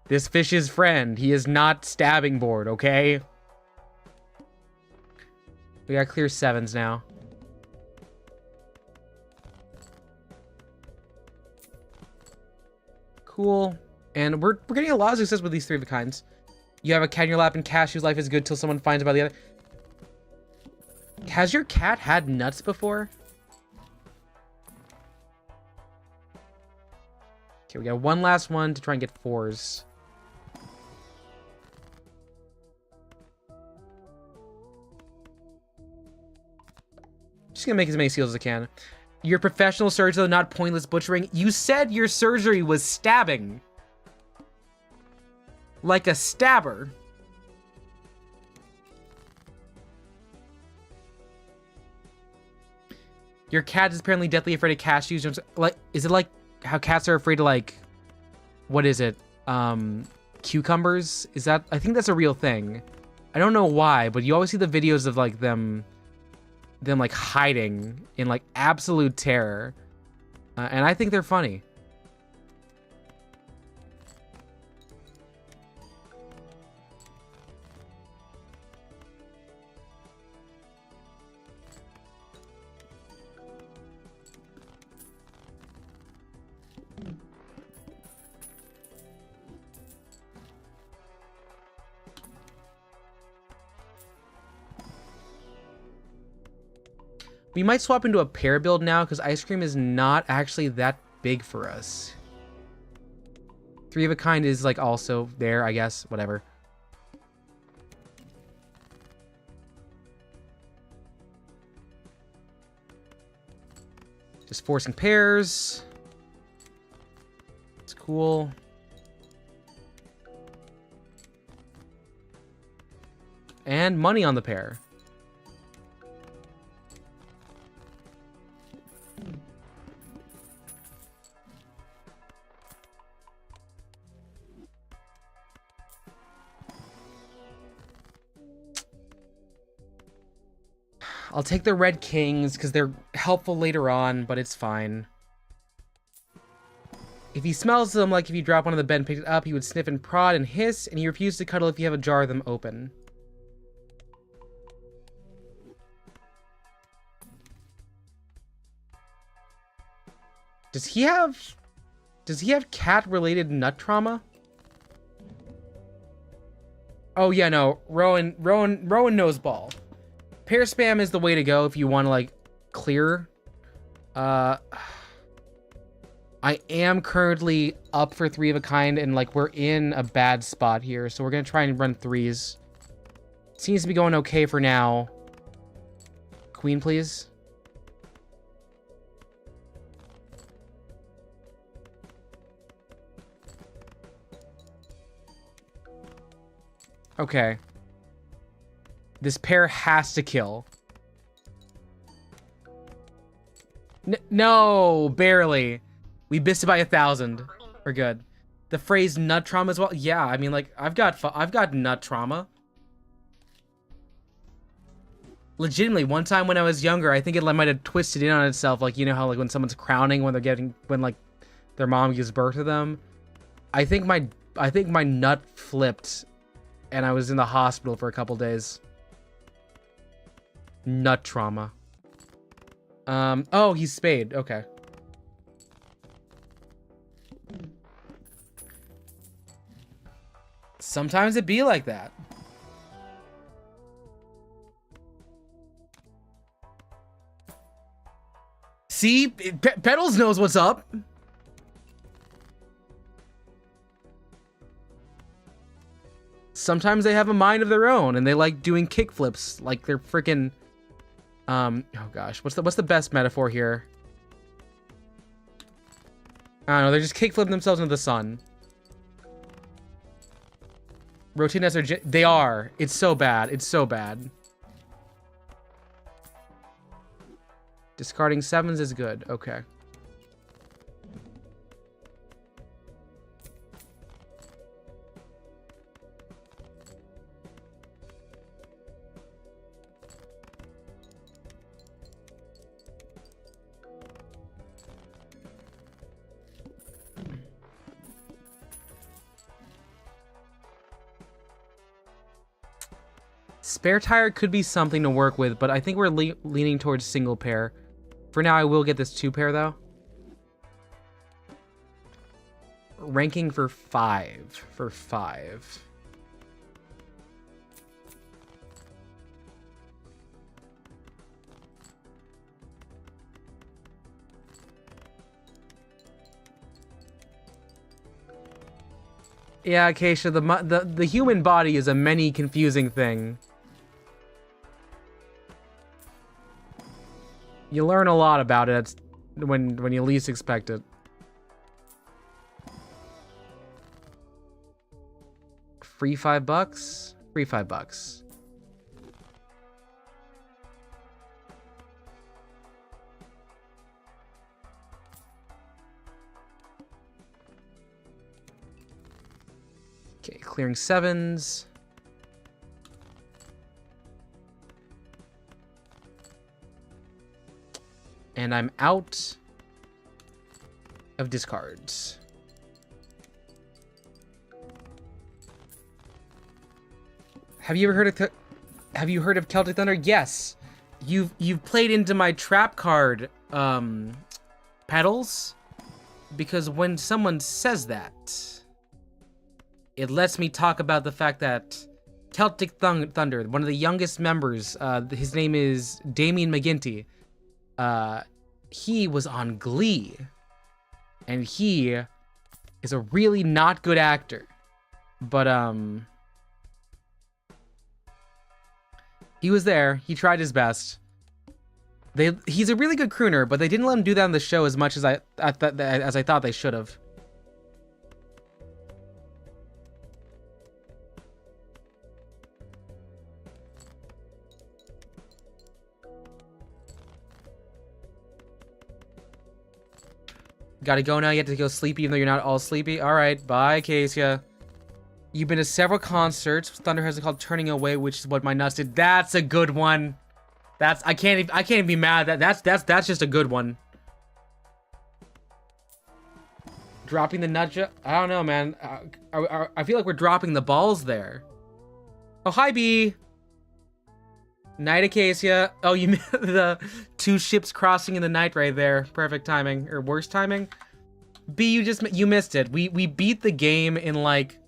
This fish's friend. He is not stabbing board, okay? We got clear 7s now. Cool. And we're getting a lot of success with these 3 of a kinds. You have a cat in your lap and cash whose life is good till someone finds about the other. Has your cat had nuts before? Okay, we got one last one to try and get 4s. Just gonna make as many seals as I can. Your professional surgery, though, not pointless butchering. You said your surgery was stabbing. Like a stabber. Your cat is apparently deathly afraid of cashews. Like, is it like how cats are afraid of, like, what is it? Cucumbers? Is that, I think that's a real thing. I don't know why, but you always see the videos of, like, them like hiding in, like, absolute terror. And I think they're funny. We might swap into a pair build now because ice cream is not actually that big for us. 3 of a kind is like also there, I guess. Whatever. Just forcing pairs. It's cool. And money on the pair. I'll take the red kings because they're helpful later on, but it's fine. If he smells them, like if you drop one on the bed and pick it up, he would sniff and prod and hiss, and he refuses to cuddle if you have a jar of them open. Does he have cat-related nut trauma? Oh yeah, no. Rowan knows ball. Pair spam is the way to go if you want to like clear. I am currently up for 3 of a kind and like we're in a bad spot here, so we're gonna try and run 3s. Seems to be going okay for now. Queen, please. Okay. This pair has to kill. No, barely. We missed it by 1,000. We're good. The phrase nut trauma as well. Yeah, I mean, like, I've got nut trauma. Legitimately, one time when I was younger, I think it might have twisted in on itself. Like, you know how like when someone's crowning when like their mom gives birth to them. I think my nut flipped, and I was in the hospital for a couple days. Nut trauma. Oh, he's spayed. Okay. Sometimes it be like that. See? Petals knows what's up. Sometimes they have a mind of their own and they like doing kickflips like they're freaking oh gosh, what's the best metaphor here? I don't know, they're just kickflipping themselves into the sun. Rotating as they are. It's so bad. It's so bad. Discarding 7s is good. Okay. Spare tire could be something to work with, but I think we're leaning towards single pair. For now, I will get this 2 pair, though. Ranking for 5. For 5. Yeah, Acacia, the human body is a many confusing thing. You learn a lot about it when you least expect it. Free $5? Free $5. Okay, clearing 7s. And I'm out of discards. Have you ever heard of Celtic Thunder? Yes. You've played into my trap card pedals, because when someone says that, it lets me talk about the fact that Celtic Thunder, one of the youngest members, his name is Damien McGinty. he was on Glee. And he is a really not good actor. But, he was there. He tried his best. He's a really good crooner, but they didn't let him do that on the show as much as I thought they should have. Gotta go now. You have to go sleepy, even though you're not all sleepy. All right, bye, Cassia. You've been to several concerts. Thunder has it called "Turning Away," which is what my nuts did. That's a good one. I can't even be mad. That's just a good one. Dropping the nut joke? I don't know, man. I feel like we're dropping the balls there. Oh, hi, B. Night, Acacia. Oh, you missed the 2 ships crossing in the night right there. Perfect timing, or worst timing. B, you missed it. We beat the game in like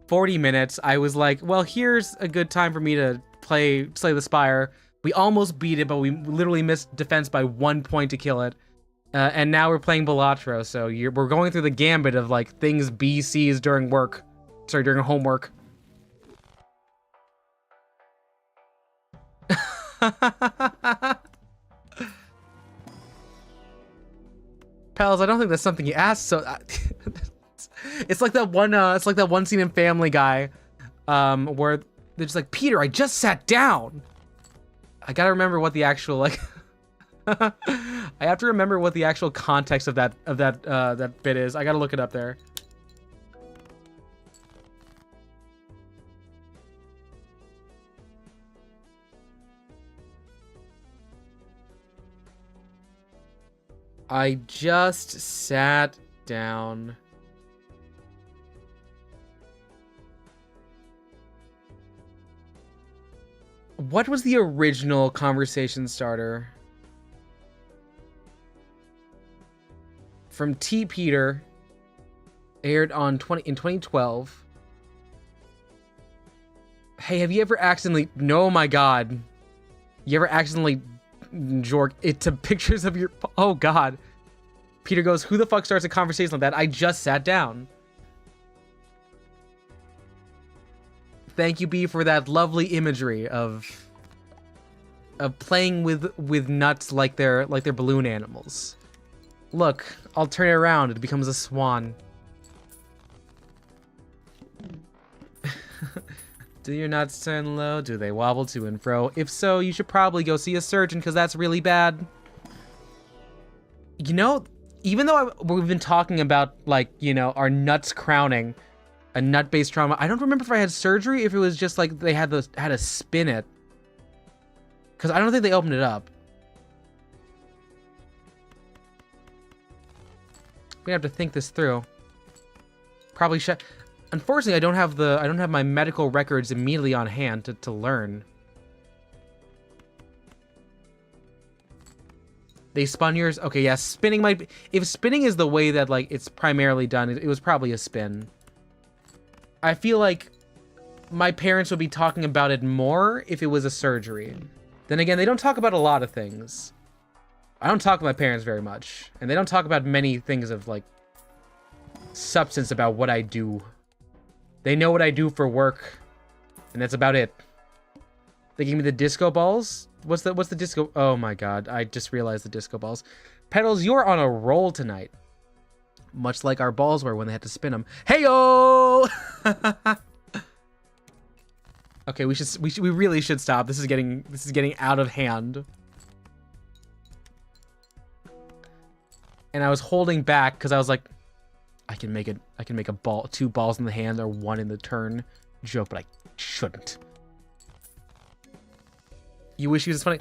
40 minutes. I was like, well, here's a good time for me to slay the Spire. We almost beat it, but we literally missed defense by 1 point to kill it. And now we're playing Balatro, so we're going through the gambit of like things B sees during work. Sorry, during homework. Pals, I don't think that's something you asked. So it's like that one scene in Family Guy, where they're just like, Peter, I just sat down. I gotta remember what the actual like. I have to remember what the actual context of that bit is. I gotta look it up there. I just sat down. What was the original conversation starter? From T. Peter, aired on in 2012. Hey, have you ever accidentally? No, my God. You ever accidentally jork it to pictures of your? Oh God. Peter goes, who the fuck starts a conversation like that? I just sat down. Thank you, B, for that lovely imagery of playing with nuts like they're balloon animals. Look, I'll turn it around. It becomes a swan. Do your nuts turn low? Do they wobble to and fro? If so, you should probably go see a surgeon, because that's really bad. You know, even though we've been talking about, like, you know, our nuts crowning, a nut-based trauma, I don't remember if I had surgery, if it was just like they had to spin it. Because I don't think they opened it up. We have to think this through. Probably should. Unfortunately, I don't have my medical records immediately on hand to learn. They spun yours? Okay, yeah, spinning might be... If spinning is the way that, like, it's primarily done, it was probably a spin. I feel like my parents would be talking about it more if it was a surgery. Then again, they don't talk about a lot of things. I don't talk to my parents very much. And they don't talk about many things of, like, substance about what I do. They know what I do for work, and that's about it. They gave me the disco balls? What's the disco? Oh my God, I just realized the disco balls. Petals, you're on a roll tonight. Much like our balls were when they had to spin them. Hey-o! Okay, we really should stop. This is getting out of hand. And I was holding back because I was like, I can make a ball, 2 balls in the hand or 1 in the turn joke, but I shouldn't. You wish he was funny.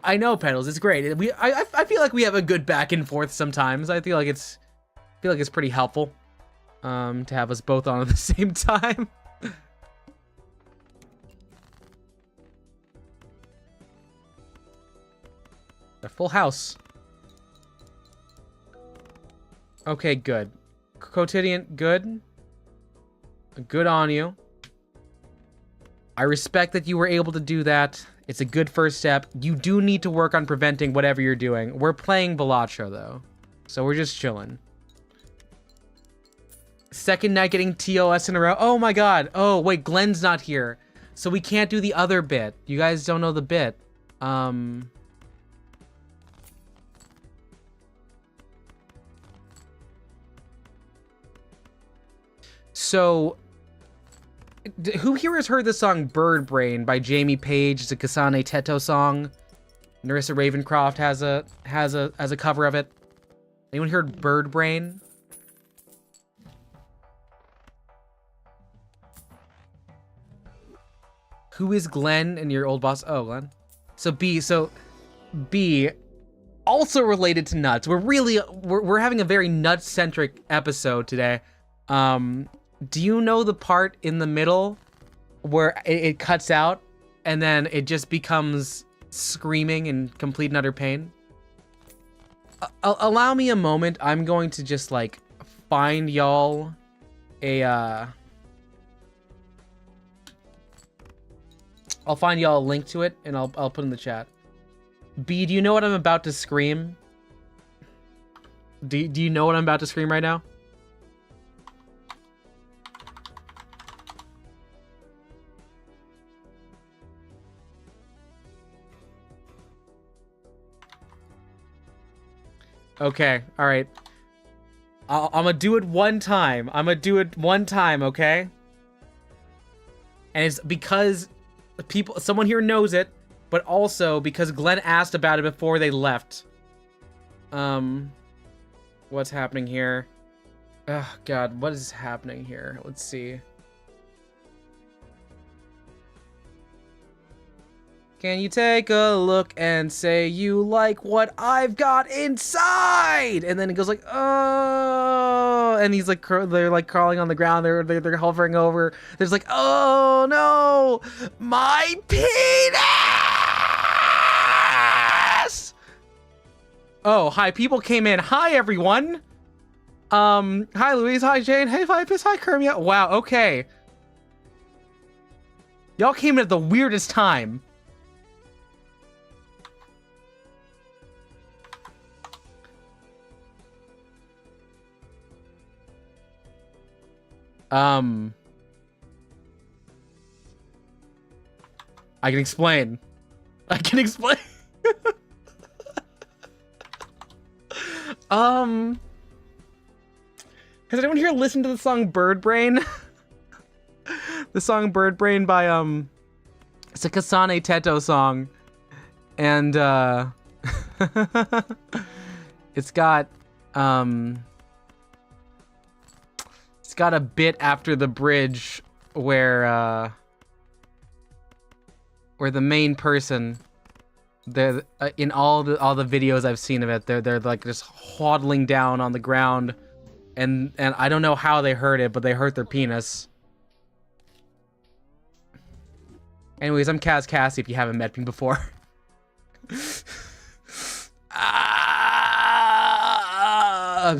I know, Petals, it's great. I feel like we have a good back and forth sometimes. I feel like it's pretty helpful to have us both on at the same time. A full house. Okay, good. Quotidian, good. Good on you. I respect that you were able to do that. It's a good first step. You do need to work on preventing whatever you're doing. We're playing Balatro, though. So we're just chilling. Second night getting TOS in a row. Oh my god. Oh, wait, Glenn's not here. So we can't do the other bit. You guys don't know the bit. So, who here has heard the song Bird Brain by Jamie Page? It's a Kasane Teto song. Narissa Ravencroft has a cover of it. Anyone heard Bird Brain? Who is Glenn and your old boss? Oh, Glenn. So B, also related to nuts. We're having a very nut-centric episode today. Do you know the part in the middle where it cuts out and then it just becomes screaming in complete and utter pain? Allow me a moment. I'm going to just like find y'all a I'll find y'all a link to it and I'll put in the chat. B, do you know what I'm about to scream? Do you know what I'm about to scream right now? Okay, all right. I'm gonna do it one time. Okay? And it's because someone here knows it, but also because Glenn asked about it before they left. What's happening here? Oh god, what is happening here? Let's see. Can you take a look and say you like what I've got inside? And then it goes like, oh, and he's like, they're like crawling on the ground. They're hovering over. There's like, oh no, my penis! Oh, hi, people came in. Hi, everyone. Hi, Louise. Hi, Jane. Hey, Vipus. Hi, Kermia. Wow, okay. Y'all came in at the weirdest time. I can explain. Has anyone here listened to the song Bird Brain? The song Bird Brain by, it's a Kasane Teto song. And, it's got a bit after the bridge where the main person, they're in all the videos I've seen of it, they're like just waddling down on the ground, and I don't know how they hurt it, but they hurt their penis. Anyways, I'm Kaz Cassie if you haven't met me before. I'm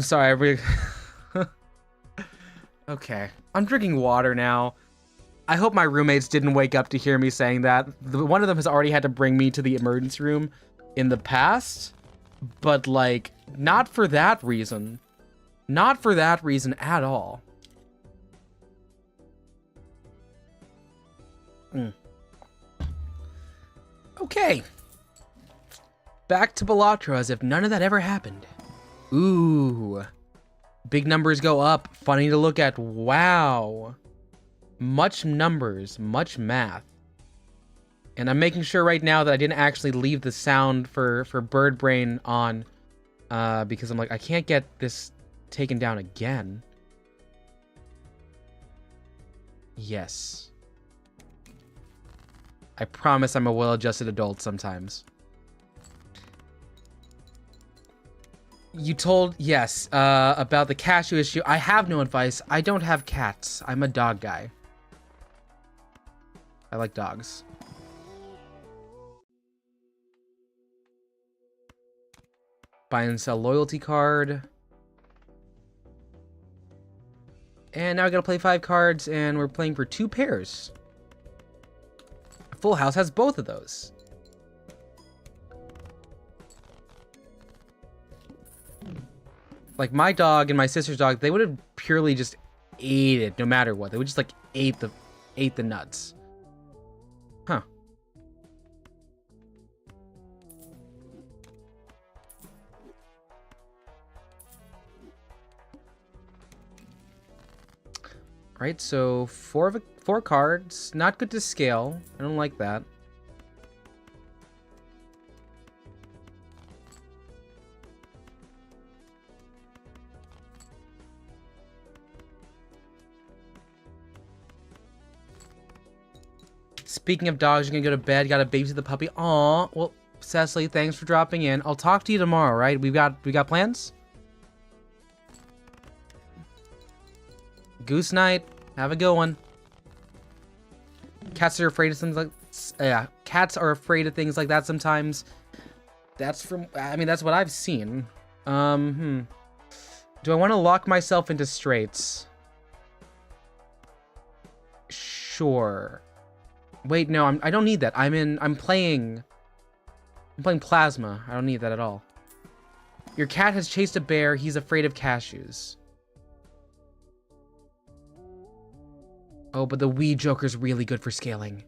sorry. Okay, I'm drinking water now. I hope my roommates didn't wake up to hear me saying that. One of them has already had to bring me to the emergency room in the past, but like, not for that reason. Not for that reason at all. Okay. Back to Balatro as if none of that ever happened. Ooh. Big numbers go up. Funny to look at. Wow. Much numbers. Much math. And I'm making sure right now that I didn't actually leave the sound for Bird Brain on. Because I'm like, I can't get this taken down again. Yes. I promise I'm a well-adjusted adult sometimes. You told, yes, about the cashew issue. I have no advice. I don't have cats. I'm a dog guy. I like dogs. Buy and sell loyalty card. And now I gotta play 5 cards, and we're playing for 2 pairs. Full House has both of those. Like, my dog and my sister's dog, they would have purely just ate it no matter what. They would just, like, ate the nuts. Huh. Alright, so four cards. Not good to scale. I don't like that. Speaking of dogs, you're gonna go to bed. Got to babysit the puppy. Aw, well, Cecily, thanks for dropping in. I'll talk to you tomorrow, right? We got plans? Goose night. Have a good one. Cats are afraid of things like... Yeah, cats are afraid of things like that sometimes. That's from... I mean, that's what I've seen. Do I want to lock myself into straights? Sure. Wait, no, I don't need that. I'm playing plasma. I don't need that at all. Your cat has chased a bear. He's afraid of cashews. Oh, but the Wii Joker's really good for scaling.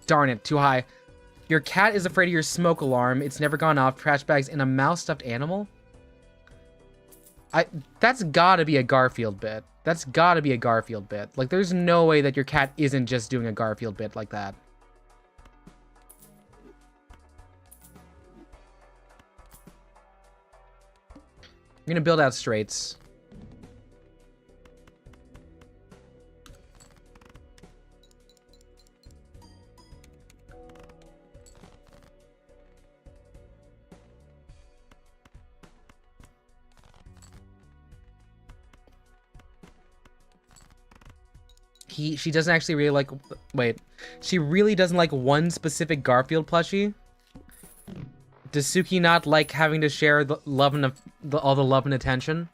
Darn it, too high. Your cat is afraid of your smoke alarm. It's never gone off. Trash bags and a mouse stuffed animal? That's gotta be a Garfield bit. That's gotta be a Garfield bit. Like, there's no way that your cat isn't just doing a Garfield bit like that. I'm gonna build out straights. She doesn't actually really like... Wait. She really doesn't like one specific Garfield plushie? Does Suki not like having to share the love and all the love and attention?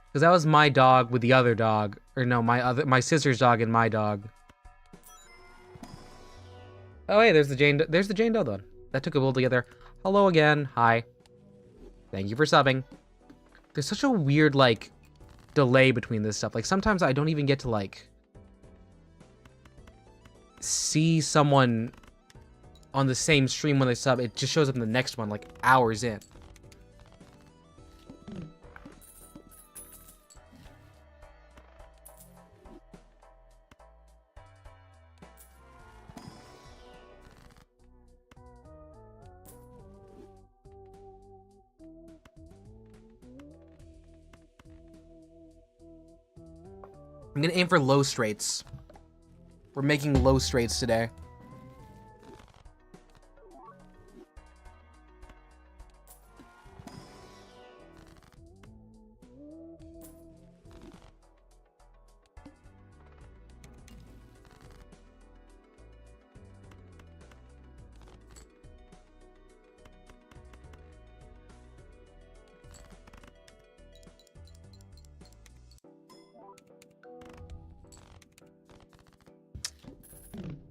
Because that was my dog with the other dog. Or no, my sister's dog and my dog. Oh, hey, there's the Jane Doe, though. That took a while together. Hello again. Hi. Thank you for subbing. There's such a weird, like... delay between this stuff. Like, sometimes I don't even get to, like, see someone on the same stream when they sub. It just shows up in the next one, like, hours in. I'm gonna aim for low straights. We're making low straights today.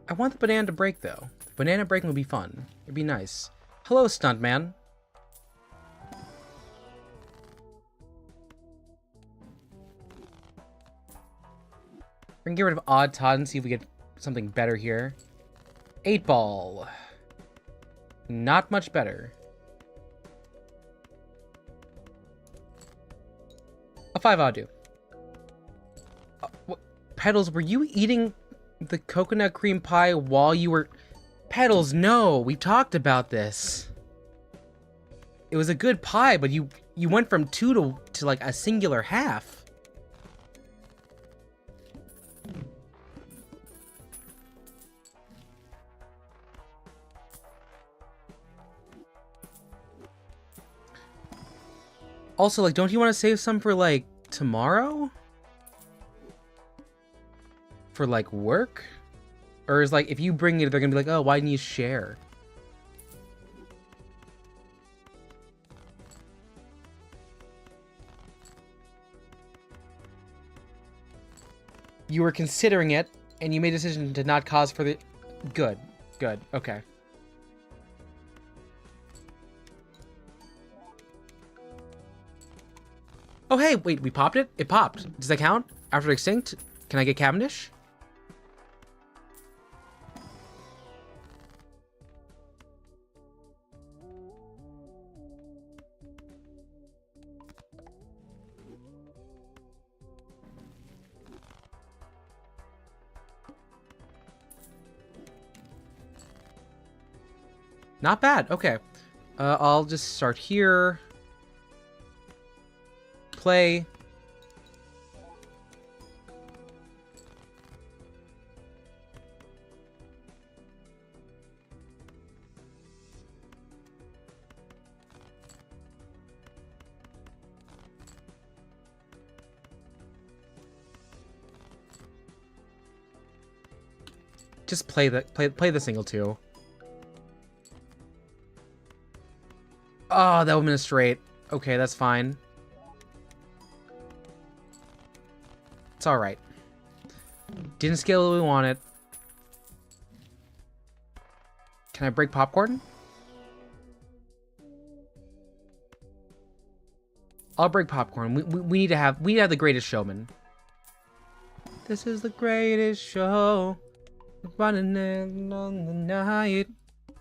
I want the banana to break, though. Banana breaking would be fun. It'd be nice. Hello, Stuntman. We're gonna get rid of Odd Todd and see if we get something better here. 8-ball. Not much better. A 5-odd do. Petals, were you eating the coconut cream pie while you were... Petals, no! We talked about this. It was a good pie, but you went from 2 to like a singular half. Also, like, don't you want to save some for, like, tomorrow? For, like, work? Or is, like, if you bring it, they're gonna be like, oh, why didn't you share? You were considering it, and you made a decision to not cause further... Good. Good. Okay. Oh, hey, wait, we popped it? It popped. Does that count? After extinct? Can I get Cavendish? Not bad. Okay. I'll just start here. Play. Just play the single too. Oh, that would have been a straight. Okay, that's fine. It's alright. Didn't scale the way we wanted. Can I break popcorn? I'll break popcorn. We need to have the greatest showman. This is the greatest show. Running in on the night.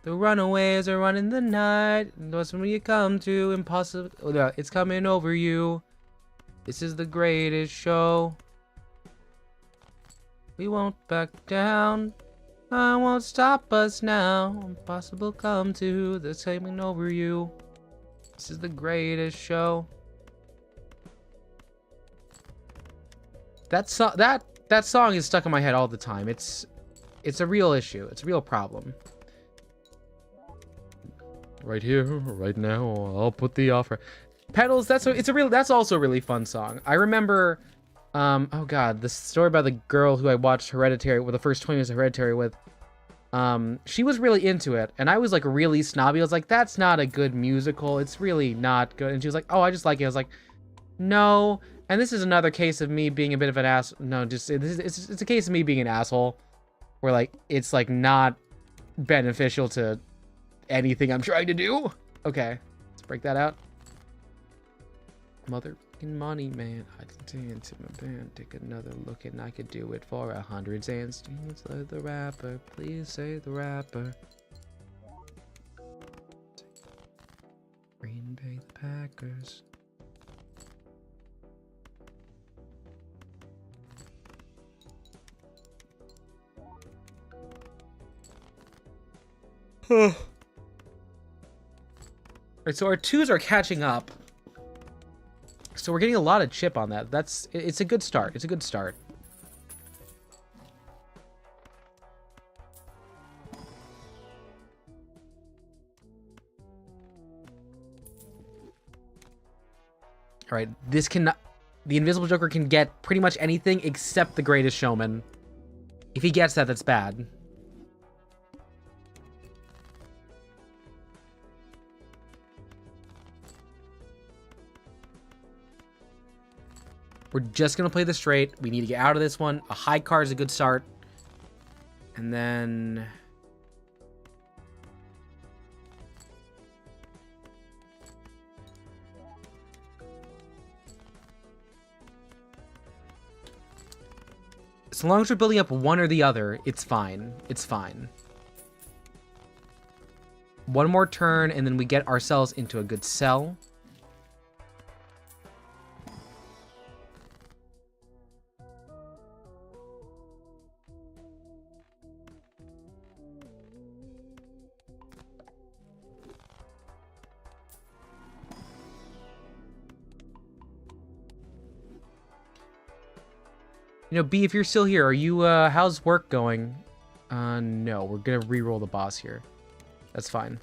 The runaways are running the night. That's when you come to impossible. Oh, no, it's coming over you. This is the greatest show. We won't back down. I won't stop us now. Impossible come to. That's coming over you. This is the greatest show. That song is stuck in my head all the time. It's a real issue. It's a real problem. Right here, right now, I'll put the offer. Petals, that's also a really fun song. I remember, oh god, the story about the girl who I watched Hereditary, with the first 20 minutes of Hereditary with. She was really into it, and I was like really snobby. I was like, that's not a good musical. It's really not good. And she was like, oh, I just like it. I was like, no. And this is another case of me being a bit of an ass. No, it's a case of me being an asshole, where like it's like not beneficial to anything I'm trying to do. Okay, let's break that out. Mother fucking money, man. I can dance in my band. Take another look, and I could do it for 100 sandstones. Let the rapper, please say the rapper. Green Bay Packers. Alright, so our twos are catching up. So we're getting a lot of chip on that. It's a good start. It's a good start. Alright, the Invisible Joker can get pretty much anything except the Greatest Showman. If he gets that, that's bad. We're just going to play the straight. We need to get out of this one. A high card is a good start. And then... so long as we're building up one or the other, it's fine. It's fine. One more turn, and then we get ourselves into a good sell. You know, B, if you're still here, are you, how's work going? No, we're gonna re-roll the boss here. That's fine.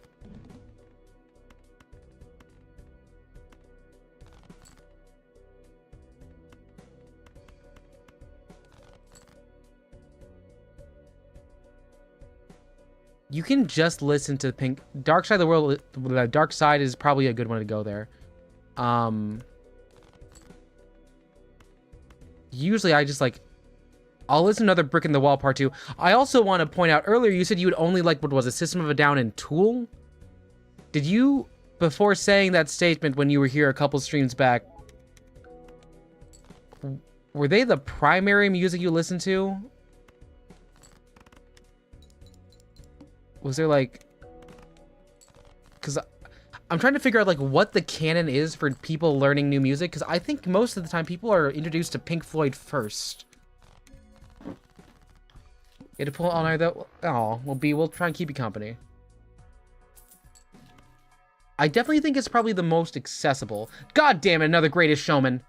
You can just listen to Pink. Dark Side of the World, Dark Side is probably a good one to go there. Usually I just like I'll listen to another Brick in the Wall part 2. I also want to point out, earlier you said you would only like, what was it, System of a Down and Tool? Did you, before saying that statement when you were here a couple streams back, were they the primary music you listened to? Was there like... Because I'm trying to figure out like what the canon is for people learning new music, because I think most of the time people are introduced to Pink Floyd first. You had to pull all night though? Oh, well, B, we'll try and keep you company. I definitely think it's probably the most accessible. God damn it, another Greatest Showman.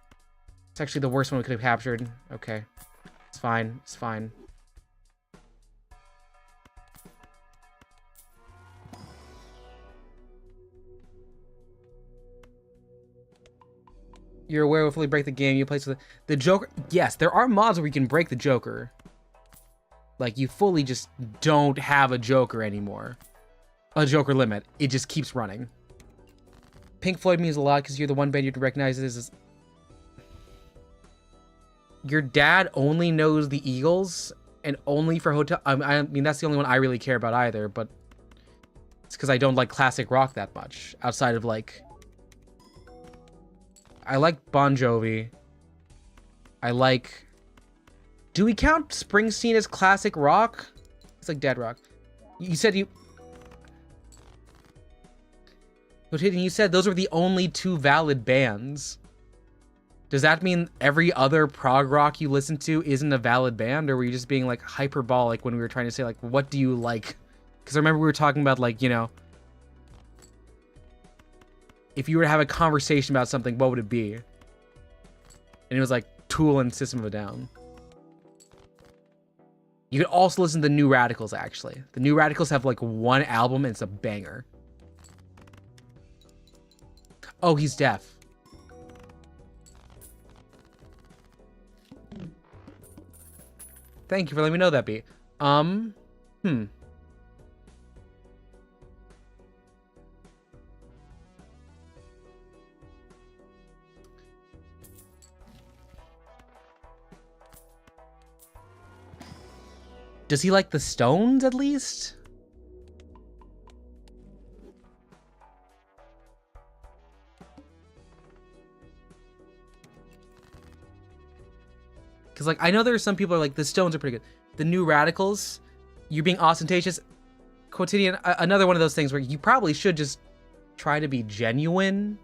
It's actually the worst one we could have captured. Okay. It's fine. It's fine. You're aware we'll fully break the game. You play with the Joker. Yes, there are mods where you can break the Joker. Like, you fully just don't have a Joker anymore. A Joker limit. It just keeps running. Pink Floyd means a lot because you're the one band you'd recognize it as... Your dad only knows the Eagles, and only for Hotel... I mean, that's the only one I really care about either, but... It's because I don't like classic rock that much. Outside of, like... I like Bon Jovi. I like... Do we count Springsteen as classic rock? It's like dead rock. You said you... But you said those were the only two valid bands. Does that mean every other prog rock you listen to isn't a valid band? Or were you just being, like, hyperbolic when we were trying to say, like, what do you like? Because I remember we were talking about, like, you know... If you were to have a conversation about something, what would it be? And it was like Tool and System of a Down. You could also listen to the New Radicals, actually. The New Radicals have like one album and it's a banger. Oh, he's deaf. Thank you for letting me know that, B. Does he like the Stones, at least? Because, like, I know there are some people who are like, the Stones are pretty good. The New Radicals, you're being ostentatious. Quotidian, another one of those things where you probably should just try to be genuine.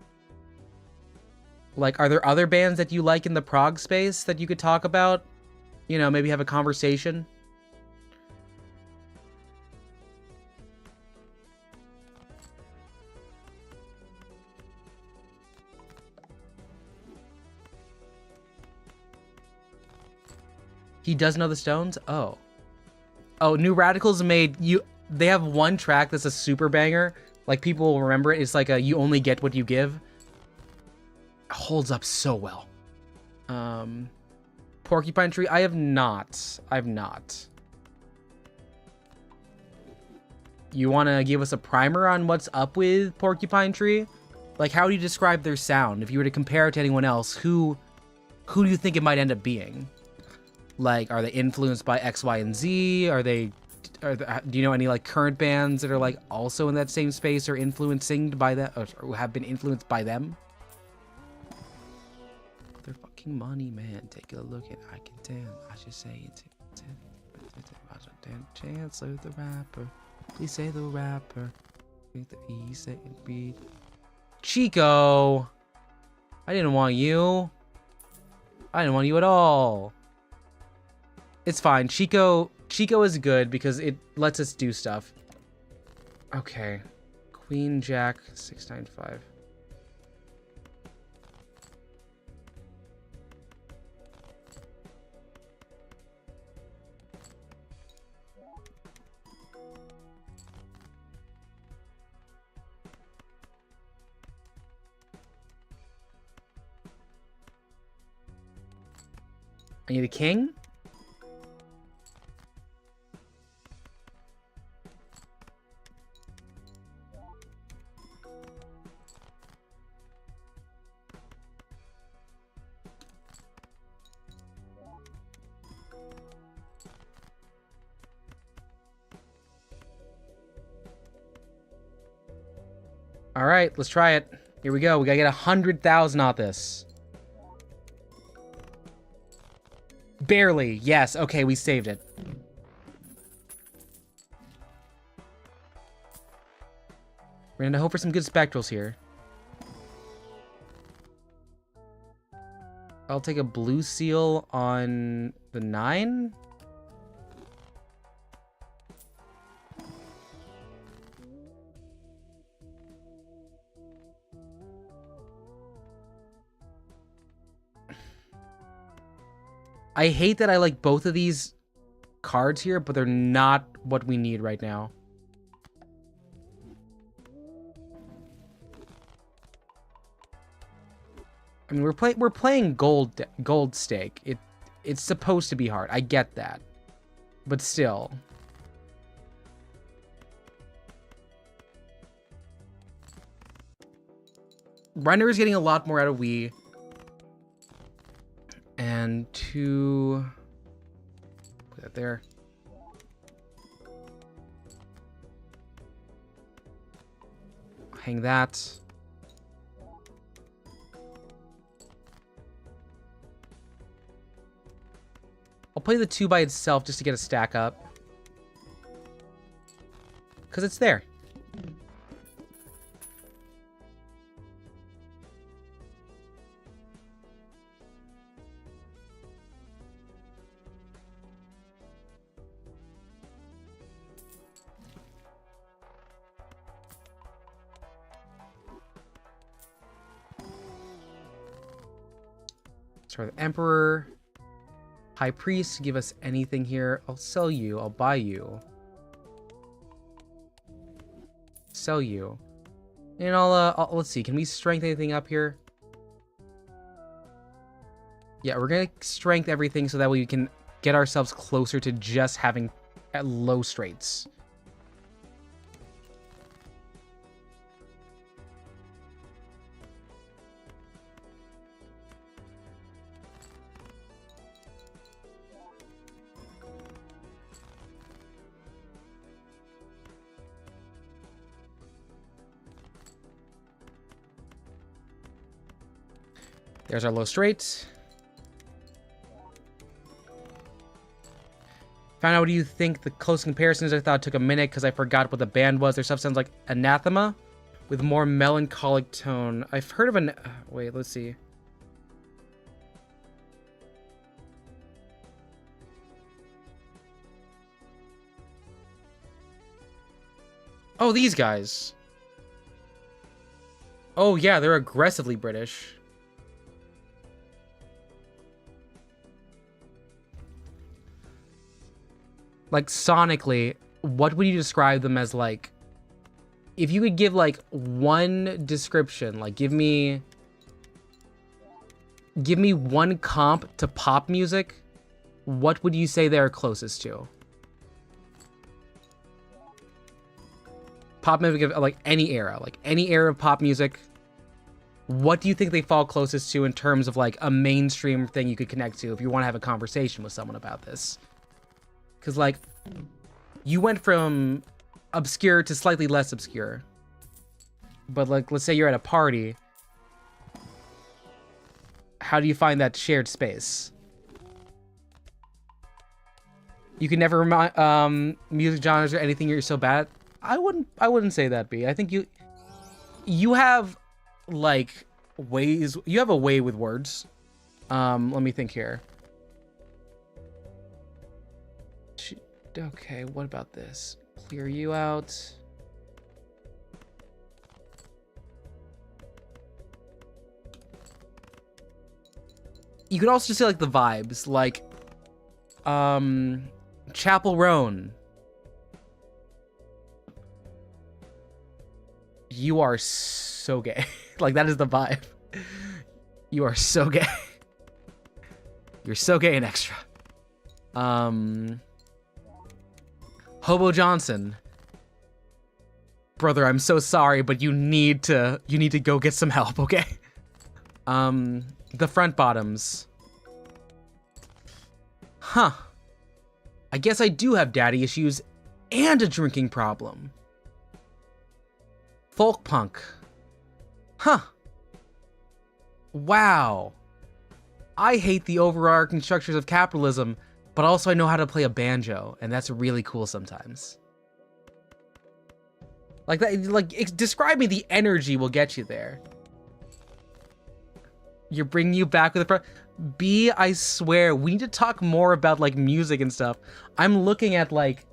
Like, are there other bands that you like in the prog space that you could talk about? You know, maybe have a conversation? He does know the Stones? Oh. Oh, New Radicals made you... They have one track that's a super banger. Like, people will remember it. It's like a You Only Get What You Give. It holds up so well. Porcupine Tree? I have not. I've not. You want to give us a primer on what's up with Porcupine Tree? Like, how do you describe their sound? If you were to compare it to anyone else, who do you think it might end up being? Like, are they influenced by X, Y, and Z? Do you know any, like, current bands that are, like, also in that same space or influencing by them, or have been influenced by them? They're fucking money, man. Take a look at I Can Tell. I should say it. Chancellor the rapper. Please say the rapper. He said it be. Chico! I didn't want you. I didn't want you at all. It's fine. Chico is good because it lets us do stuff. Okay. Queen, Jack, 695. I need a king? All right, let's try it. Here we go. We gotta get 100,000 off this. Barely. Yes. Okay, we saved it. We're gonna hope for some good spectrals here. I'll take a blue seal on the 9. I hate that I like both of these cards here, but they're not what we need right now. I mean, we're playing gold stake. It's supposed to be hard. I get that, but still. Render is getting a lot more out of Wii. And put that there. Hang that. I'll play the 2 by itself just to get a stack up. Because it's there. Start with Emperor. High Priest, give us anything here. I'll sell you. I'll buy you. Sell you. And let's see. Can we strength anything up here? Yeah, we're gonna strength everything so that way we can get ourselves closer to just having at low straights. There's our low straight. Found out what do you think the close comparisons. I thought it took a minute because I forgot what the band was. Their stuff sounds like Anathema with more melancholic tone. I've heard of an... Wait, let's see. Oh, these guys. Oh, yeah, they're aggressively British. Like, sonically, what would you describe them as, like... If you could give, like, one description, like, give me one comp to pop music, what would you say they're closest to? Pop music of, like, any era of pop music. What do you think they fall closest to in terms of, like, a mainstream thing you could connect to if you want to have a conversation with someone about this? Because, like, you went from obscure to slightly less obscure. But, like, let's say you're at a party. How do you find that shared space? You can never remind music genres or anything you're so bad at. I wouldn't say that, B. I think you have, like, ways. You have a way with words. Let me think here. Okay, what about this? Clear you out. You could also just say, like, the vibes, like, Chapel Roan. You are so gay. Like, that is the vibe. You are so gay. You're so gay and extra. Hobo Johnson. Brother, I'm so sorry, but you need to go get some help, okay? The Front Bottoms. Huh. I guess I do have daddy issues and a drinking problem. Folk punk. Huh. Wow. I hate the overarching structures of capitalism, but also I know how to play a banjo, and that's really cool sometimes. Like that, describe me the energy will get you there. You're bringing you back with a B, I swear, we need to talk more about like music and stuff. I'm looking at like,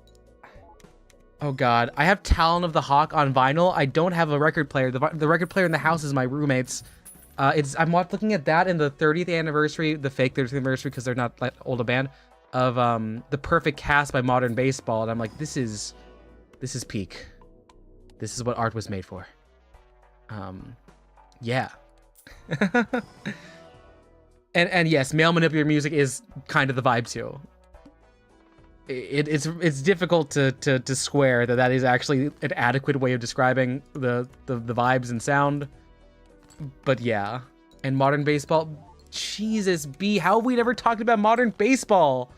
oh god, I have Talon of the Hawk on vinyl. I don't have a record player. The record player in the house is my roommate's. I'm looking at that in the 30th anniversary, the fake 30th anniversary, because they're not like old a band, of The Perfect Cast by Modern Baseball, and I'm like, this is peak. This is what art was made for. Yeah. and yes, male manipulator music is kind of the vibe too. It's difficult to square that is actually an adequate way of describing the vibes and sound. But yeah, and Modern Baseball, Jesus, B, how have we never talked about Modern Baseball?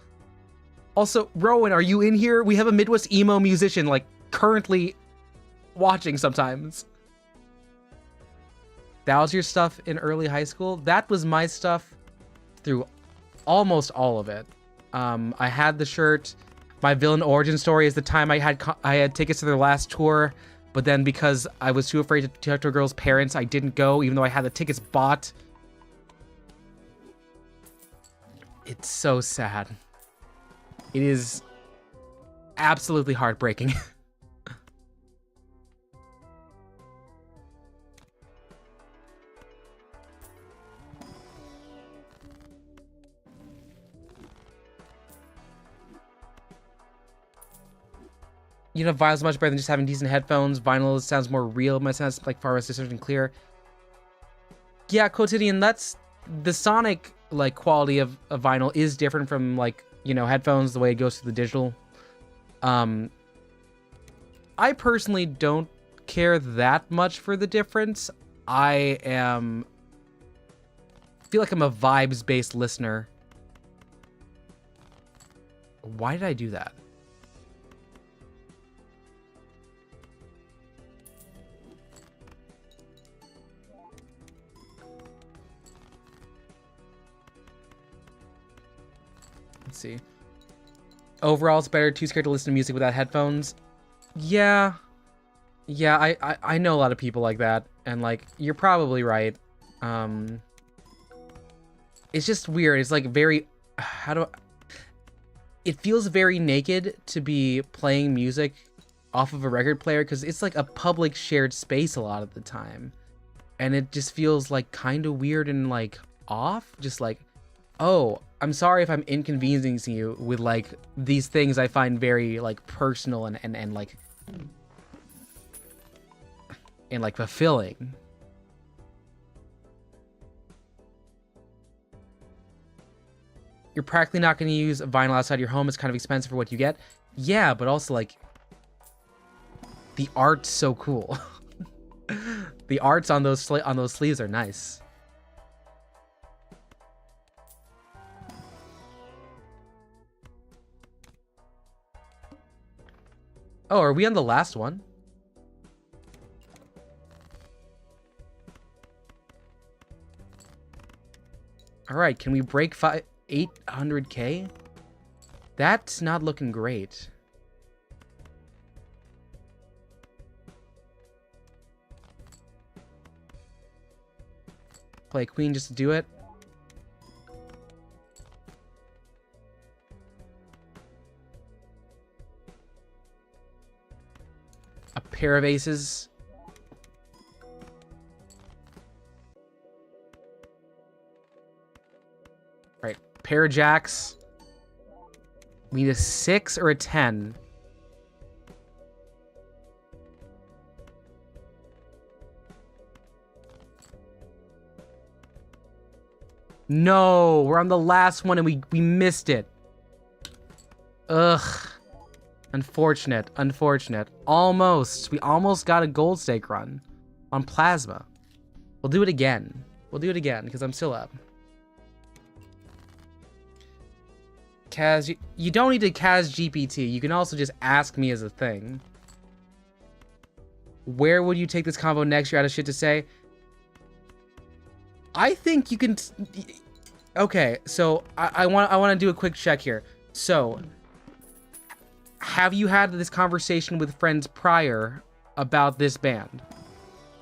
Also, Rowan, are you in here? We have a Midwest emo musician, like, currently watching sometimes. That was your stuff in early high school? That was my stuff through almost all of it. I had the shirt. My villain origin story is the time I had tickets to their last tour. But then because I was too afraid to talk to a girl's parents, I didn't go, even though I had the tickets bought. It's so sad. It is absolutely heartbreaking. You know, vinyl's much better than just having decent headphones. Vinyl sounds more real. My sounds like far less distorted and clear. Yeah, Quotidian, that's the sonic like quality of vinyl is different from like, you know, headphones, the way it goes through the digital. I personally don't care that much for the difference. I feel like I'm a vibes-based listener. Why did I do that? Let's see. Overall, it's better. Too scared to listen to music without headphones. Yeah, I know a lot of people like that, and like you're probably right. It's just weird. It's like very, it feels very naked to be playing music off of a record player because it's like a public shared space a lot of the time, and it just feels like kind of weird and like off. Just like, oh, I'm sorry if I'm inconveniencing you with like these things I find very like personal and like fulfilling. You're practically not going to use vinyl outside your home. It's kind of expensive for what you get. Yeah, but also like the art's so cool. The arts on those sleeves are nice. Oh, are we on the last one? All right, can we break 800K? That's not looking great. Play queen just to do it. A pair of aces. Right, pair of jacks. We need a 6 or a 10. No, we're on the last one and we missed it. Ugh. Unfortunate. Almost. We almost got a gold stake run on plasma. We'll do it again. Because I'm still up. Kaz, you don't need to Kaz GPT. You can also just ask me as a thing. Where would you take this combo next? You're out of shit to say. I think you can... Okay, so I want to do a quick check here. So, have you had this conversation with friends prior about this band?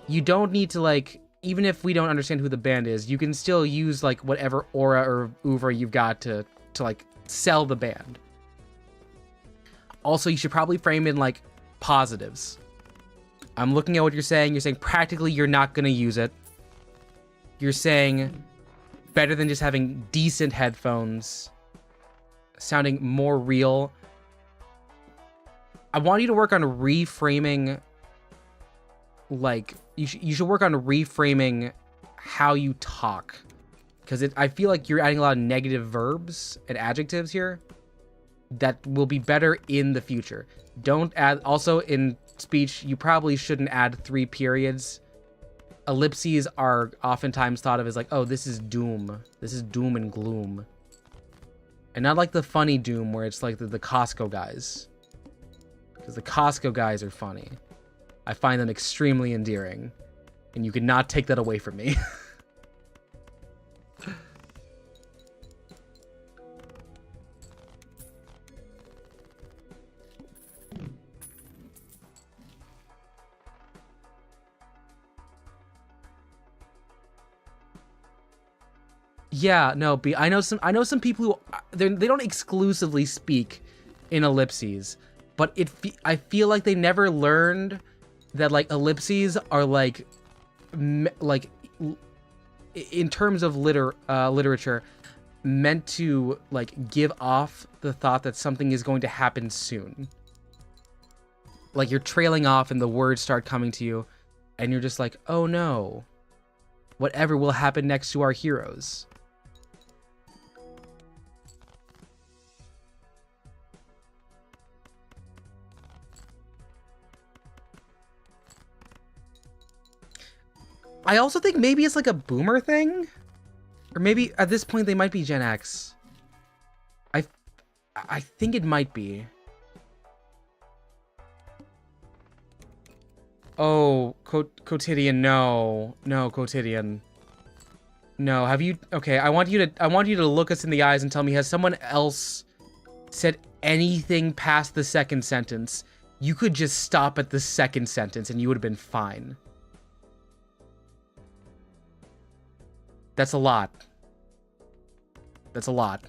You don't need to, like, even if we don't understand who the band is, you can still use, like, whatever aura or oeuvre you've got to like, sell the band. Also, you should probably frame in, like, positives. I'm looking at what you're saying. You're saying practically you're not going to use it. You're saying better than just having decent headphones, sounding more real. I want you to work on reframing, like, you should work on reframing how you talk. Because I feel like you're adding a lot of negative verbs and adjectives here that will be better in the future. Don't add, also in speech, you probably shouldn't add 3 periods. Ellipses are oftentimes thought of as like, oh, this is doom. This is doom and gloom. And not like the funny doom where it's like the Costco guys. Because the Costco guys are funny. I find them extremely endearing. And you cannot take that away from me. Yeah, no, B. I know some people who they don't exclusively speak in ellipses, but I feel like they never learned that, like, ellipses are like in terms of literature meant to, like, give off the thought that something is going to happen soon. Like, you're trailing off and the words start coming to you and you're just like, oh no, whatever will happen next to our heroes. I also think maybe it's like a boomer thing, or maybe at this point they might be Gen X. I think it might be. Oh, Quotidian, no, Quotidian, no. Have you? Okay, I want you to look us in the eyes and tell me, has someone else said anything past the second sentence? You could just stop at the second sentence and you would have been fine. That's a lot. That's a lot.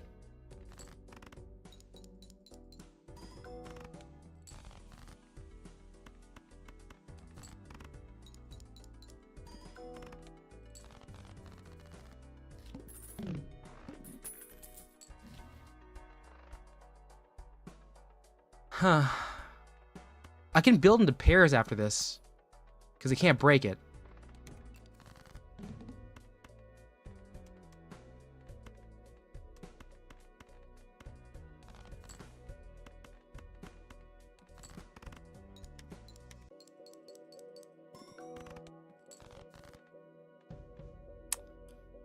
Huh. I can build into pairs after this, because I can't break it.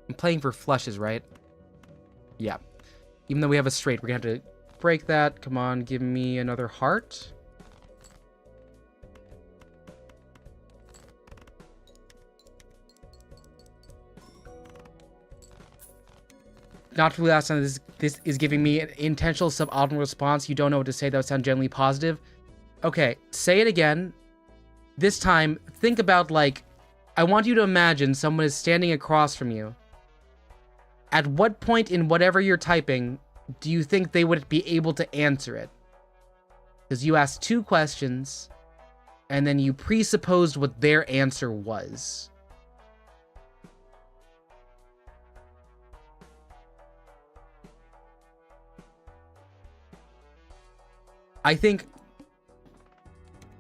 I'm playing for flushes, right? Yeah. Even though we have a straight, we're gonna have to break that. Come on, give me another heart. Not to last time, this is giving me an intentional suboptimal response. You don't know what to say that would sound generally positive. Okay, say it again. This time, think about, like, I want you to imagine someone is standing across from you. At what point in whatever you're typing do you think they would be able to answer it? Because you asked 2 questions, and then you presupposed what their answer was. I think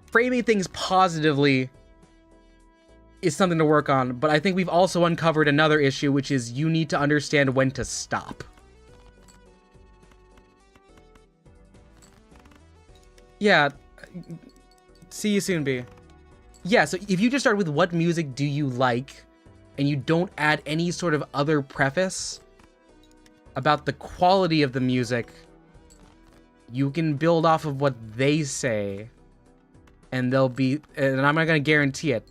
framing things positively is something to work on, but I think we've also uncovered another issue, which is you need to understand when to stop. Yeah, see you soon, B. Yeah, so if you just start with what music do you like, and you don't add any sort of other preface about the quality of the music, you can build off of what they say, and they'll be, and I'm not going to guarantee it,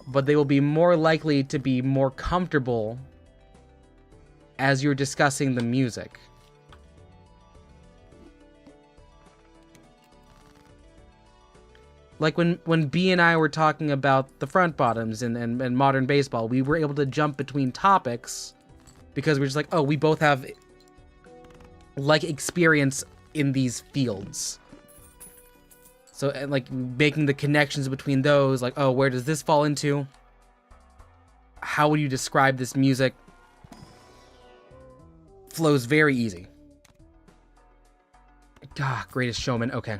but they will be more likely to be more comfortable as you're discussing the music. Like when B and I were talking about the front bottoms and modern baseball, we were able to jump between topics because we're just like, oh, we both have like experience in these fields. So like making the connections between those, like, oh, where does this fall into? How would you describe this music? Flows very easy. Ah, Greatest Showman, okay.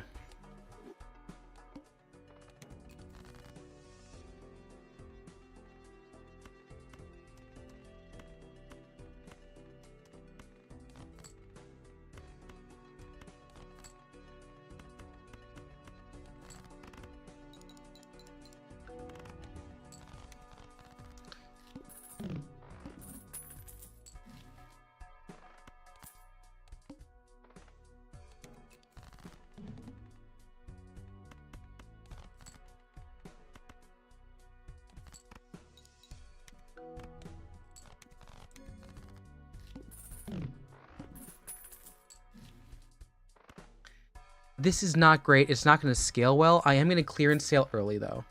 This is not great. It's not going to scale well. I am going to clearance sale early, though.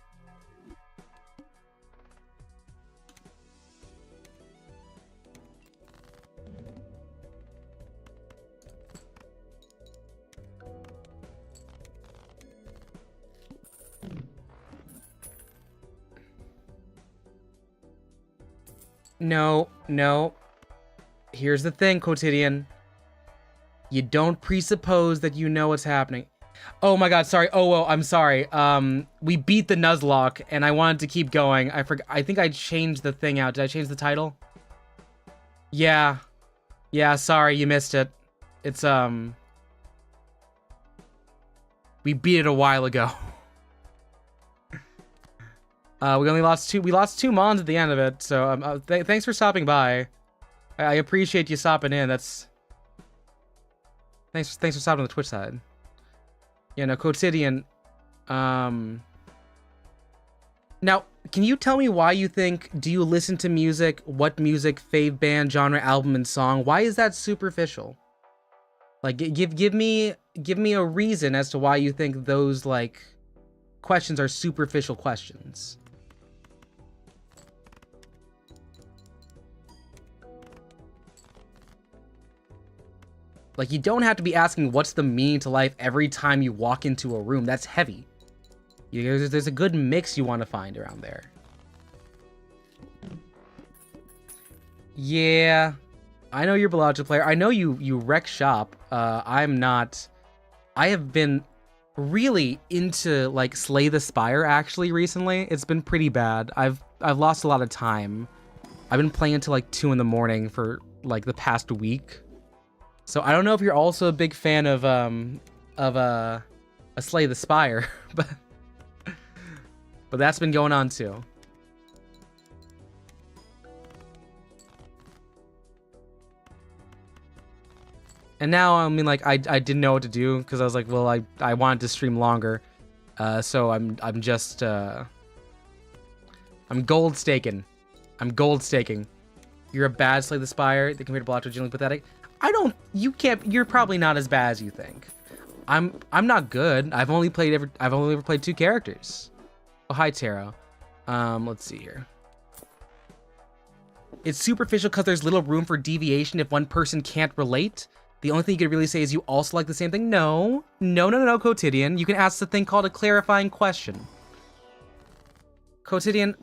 No, no. Here's the thing, Quotidian. You don't presuppose that you know what's happening. Oh my god, sorry. Oh, well, I'm sorry. We beat the Nuzlocke, and I wanted to keep going. I forgot. I think I changed the thing out. Did I change the title? Yeah. Yeah, sorry, you missed it. It's, we beat it a while ago. We only lost two. We lost 2 mons at the end of it, so thanks for stopping by. I appreciate you stopping in. That's... Thanks for stopping on the Twitch side. Yeah, no, Quotidian. Now, can you tell me why you think, do you listen to music, what music, fave band, genre, album, and song? Why is that superficial? Like, give me a reason as to why you think those, like, questions are superficial questions. Like, you don't have to be asking what's the meaning to life every time you walk into a room. That's heavy. There's a good mix you want to find around there. Yeah, I know you're a Bellagio player. I know you wreck shop. I'm not. I have been really into, like, Slay the Spire, actually, recently. It's been pretty bad. I've lost a lot of time. I've been playing until, like, 2 in the morning for, like, the past week. So I don't know if you're also a big fan of a Slay the Spire, but that's been going on too. And now, I mean, like, I didn't know what to do because I was like, well, I wanted to stream longer, so I'm just I'm gold staking. I'm gold staking. You're a bad Slay the Spire. The compared to Blotto generally pathetic. You're probably not as bad as you think. I'm not good. I've only ever played 2 characters. Oh, hi, Taro. Let's see here. It's superficial because there's little room for deviation if one person can't relate. The only thing you could really say is you also like the same thing. No, Quotidian. You can ask the thing called a clarifying question. Quotidian,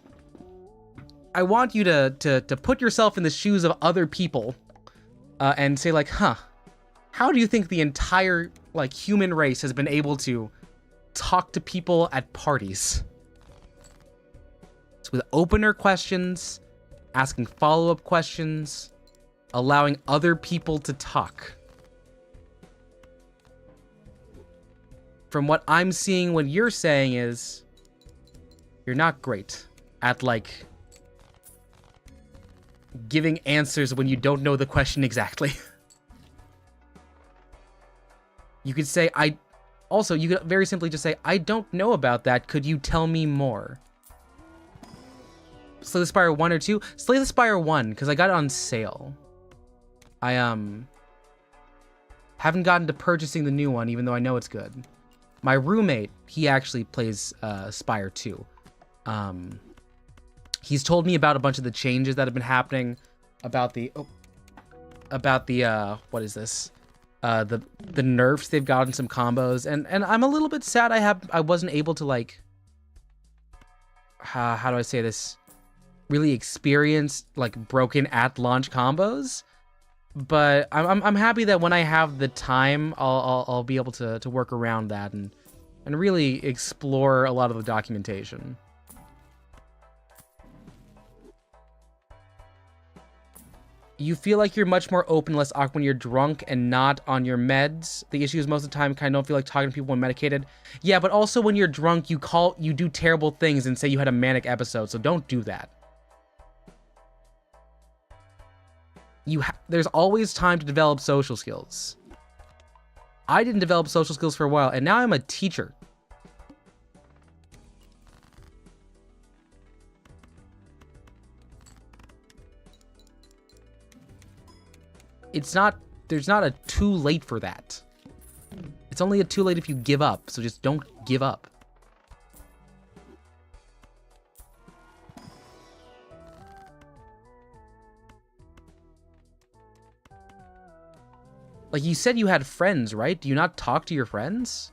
I want you to put yourself in the shoes of other people. And say, like, huh, how do you think the entire, like, human race has been able to talk to people at parties? It's with opener questions, asking follow-up questions, allowing other people to talk. From what I'm seeing, what you're saying is you're not great at, like, giving answers when you don't know the question exactly. You could say, you could very simply just say, I don't know about that. Could you tell me more? Slay the Spire 1 or 2? Slay the Spire 1, because I got it on sale. I haven't gotten to purchasing the new one, even though I know it's good. My roommate, he actually plays Spire too. He's told me about a bunch of the changes that have been happening, about the what is this? The nerfs they've gotten some combos, and I'm a little bit sad I wasn't able to, like, how do I say this? Really experience like broken at launch combos. But I'm happy that when I have the time, I'll be able to work around that and really explore a lot of the documentation. You feel like you're much more open, less awkward when you're drunk and not on your meds. The issue is most of the time, kind of don't feel like talking to people when medicated. Yeah, but also when you're drunk, you do terrible things and say you had a manic episode, so don't do that. There's always time to develop social skills. I didn't develop social skills for a while, and now I'm a teacher. There's not a too late for that. It's only a too late if you give up, so just don't give up. Like, you said you had friends, right? Do you not talk to your friends?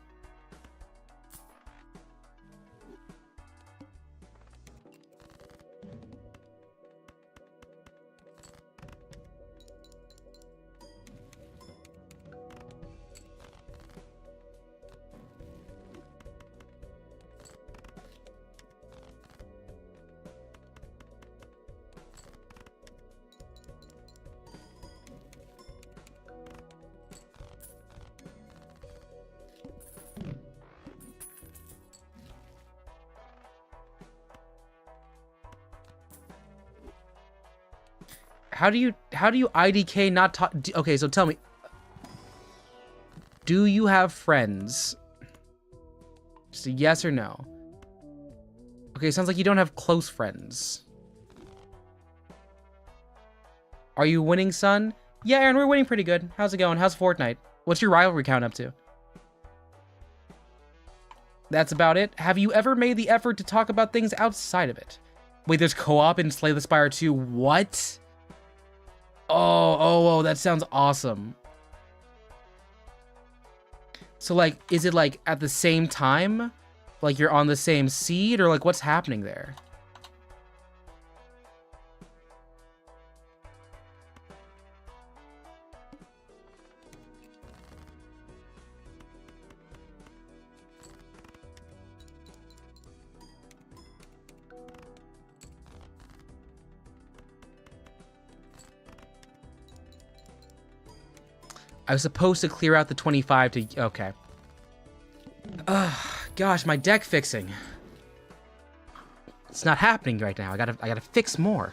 How do you IDK not talk? Okay, so tell me, do you have friends? Just a yes or no. Okay, sounds like you don't have close friends. Are you winning, son? Yeah, Aaron, we're winning pretty good. How's it going? How's Fortnite? What's your rivalry count up to? That's about it. Have you ever made the effort to talk about things outside of it? Wait, there's co-op in Slay the Spire 2. What? Oh, that sounds awesome. So, like, is it, like, at the same time? Like, you're on the same seed? Or, like, what's happening there? I was supposed to clear out the 25 to... Okay. Gosh, my deck fixing. It's not happening right now. I gotta fix more.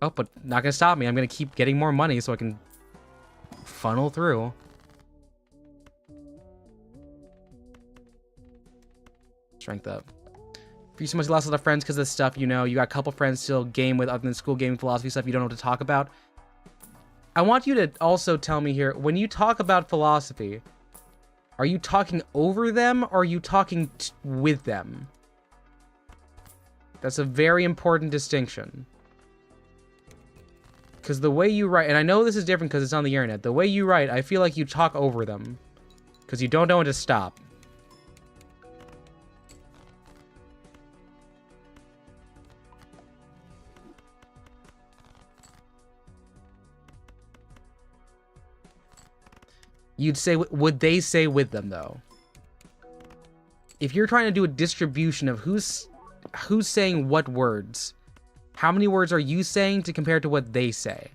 Oh, but not gonna stop me. I'm gonna keep getting more money so I can funnel through. Strength up. For you so much lost a lot of friends because of this stuff, you know. You got a couple friends still game with other than school gaming philosophy stuff you don't know what to talk about. I want you to also tell me here, when you talk about philosophy, are you talking over them or are you talking with them? That's a very important distinction. Because the way you write, and I know this is different because it's on the internet, the way you write, I feel like you talk over them. Because you don't know when to stop. You'd say, would they say with them, though? If you're trying to do a distribution of who's saying what words, how many words are you saying to compare to what they say?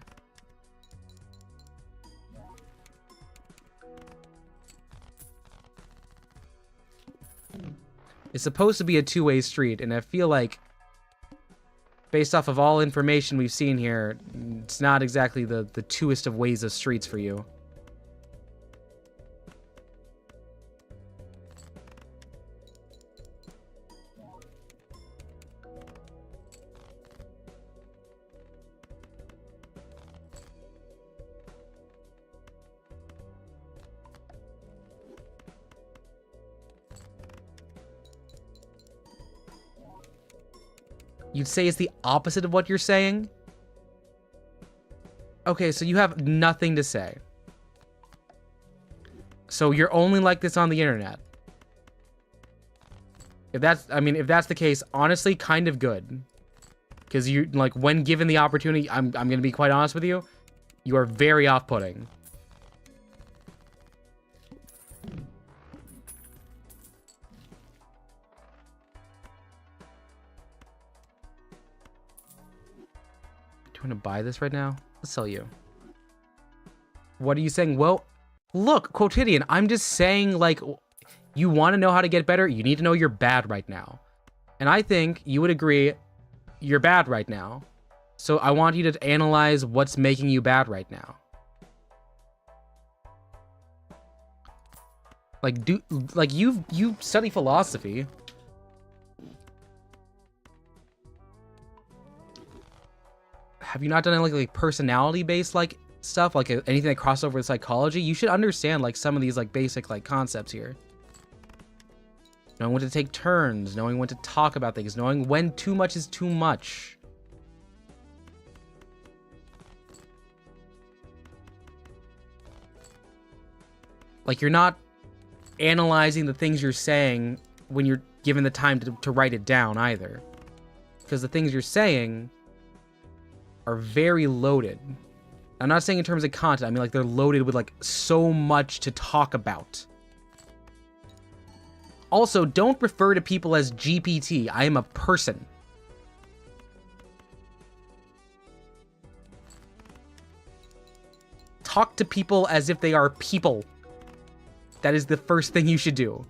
It's supposed to be a two-way street, and I feel like, based off of all information we've seen here, it's not exactly the two-est of ways of streets for you. You'd say it's the opposite of what you're saying? Okay, so you have nothing to say. So you're only like this on the internet. If that's the case, honestly, kind of good. Because you, like, when given the opportunity, I'm gonna be quite honest with you, you are very off-putting. Do you want to buy this right now? Let's sell you. What are you saying? Well, look, Quotidian, I'm just saying, like, you want to know how to get better? You need to know you're bad right now. And I think you would agree you're bad right now. So I want you to analyze what's making you bad right now. Like, you study philosophy. Have you not done any, like personality-based, like, stuff? Like, anything that crosses over with psychology? You should understand, like, some of these, like, basic, like, concepts here. Knowing when to take turns, knowing when to talk about things, knowing when too much is too much. Like, you're not analyzing the things you're saying when you're given the time to write it down either. Because the things you're saying are very loaded. I'm not saying in terms of content, I mean, like, they're loaded with, like, so much to talk about. Also, don't refer to people as GPT. I am a person. Talk to people as if they are people. That is the first thing you should do.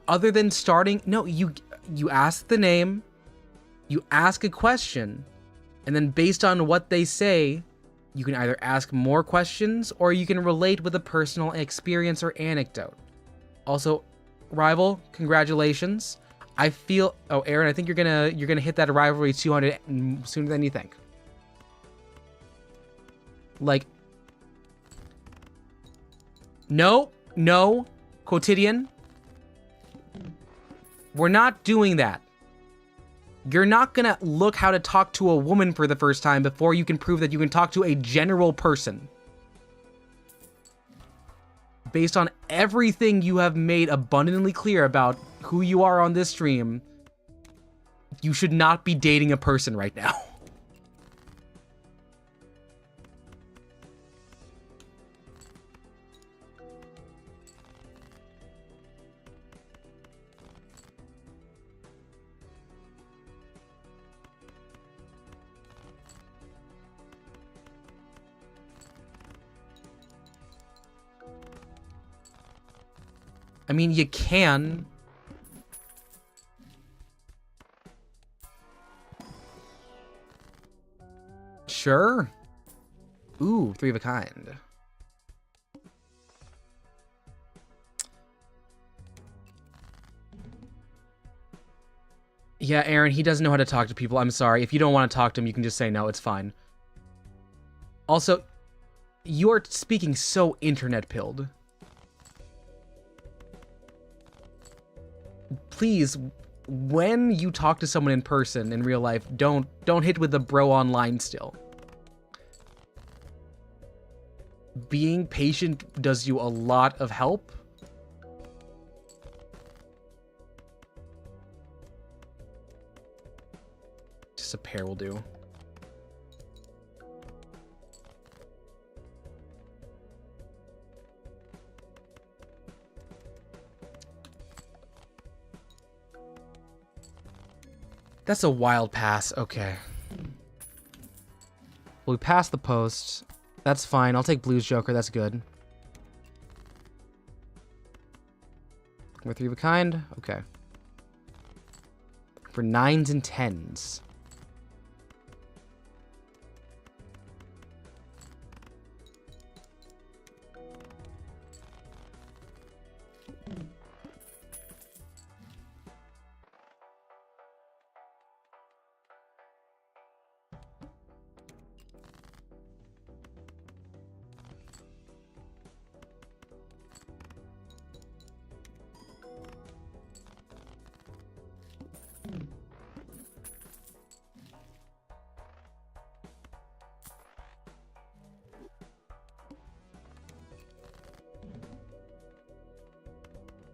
Other than starting, no, you ask the name, you ask a question, and then based on what they say, you can either ask more questions or you can relate with a personal experience or anecdote. Also, Rival, congratulations. I feel, oh, Aaron, I think you're gonna hit that rivalry 200 sooner than you think. Like, no, Quotidian. We're not doing that. You're not gonna look how to talk to a woman for the first time before you can prove that you can talk to a general person. Based on everything you have made abundantly clear about who you are on this stream, you should not be dating a person right now. I mean, you can. Sure. Ooh, 3 of a kind. Yeah, Aaron, he doesn't know how to talk to people. I'm sorry. If you don't want to talk to him, you can just say no. It's fine. Also, you're speaking so internet-pilled. Please, when you talk to someone in person in real life, don't hit with the bro online still. Being patient does you a lot of help. Just a pair will do. That's a wild pass. Okay. Well, we passed the post. That's fine. I'll take Blues Joker. That's good. We're 3 of a kind. Okay. For 9s and 10s.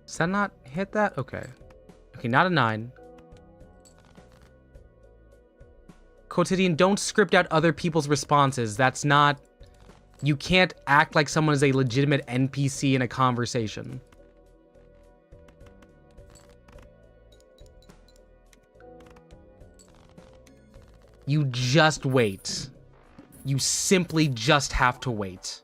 Does that not hit that? Okay. Okay, not a 9. Quotidian, don't script out other people's responses. That's not... You can't act like someone is a legitimate NPC in a conversation. You just wait. You simply just have to wait.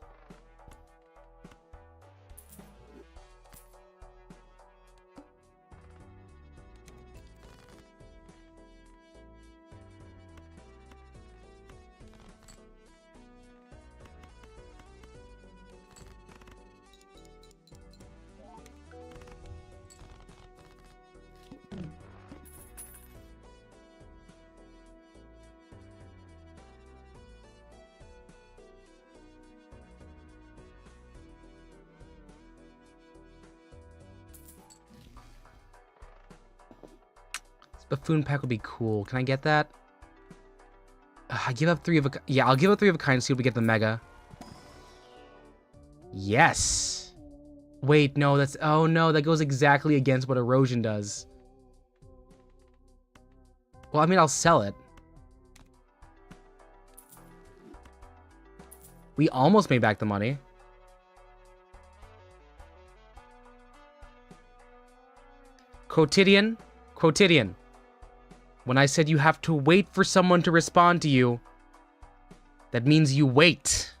Buffoon pack would be cool. Can I get that? I give up 3 of a... Yeah, I'll give up 3 of a kind to see if we get the mega. Yes! Wait, no, that's... Oh, no, that goes exactly against what erosion does. Well, I mean, I'll sell it. We almost made back the money. Quotidian? Quotidian. When I said you have to wait for someone to respond to you, that means you wait.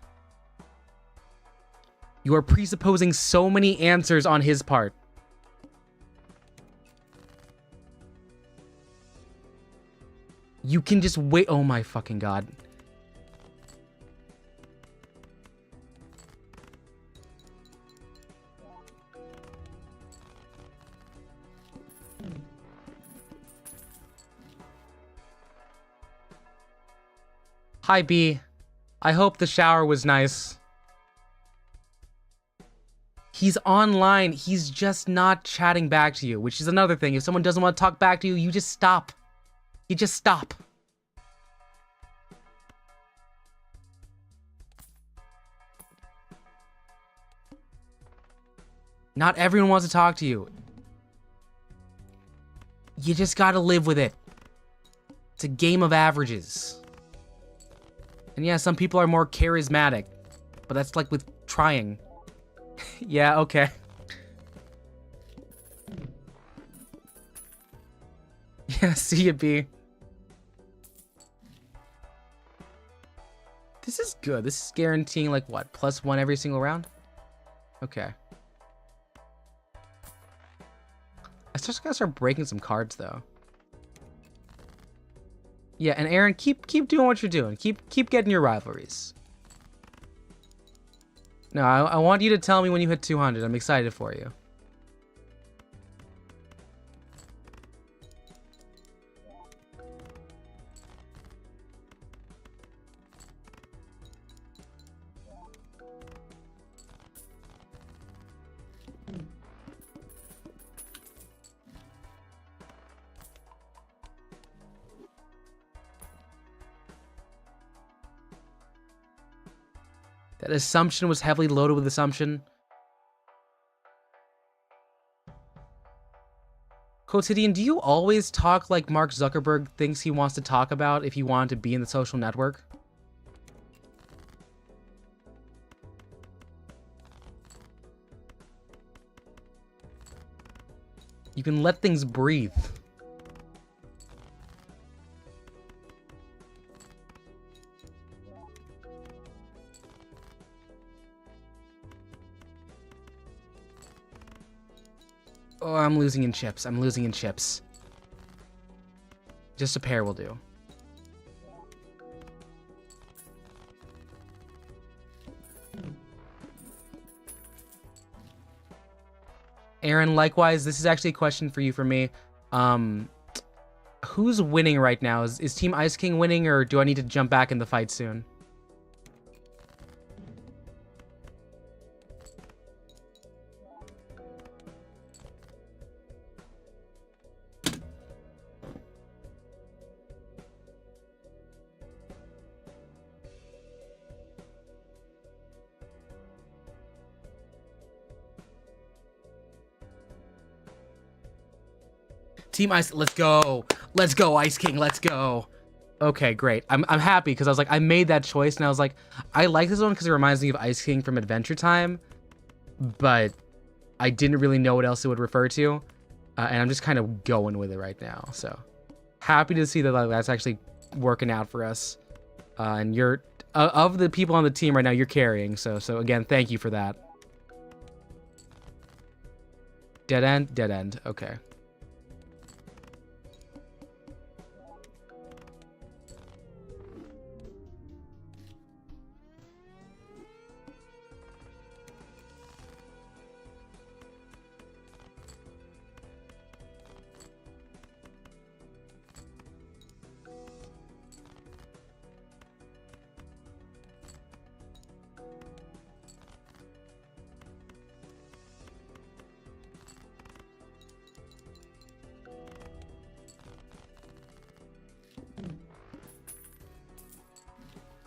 You are presupposing so many answers on his part. You can just wait. Oh my fucking god. Hi, B. I hope the shower was nice. He's online. He's just not chatting back to you, which is another thing. If someone doesn't want to talk back to you, you just stop. You just stop. Not everyone wants to talk to you. You just gotta live with it. It's a game of averages. And yeah, some people are more charismatic, but that's like with trying. Yeah, okay. Yeah, see ya, B. This is good. This is guaranteeing like what? +1 every single round? Okay. I just gotta start breaking some cards though. Yeah, and Aaron, keep doing what you're doing. Keep getting your rivalries. No, I want you to tell me when you hit 200. I'm excited for you. That assumption was heavily loaded with assumption. Quotidian, do you always talk like Mark Zuckerberg thinks he wants to talk about if you want to be in the social network? You can let things breathe. Oh, I'm losing in chips. I'm losing in chips. Just a pair will do. Aaron, likewise, this is actually a question for you from me. Who's winning right now? Is Team Ice King winning, or do I need to jump back in the fight soon? Team Ice, let's go. Let's go, Ice King, let's go. Okay, great. I'm happy because I was like, I made that choice and I was like, I like this one because it reminds me of Ice King from Adventure Time, but I didn't really know what else it would refer to. And I'm just kind of going with it right now. So happy to see that that's actually working out for us. And you're, of the people on the team right now, you're carrying. So again, thank you for that. Dead end, dead end. Okay.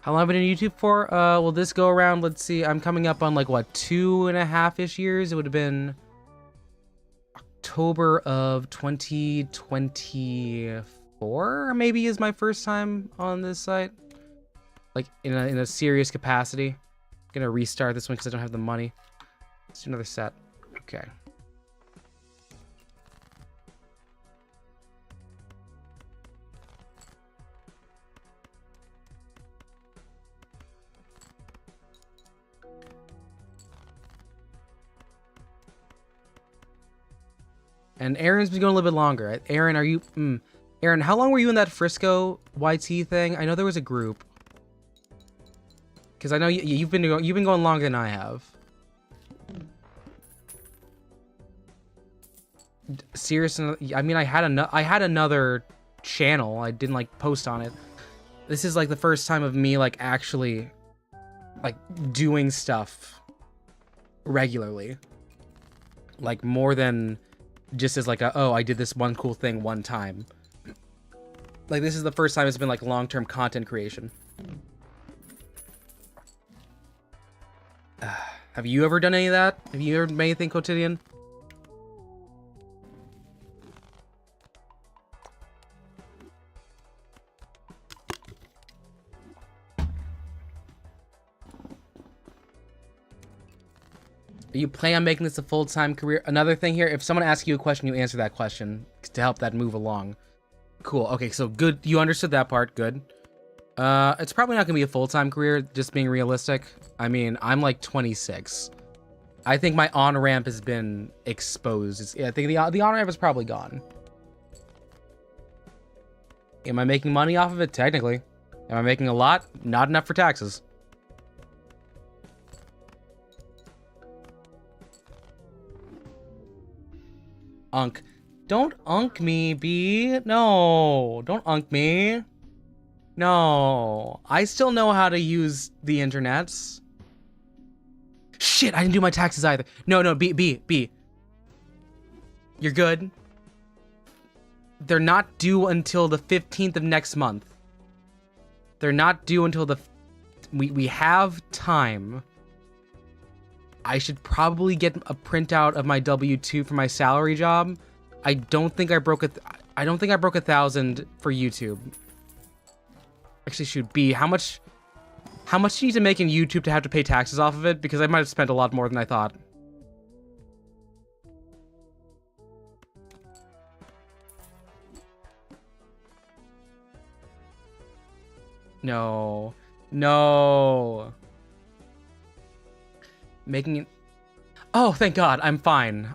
How long have I been in YouTube for? Will this go around? Let's see. I'm coming up on like what, 2.5-ish years? It would have been October of 2024. Maybe is my first time on this site, like in a serious capacity. I'm gonna restart this one because I don't have the money. Let's do another set. Okay. And Aaron's been going a little bit longer. Aaron, are you... Aaron, how long were you in that Frisco YT thing? I know there was a group. Because I know you've been going longer than I have. Seriously, I mean, I had another channel. I didn't like post on it. This is like the first time of me like actually like doing stuff regularly. Like more than just as like a, oh, I did this one cool thing one time. Like this is the first time it's been like long-term content creation. Have you ever done any of that? Have you ever made anything quotidian? You plan on making this a full-time career? Another thing here, if someone asks you a question, you answer that question to help that move along. Cool. Okay, so good. You understood that part. Good. It's probably not going to be a full-time career, just being realistic. I mean, I'm like 26. I think my on-ramp has been exposed. I think the on-ramp is probably gone. Am I making money off of it? Technically. Am I making a lot? Not enough for taxes. Unk. Don't unk me, B. No. Don't unk me. No. I still know how to use the internets. Shit, I didn't do my taxes either. No, B. You're good. They're not due until the 15th of next month. They're not due until the... We have time. I should probably get a printout of my W-2 for my salary job. I don't think I broke I don't think I broke 1,000 for YouTube. Actually, shoot, B, how much do you need to make in YouTube to have to pay taxes off of it? Because I might have spent a lot more than I thought. No. Making it... Oh, thank God. I'm fine.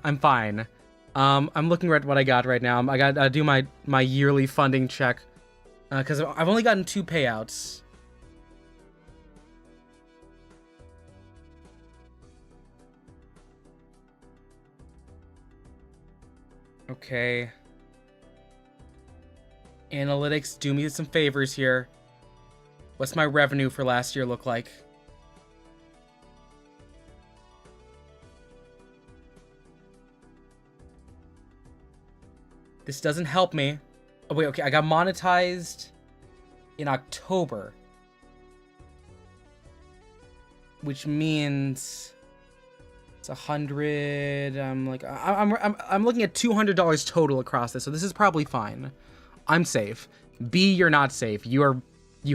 I'm looking at what I got right now. I gotta do my yearly funding check. Because I've only gotten 2 payouts. Okay. Analytics, do me some favors here. What's my revenue for last year look like? This doesn't help me. Oh, wait, okay, I got monetized in October. Which means It's 100. I'm looking at $200 total across this, so this is probably fine. I'm safe. B, you're not safe. You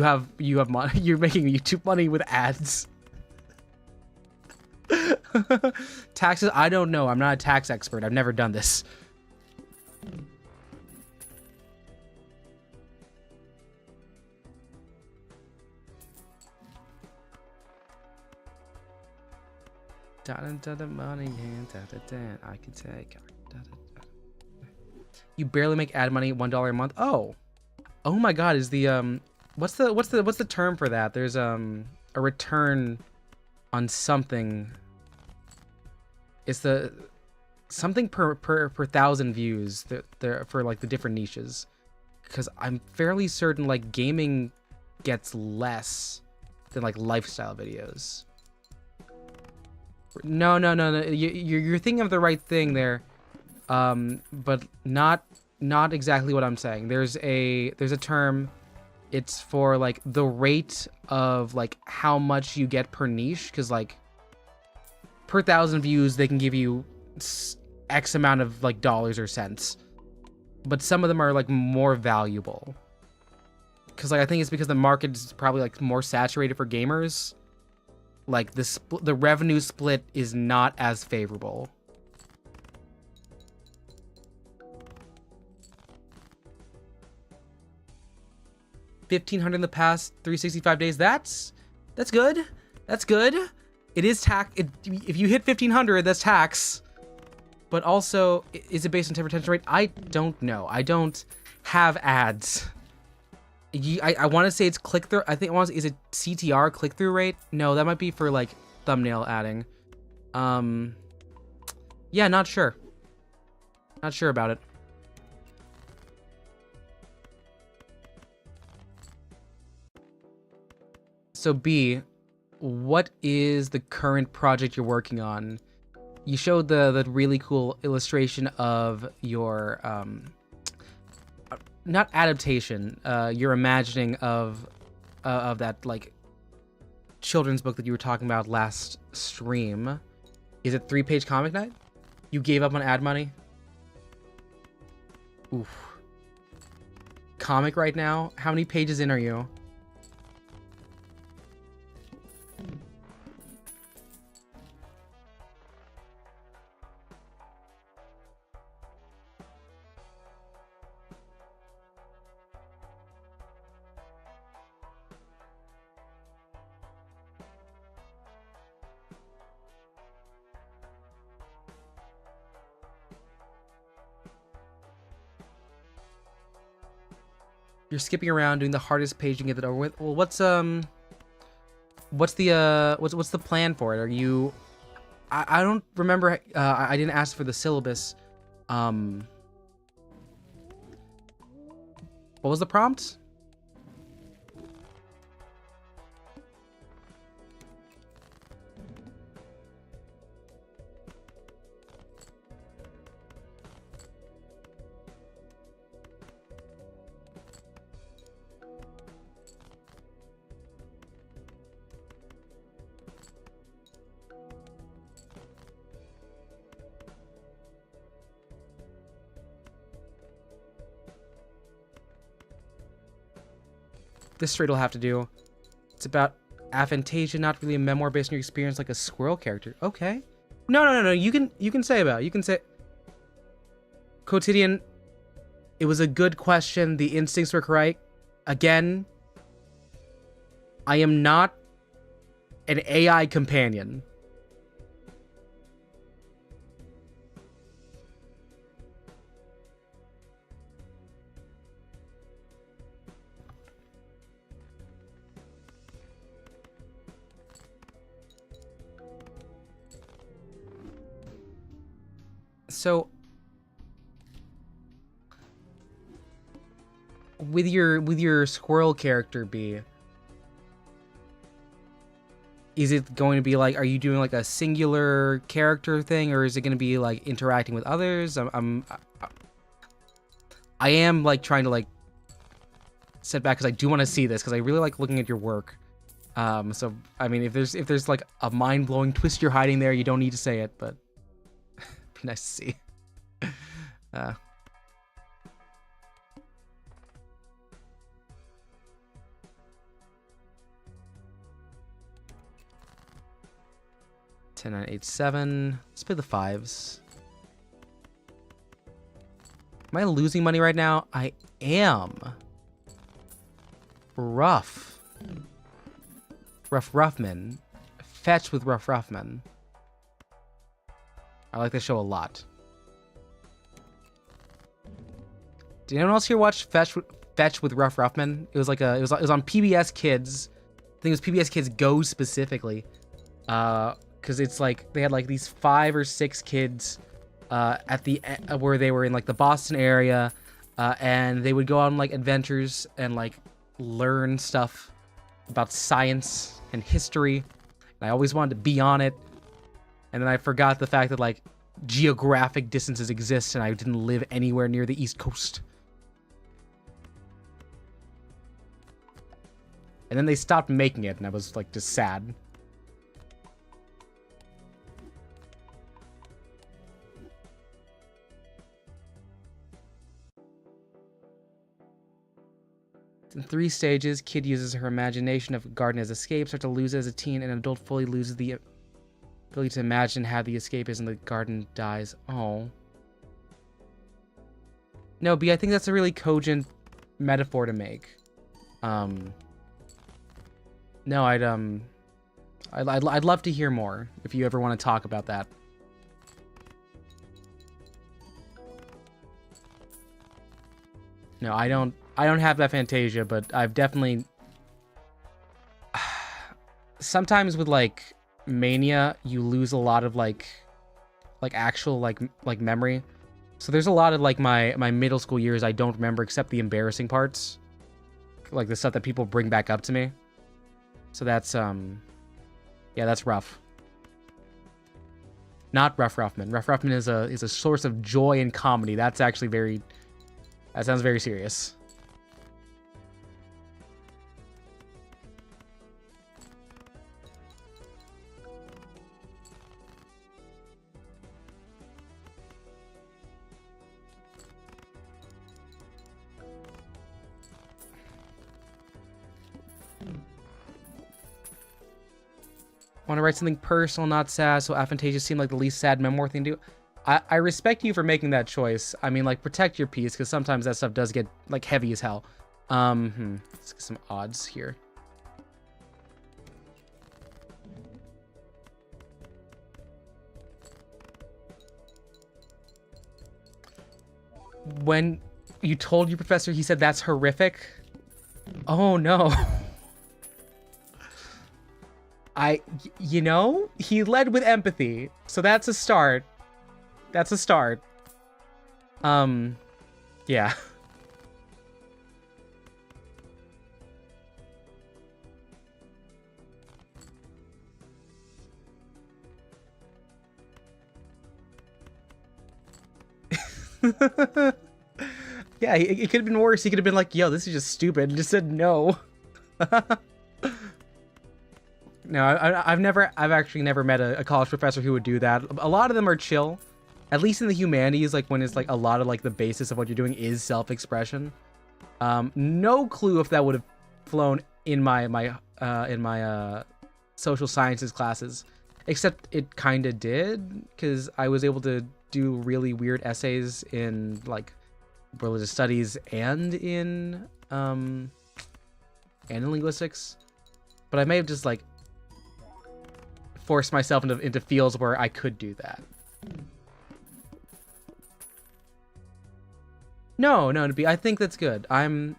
have money. You're making YouTube money with ads. Taxes, I don't know. I'm not a tax expert. I've never done this. Money, I can take. You barely make ad money, $1 a month. Oh my God! Is the what's the term for that? There's a return on something. It's the something per 1,000 views there for like the different niches, because I'm fairly certain like gaming gets less than like lifestyle videos. No. You're thinking of the right thing there, but not exactly what I'm saying. There's a term. It's for like the rate of like how much you get per niche, because like per 1,000 views they can give you X amount of like dollars or cents, but some of them are like more valuable. Because like I think it's because the market is probably like more saturated for gamers. Like the revenue split is not as favorable. $1,500 in the past 365 days. That's good. That's good. It is tax. If you hit 1,500, that's tax. But also, is it based on retention rate? I don't know. I don't have ads. I want to say it's click-through. I think is it CTR, click-through rate? No, that might be for like thumbnail adding. Yeah, not sure. Not sure about it. So B, what is the current project you're working on? You showed the really cool illustration of your not adaptation, your imagining of that like children's book that you were talking about last stream. Is it 3-page comic night? You gave up on ad money? Oof. Comic right now? How many pages in are you? You're skipping around doing the hardest page and get it over with. Well, what's the plan for it? Are you? I don't remember. I didn't ask for the syllabus. What was the prompt? This straight will have to do. It's about aphantasia, not really a memoir based on your experience, like a squirrel character. Okay. No. You can say about it. You can say. Quotidian, it was a good question. The instincts were correct. Again, I am not an AI companion. So with your squirrel character B, is it going to be like, are you doing like a singular character thing, or is it going to be like interacting with others? I am like trying to like sit back because I do want to see this, because I really like looking at your work. So I mean, if there's like a mind-blowing twist you're hiding there, you don't need to say it, but be nice to see. 10, 9, 8, 7. Let's play the 5s. Am I losing money right now? I am. Rough. Ruffman. Fetch with Ruffman. I like this show a lot. Did anyone else here watch Fetch with Ruffman? It was like it was on PBS Kids. I think it was PBS Kids Go specifically. Because it's like they had like these 5 or 6 kids at the where they were in like the Boston area, and they would go on like adventures and like learn stuff about science and history. And I always wanted to be on it, and then I forgot the fact that like geographic distances exist, and I didn't live anywhere near the East Coast. And then they stopped making it, and I was like just sad. In 3 stages, kid uses her imagination of a garden as escape, starts to lose it as a teen, and an adult fully loses the ability to imagine how the escape is and the garden dies. Oh. No, B, I think that's a really cogent metaphor to make. No, I'd love to hear more if you ever want to talk about that. No, I don't have that Fantasia, but I've definitely sometimes with like Mania, you lose a lot of like actual like memory. So there's a lot of like my middle school years I don't remember except the embarrassing parts. Like the stuff that people bring back up to me. So that's yeah, that's rough. Not Ruffman. Ruffman is a source of joy and comedy. That's actually that sounds very serious. Want to write something personal, not sad, so Aphantasia seemed like the least sad memoir thing to do. I respect you for making that choice. I mean, like, protect your peace, because sometimes that stuff does get, like, heavy as hell. Let's get some odds here. When you told your professor, he said that's horrific? Oh, no. You know, he led with empathy, so that's a start. That's a start. Yeah. Yeah, it could have been worse. He could have been like, yo, this is just stupid, and just said no. No, I've actually never met a college professor who would do that. A lot of them are chill, at least in the humanities, like when it's like a lot of like the basis of what you're doing is self-expression. No clue if that would have flown in my social sciences classes, except it kind of did, because I was able to do really weird essays in like religious studies and in linguistics, but I may have just like forced myself into fields where I could do that. No, I think that's good. I'm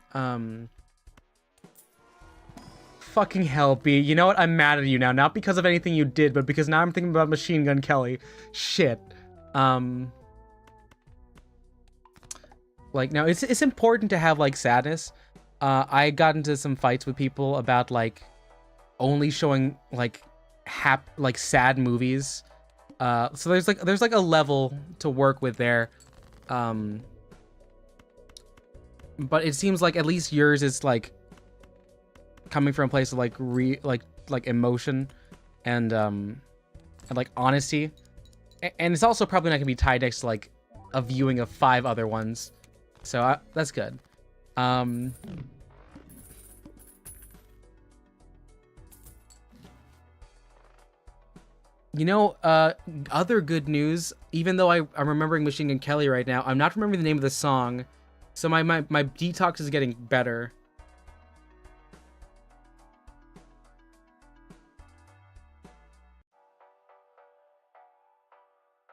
fucking hell, B. You know what? I'm mad at you now, not because of anything you did, but because now I'm thinking about Machine Gun Kelly. Shit. Like, no, it's important to have like sadness. I got into some fights with people about like only showing like sad movies. So there's like a level to work with there. But it seems like at least yours is like coming from a place of like emotion and like honesty, and it's also probably not gonna be tied next to like a viewing of 5 other ones, so that's good. You know, other good news, even though I'm remembering Machine Gun Kelly right now, I'm not remembering the name of the song, so my detox is getting better.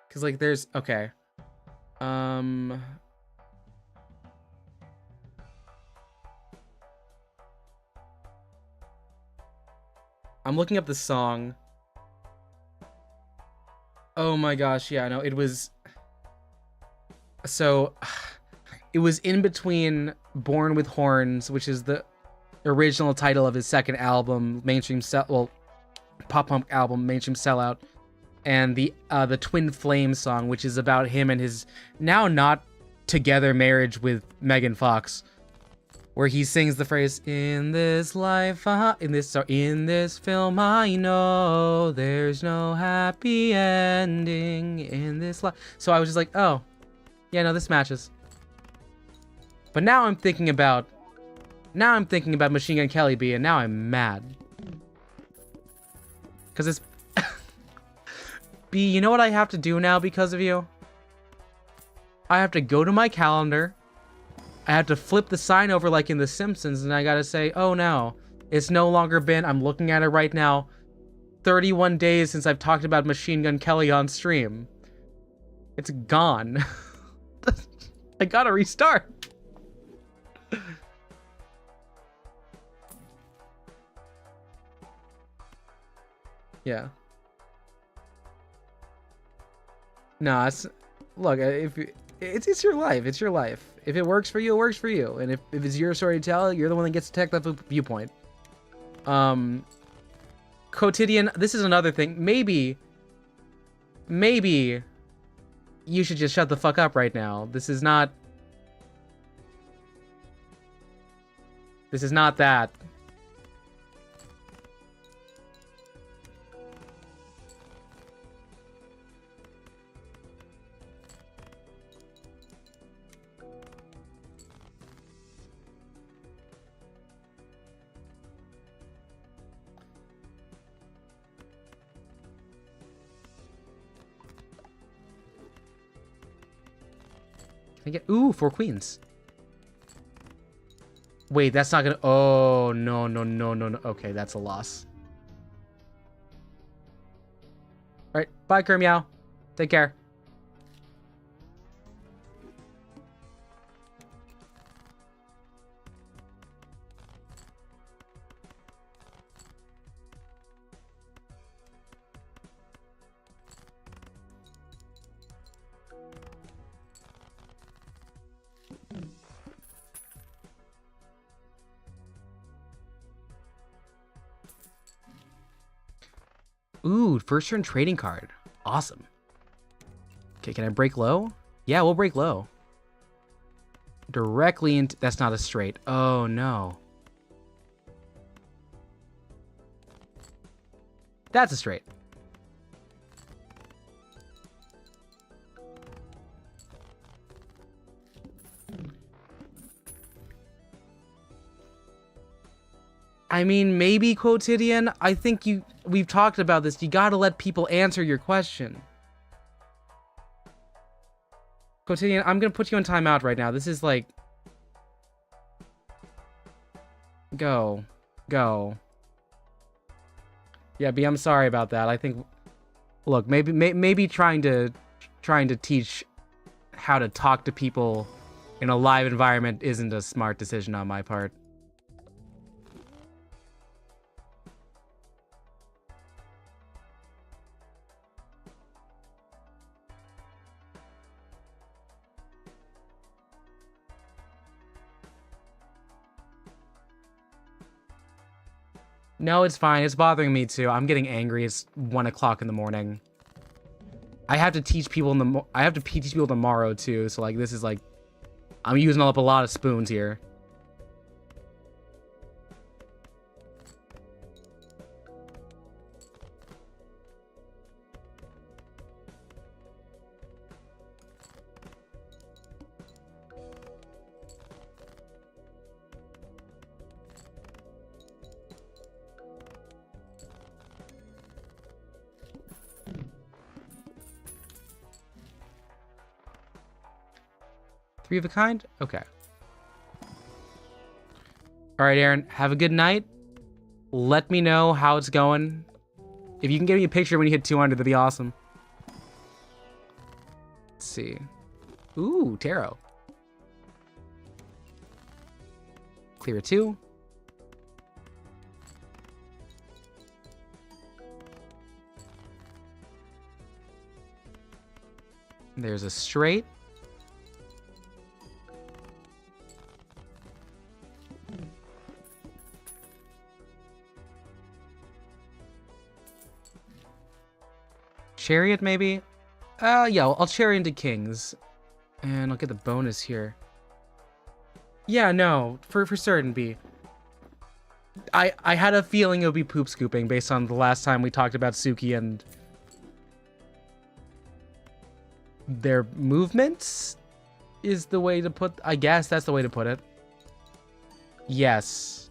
Cause like there's, okay. I'm looking up the song. Oh my gosh, yeah, no, it was... So, it was in between Born with Horns, which is the original title of his second album, pop punk album, Mainstream Sellout, and the Twin Flame song, which is about him and his now not together marriage with Megan Fox, where he sings the phrase, "In this life, in this film, I know there's no happy ending in this life." So I was just like, oh, yeah, no, this matches. But now I'm thinking about Machine Gun Kelly B, and now I'm mad. Cause it's B, you know what I have to do now because of you? I have to go to my calendar. I have to flip the sign over like in The Simpsons, and I gotta say, oh no, it's no longer been, I'm looking at it right now, 31 days since I've talked about Machine Gun Kelly on stream. It's gone. I gotta restart. Yeah. No, look, it's your life. It's your life. If it works for you, it works for you. And if it's your story to tell, you're the one that gets to take that viewpoint. Quotidian, this is another thing. Maybe you should just shut the fuck up right now. This is not that. I get, ooh, 4 queens. Wait, that's not gonna, oh, no. Okay, that's a loss. Alright, bye, Kermeow. Take care. Ooh, first turn trading card. Awesome. Okay, can I break low? Yeah, we'll break low. Directly into... That's not a straight. Oh, no. That's a straight. I mean, maybe, Quotidian. I think we've talked about this. You gotta let people answer your question. Quotidian, I'm gonna put you on timeout right now. This is like... Go. Yeah, B, I'm sorry about that. I think... Look, maybe trying to teach how to talk to people in a live environment isn't a smart decision on my part. No, it's fine. It's bothering me too. I'm getting angry. It's 1 o'clock in the morning. I have to teach people I have to teach people tomorrow too. So like, this is like, I'm using up a lot of spoons here. 3 of a kind? Okay. All right, Aaron, have a good night. Let me know how it's going. If you can give me a picture when you hit 200, that'd be awesome. Let's see. Ooh, tarot. Clear 2. There's a straight. Chariot, maybe? Yeah, I'll chariot into kings. And I'll get the bonus here. Yeah, no, for certain, B. I had a feeling it would be poop scooping based on the last time we talked about Suki and their movements is the way to put... I guess that's the way to put it. Yes.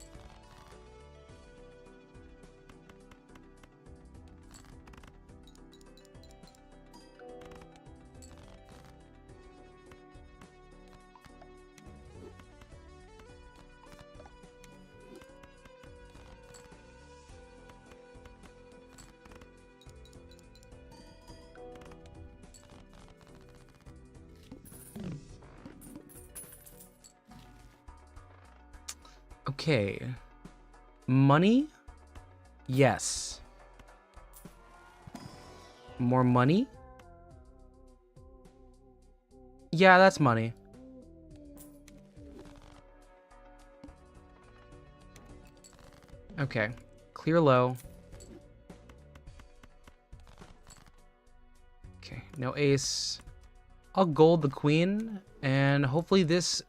Okay. Money? Yes. More money? Yeah, that's money. Okay. Clear low. Okay, no ace. I'll gold the queen, and hopefully this...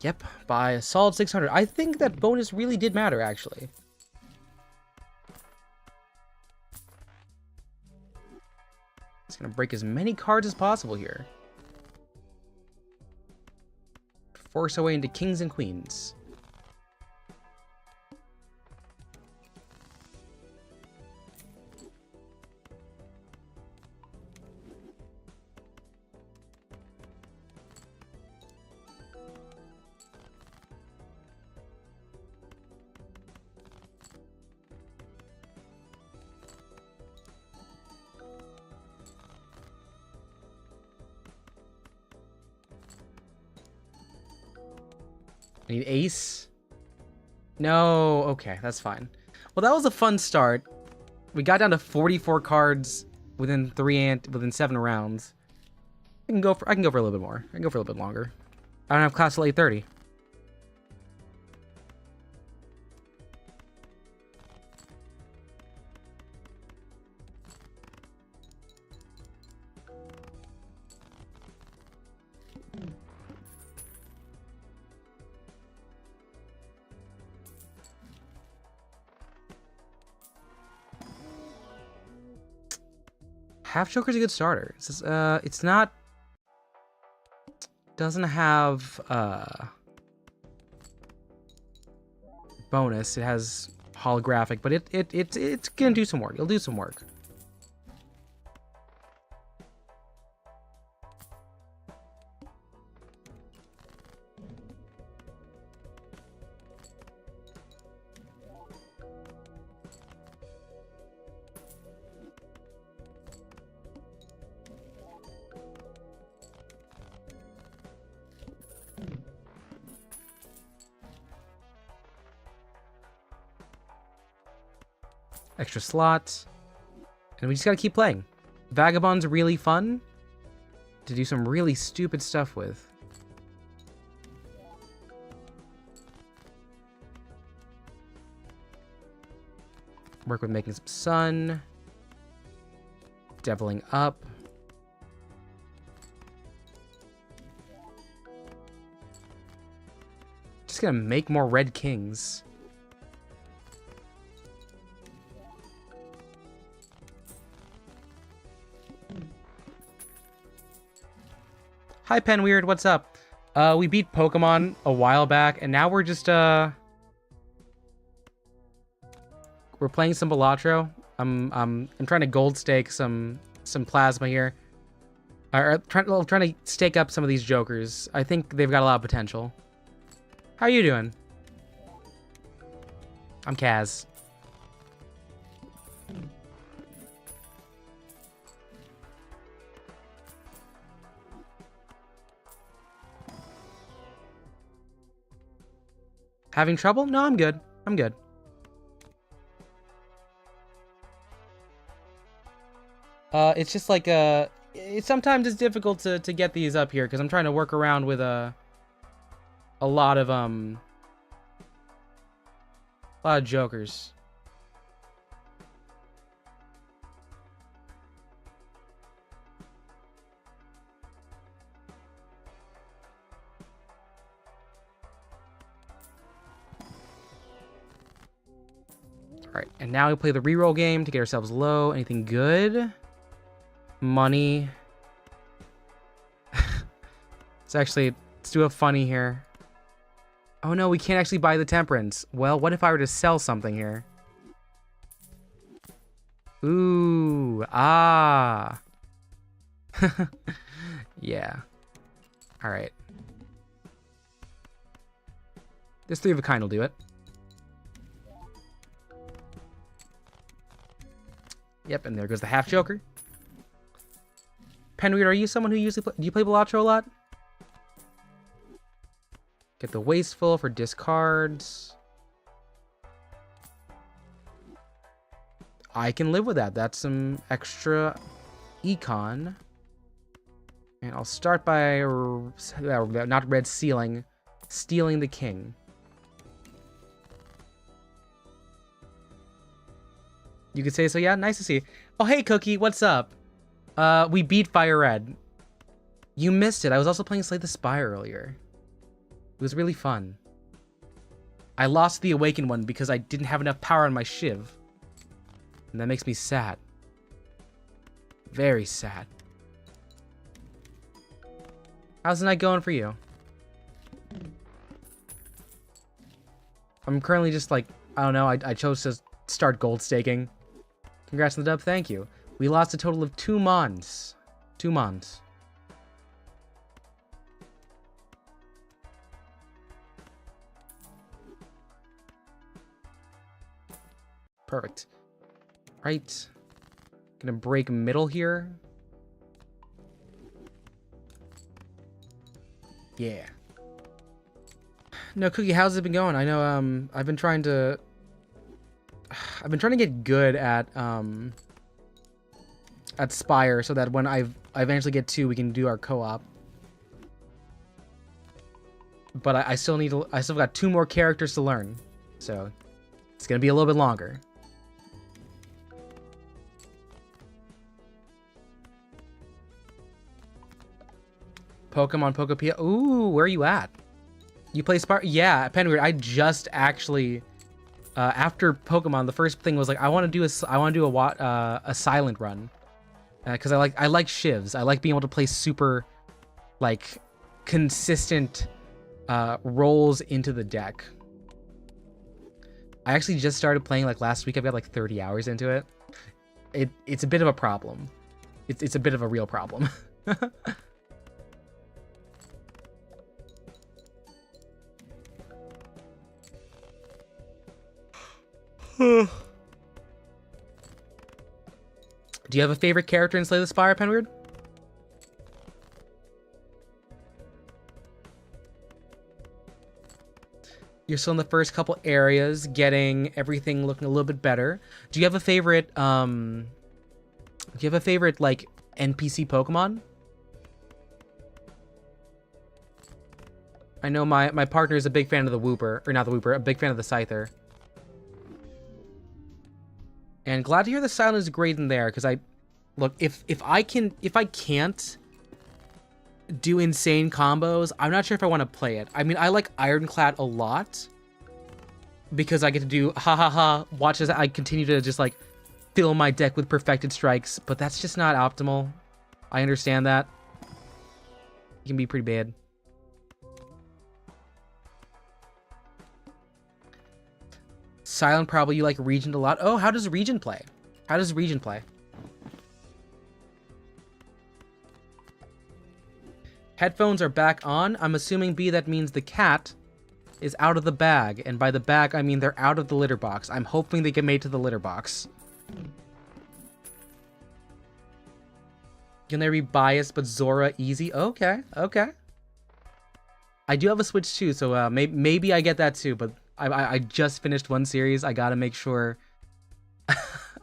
Yep, by a solid 600. I think that bonus really did matter, actually. It's gonna break as many cards as possible here. Force our way into kings and queens. I need ace. No, okay, that's fine. Well, that was a fun start. We got down to 44 cards within 7 rounds. I can go for a little bit more. I can go for a little bit longer. I don't have class till 8:30. Half Joker's a good starter. It's not... Doesn't have bonus. It has holographic, but it's gonna do some work. It'll do some work. Extra slot. And we just gotta keep playing. Vagabond's really fun to do some really stupid stuff with. Work with making some sun. Deviling up. Just gonna make more red kings. Hi, Penweird, what's up? We beat Pokemon a while back, and now we're just, we're playing some Balatro. I'm trying to gold stake some plasma here. Are trying to stake up some of these jokers. I think they've got a lot of potential. How are you doing? I'm Kaz. Having trouble? No, I'm good. I'm good. It's just like sometimes it's difficult to get these up here because I'm trying to work around with a lot of jokers. Alright, and now we play the reroll game to get ourselves low. Anything good? Money. Let's do a funny here. Oh no, we can't actually buy the temperance. Well, what if I were to sell something here? Ooh, ah. Yeah. Alright. This 3 of a kind will do it. Yep, and there goes the half joker. Penweed, are you someone who usually do you play Balatro a lot? Get the wasteful for discards. I can live with that. That's some extra econ. And I'll start by not red sealing, stealing the king. You could say so, yeah? Nice to see you. Oh, hey, Cookie, what's up? We beat FireRed. You missed it. I was also playing Slay the Spire earlier. It was really fun. I lost the Awakened one because I didn't have enough power on my Shiv. And that makes me sad. Very sad. How's the night going for you? I'm currently just like, I don't know, I chose to start gold staking. Congrats on the dub, thank you. We lost a total of 2 mons. 2 mons. Perfect. Right. Gonna break middle here. Yeah. No, Cookie, how's it been going? I know I've been trying to get good at Spire so that when I eventually get 2, we can do our co-op. But I still got 2 more characters to learn. So it's gonna be a little bit longer. Pokemon Pokopia. Ooh, where are you at? You play Spire? Yeah, Penweird. I just actually after Pokemon, the first thing was like I want to do a silent run because I like shivs. I like being able to play super like consistent rolls into the deck. I actually just started playing like last week. I've got like 30 hours into it. It's a bit of a problem. It's a bit of a real problem. Do you have a favorite character in Slay the Spire, Penweird? You're still in the first couple areas, getting everything looking a little bit better. Do you have a favorite, like, NPC Pokemon? I know my partner is a big fan of the Wooper, or not the Wooper, a big fan of the Scyther. And glad to hear the silent is great in there, because look, if I can't do insane combos, I'm not sure if I want to play it. I mean, I like Ironclad a lot, because I get to do watch as I continue to just like fill my deck with perfected strikes, but that's just not optimal. I understand that. It can be pretty bad. Silent, probably you like Regent a lot. Oh, how does Regent play? How does Regent play? Headphones are back on. I'm assuming B, that means the cat is out of the bag. And by the bag, I mean they're out of the litter box. I'm hoping they get made to the litter box. Can there be biased, but Zora easy? Okay, okay. I do have a Switch too, so maybe I get that too, but I just finished one series. I gotta make sure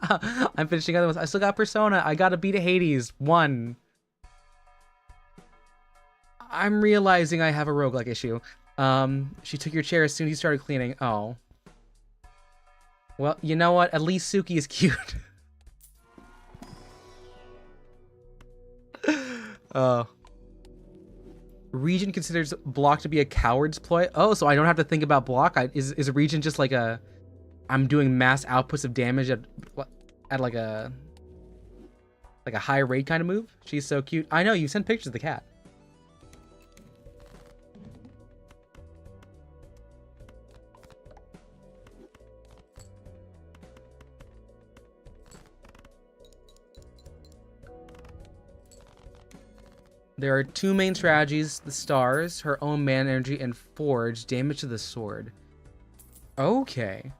I'm finishing other ones. I still got Persona. I gotta beat Hades 1. I'm realizing I have a roguelike issue. She took your chair as soon as you started cleaning. Oh. Well, you know what? At least Suki is cute. Region considers block to be a coward's ploy. Oh, so I don't have to think about block. Is a region just like a... I'm doing mass outputs of damage at like a high rate kind of move? She's so cute. I know, you sent pictures of the cat. There are two main strategies, the stars, her own mana energy, and forge, damage to the sword. Okay.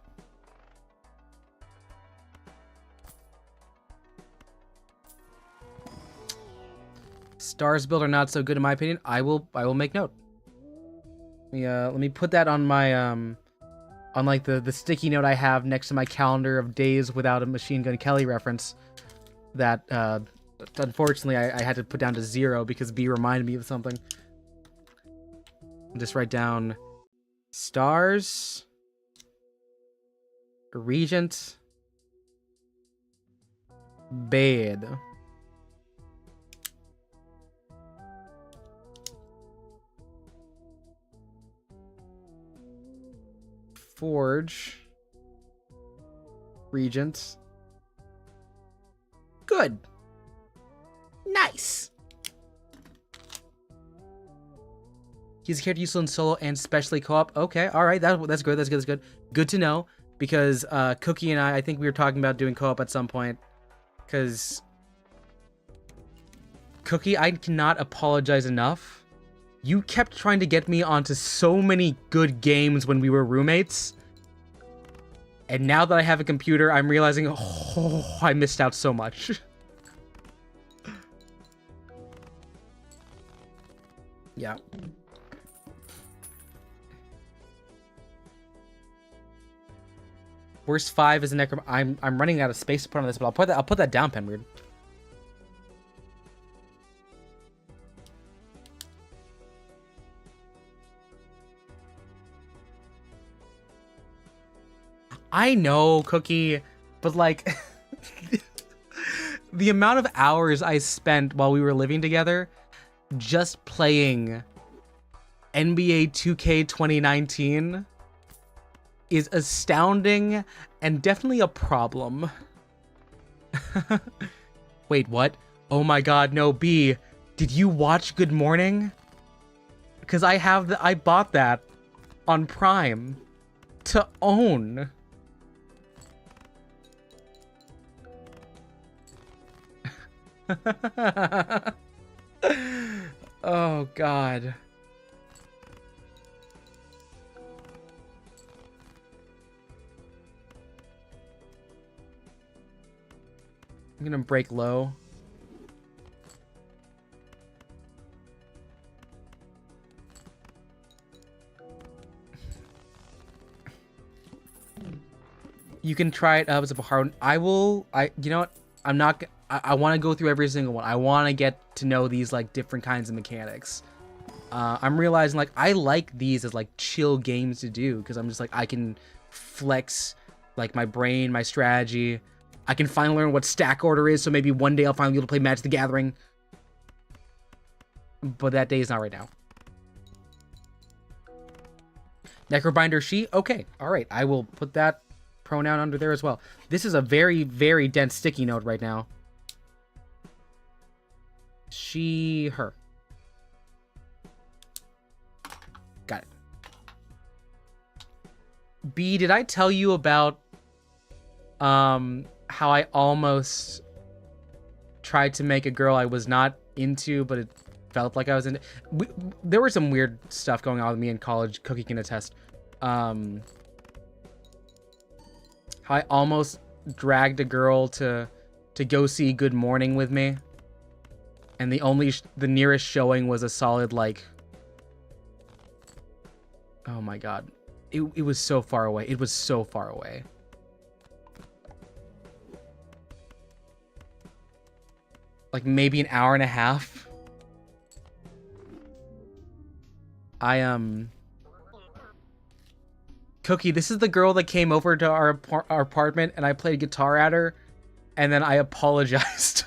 Stars build are not so good in my opinion. I will make note. Let me put that on my on like the sticky note I have next to my calendar of days without a Machine Gun Kelly reference. That unfortunately, I had to put down to 0 because B reminded me of something. Just write down stars, regent, bed. Forge, regent. Good. Nice. He's a character useful in solo and especially co-op. Okay, all right, that's good. That's good. Good to know because Cookie and I think we were talking about doing co-op at some point. Because Cookie, I cannot apologize enough. You kept trying to get me onto so many good games when we were roommates. And now that I have a computer, I'm realizing, oh, I missed out so much. Yeah. Worst 5 is a necrom. I'm running out of space to put on this, but I'll put that down, Penweird. I know, Cookie, but like the amount of hours I spent while we were living together just playing NBA 2K 2019 is astounding and definitely a problem. Wait, what? Oh my god, no, B. Did you watch Good Morning? Because I bought that on Prime to own. Oh god. I'm gonna break low. You can try it as a hard. You know what? I'm not. I want to go through every single one. I want to get to know these like different kinds of mechanics. I'm realizing like I like these as like chill games to do because I'm just like I can flex like my brain, my strategy. I can finally learn what stack order is, so maybe one day I'll finally be able to play Magic the Gathering. But that day is not right now. Necrobinder she? Okay, alright. I will put that pronoun under there as well. This is a very, very dense sticky note right now. She, her. Got it. B, did I tell you about how I almost tried to make a girl I was not into, but felt like I was in. There was some weird stuff going on with me in college. Cookie can attest. How I almost dragged a girl to go see Good Morning with me, and the nearest showing was a solid like. Oh my god, it was so far away. It was so far away. Like maybe an hour and a half. Cookie, this is the girl that came over to our apartment and I played guitar at her and then I apologized.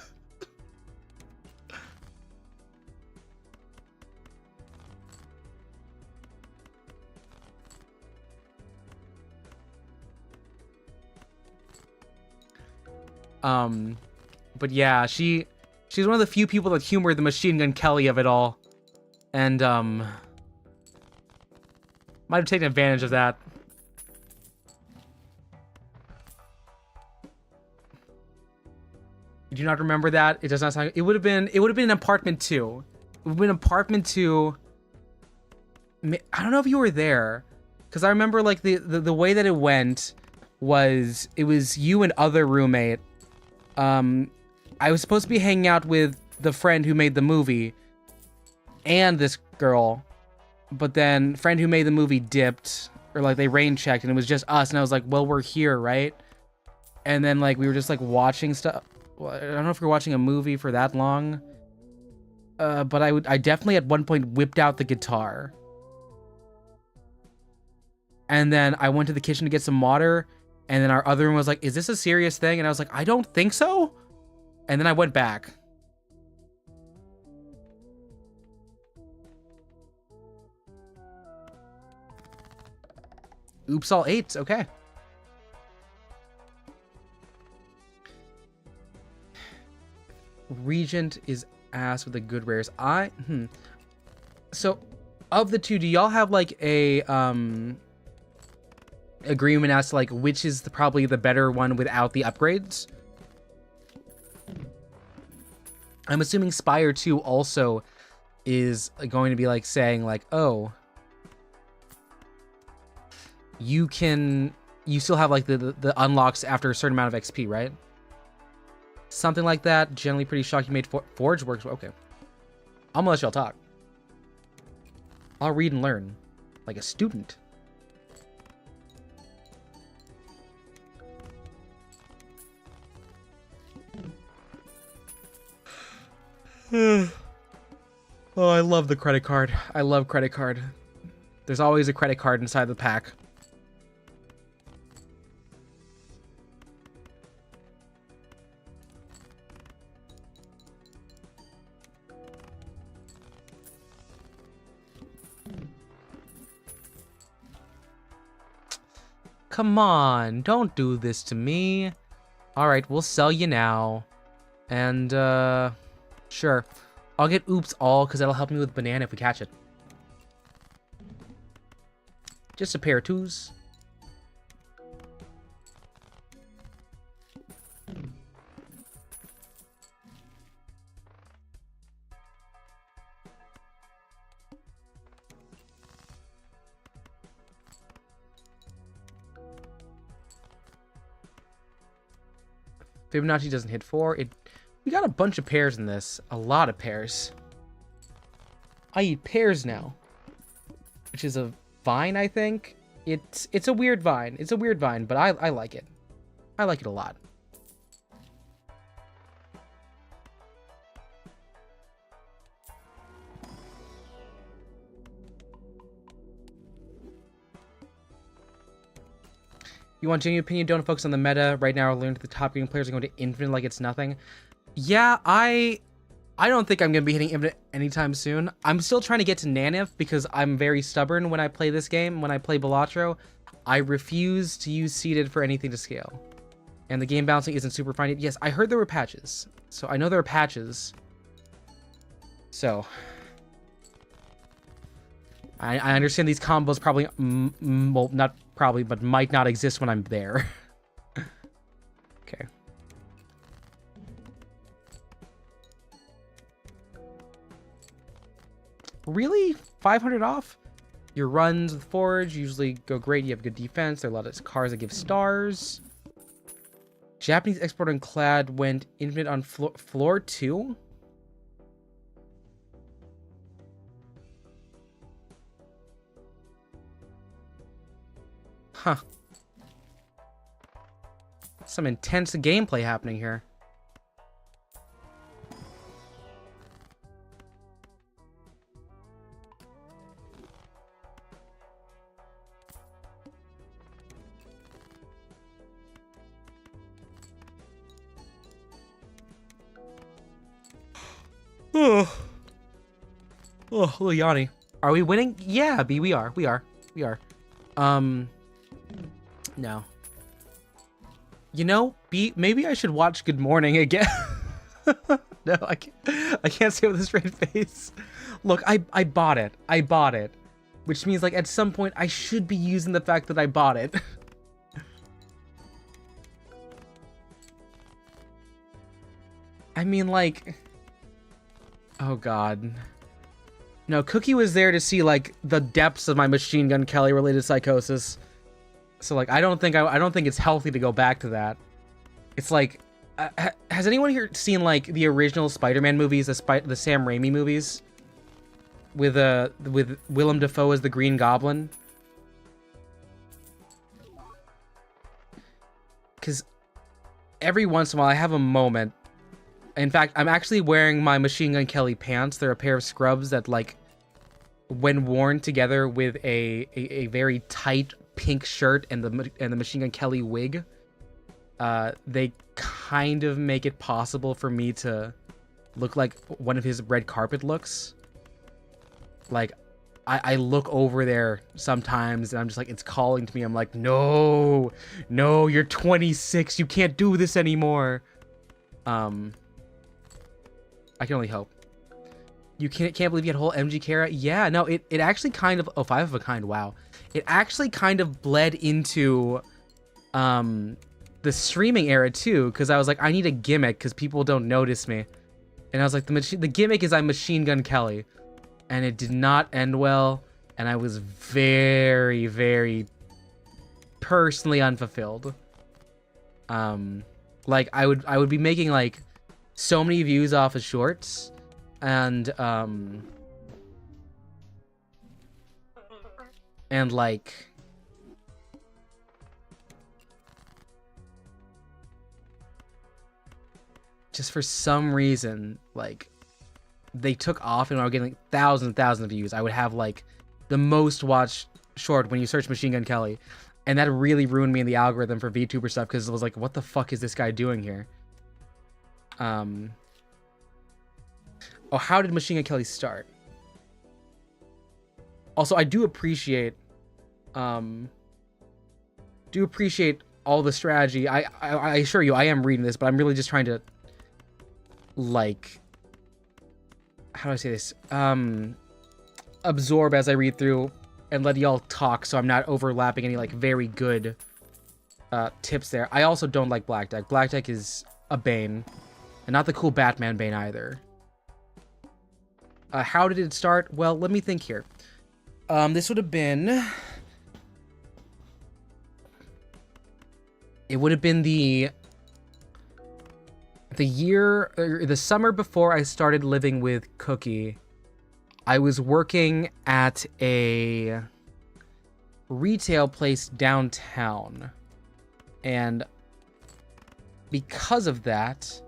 But yeah, she's one of the few people that humored the Machine Gun Kelly of it all. And, might have taken advantage of that. You do not remember that? It does not sound... It would have been in apartment 2. It would have been apartment 2. I don't know if you were there. Because I remember, like, the way that it went was... It was you and other roommate. I was supposed to be hanging out with the friend who made the movie. And this girl. But then, friend who made the movie dipped. Or, like, they rain checked, and it was just us. And I was like, well, we're here, right? And then, like, we were just, like, watching stuff. I don't know if you're watching a movie for that long, but I definitely at one point whipped out the guitar. And then I went to the kitchen to get some water, and then our other room was like, is this a serious thing? And I was like, I don't think so. And then I went back. Oops, all 8. Okay. Regent is ass with the good rares. So, of the two, do y'all have like a agreement as to like which is probably the better one without the upgrades? I'm assuming Spire 2 also is going to be like saying like, oh, you still have like the unlocks after a certain amount of XP, right? Something like that. Generally pretty shocked you made Forge works. Okay. I'm gonna let y'all talk. I'll read and learn. Like a student. Oh, I love the credit card. I love credit card. There's always a credit card inside the pack. Come on, don't do this to me. Alright, we'll sell you now. And, sure. I'll get oops all, because that'll help me with banana if we catch it. Just a pair of 2s. Fibonacci doesn't hit 4. We got a bunch of pairs in this. A lot of pairs. I eat pears now. Which is a vine, I think. It's a weird vine. It's a weird vine, but I like it. I like it a lot. You want genuine opinion? Don't focus on the meta. Right now, learn the top green players are going to infinite like it's nothing. Yeah, I don't think I'm going to be hitting infinite anytime soon. I'm still trying to get to Nanif because I'm very stubborn when I play this game. When I play Balatro, I refuse to use seeded for anything to scale. And the game balancing isn't super fine. Yes, I heard there were patches. So I know there are patches. So I understand these combos probably, well, not probably, but might not exist when I'm there. Okay. Really? 500 off? Your runs with Forge usually go great. You have good defense. There are a lot of cars that give stars. Japanese export on Clad went infinite on floor 2? Huh. Some intense gameplay happening here. Oh, little Yanni. Are we winning? Yeah, B, we are. We are. No. You know, B, maybe I should watch Good Morning again. No, I can't say with a straight face. Look, I bought it. Which means, like, at some point, I should be using the fact that I bought it. I mean, like... Oh, God. No, Cookie was there to see, like, the depths of my Machine Gun Kelly-related psychosis. So, like, I don't think it's healthy to go back to that. It's like... has anyone here seen, like, the original Spider-Man movies, the Sam Raimi movies? With Willem Dafoe as the Green Goblin? Because every once in a while I have a moment. In fact, I'm actually wearing my Machine Gun Kelly pants. They're a pair of scrubs that, like, when worn together with a very tight pink shirt and the Machine Gun Kelly wig, they kind of make it possible for me to look like one of his red carpet looks. Like, I look over there sometimes and I'm just like, it's calling to me. I'm like, no, you're 26. You can't do this anymore. I can only hope. You can't believe you had a whole MG Kara? Yeah, no, it actually kind of... Oh, 5 of a kind, wow. It actually kind of bled into the streaming era, too, because I was like, I need a gimmick because people don't notice me. And I was like, the gimmick is I'm Machine Gun Kelly. And it did not end well, and I was very, very personally unfulfilled. Like, I would be making, like, so many views off of shorts, and like, just for some reason, like, they took off and I was getting, like, thousands and thousands of views. I would have, like, the most watched short when you search Machine Gun Kelly, and that really ruined me in the algorithm for VTuber stuff, because it was like, what the fuck is this guy doing here? Oh, how did Machine Gun Kelly start? Also, I do appreciate all the strategy. I assure you, I am reading this, but I'm really just trying to, like, how do I say this? Absorb as I read through and let y'all talk, so I'm not overlapping any, like, very good tips there. I also don't like Black Deck. Black Deck is a bane. And not the cool Batman Bane either. How did it start? Well, let me think here. This would have been... It would have been the year... Or the summer before I started living with Cookie. I was working at a retail place downtown. And because of that...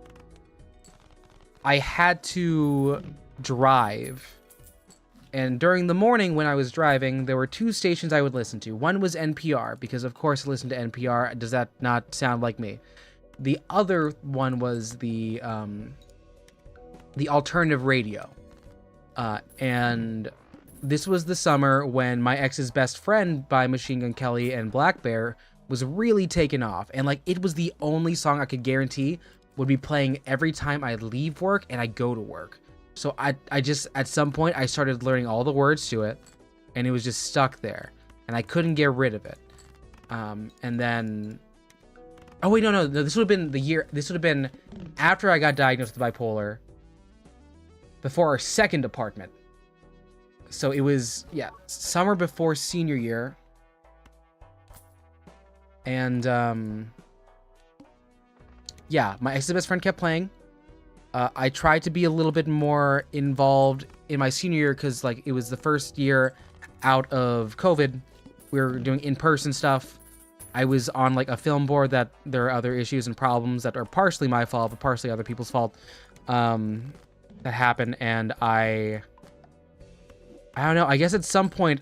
I had to drive, and during the morning when I was driving, there were 2 stations I would listen to. One was NPR, because of course I listen to NPR. Does that not sound like me? The other one was the alternative radio, and this was the summer when My Ex's Best Friend by Machine Gun Kelly and Black Bear was really taken off, and, like, it was the only song I could guarantee would be playing every time I leave work and I go to work. So I just, at some point, I started learning all the words to it, and it was just stuck there, and I couldn't get rid of it. And then, oh wait, no, this would have been the year, this would have been after I got diagnosed with bipolar, before our second apartment. So it was, yeah, summer before senior year. And, yeah, my ex's best friend kept playing. I tried to be a little bit more involved in my senior year because, like, it was the first year out of COVID. We were doing in-person stuff. I was on, like, a film board that there are other issues and problems that are partially my fault, but partially other people's fault, that happened. And I don't know, I guess at some point,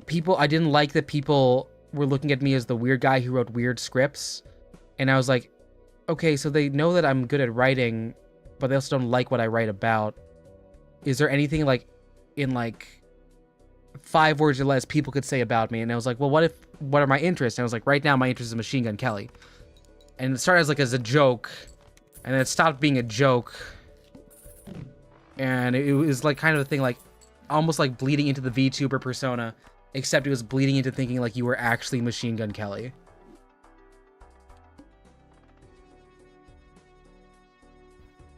I didn't like that people were looking at me as the weird guy who wrote weird scripts. And I was like, okay, so they know that I'm good at writing, but they also don't like what I write about. Is there anything, like, in, like, 5 words or less people could say about me? And I was like, well, what are my interests? And I was like, right now my interest is Machine Gun Kelly. And it started as a joke, and then it stopped being a joke. And it was, like, kind of a thing, like, almost like bleeding into the VTuber persona, except it was bleeding into thinking like you were actually Machine Gun Kelly.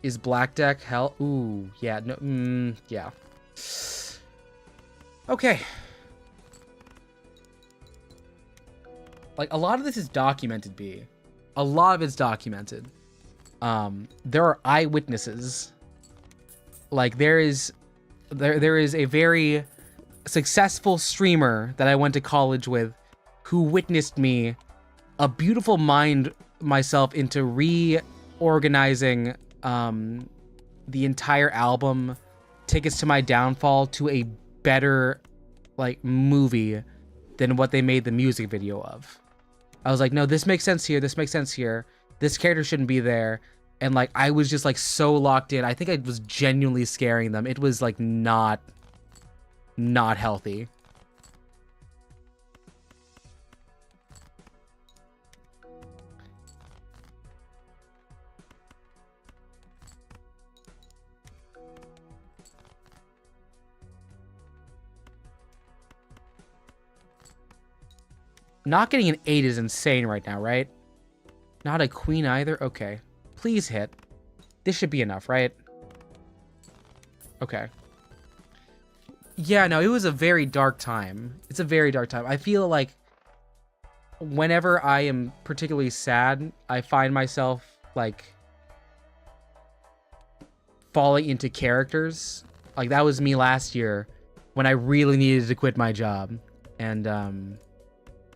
Is Black Deck hell? Ooh, yeah, no, yeah. Okay. Like, a lot of this is documented, B. A lot of it's documented. There are eyewitnesses. Like, there is a very successful streamer that I went to college with who witnessed me a beautiful mind myself into reorganizing the entire album Tickets to My Downfall to a better, like, movie than what they made the music video of. I was like, no, this makes sense here, this makes sense here, this character shouldn't be there. And, like, I was just, like, so locked in. I think I was genuinely scaring them. It was, like, not healthy. Not getting an 8 is insane right now, right? Not a queen either? Okay. Please hit. This should be enough, right? Okay. Yeah, no, it was a very dark time. It's a very dark time. I feel like whenever I am particularly sad, I find myself, like, falling into characters. Like, that was me last year when I really needed to quit my job. And,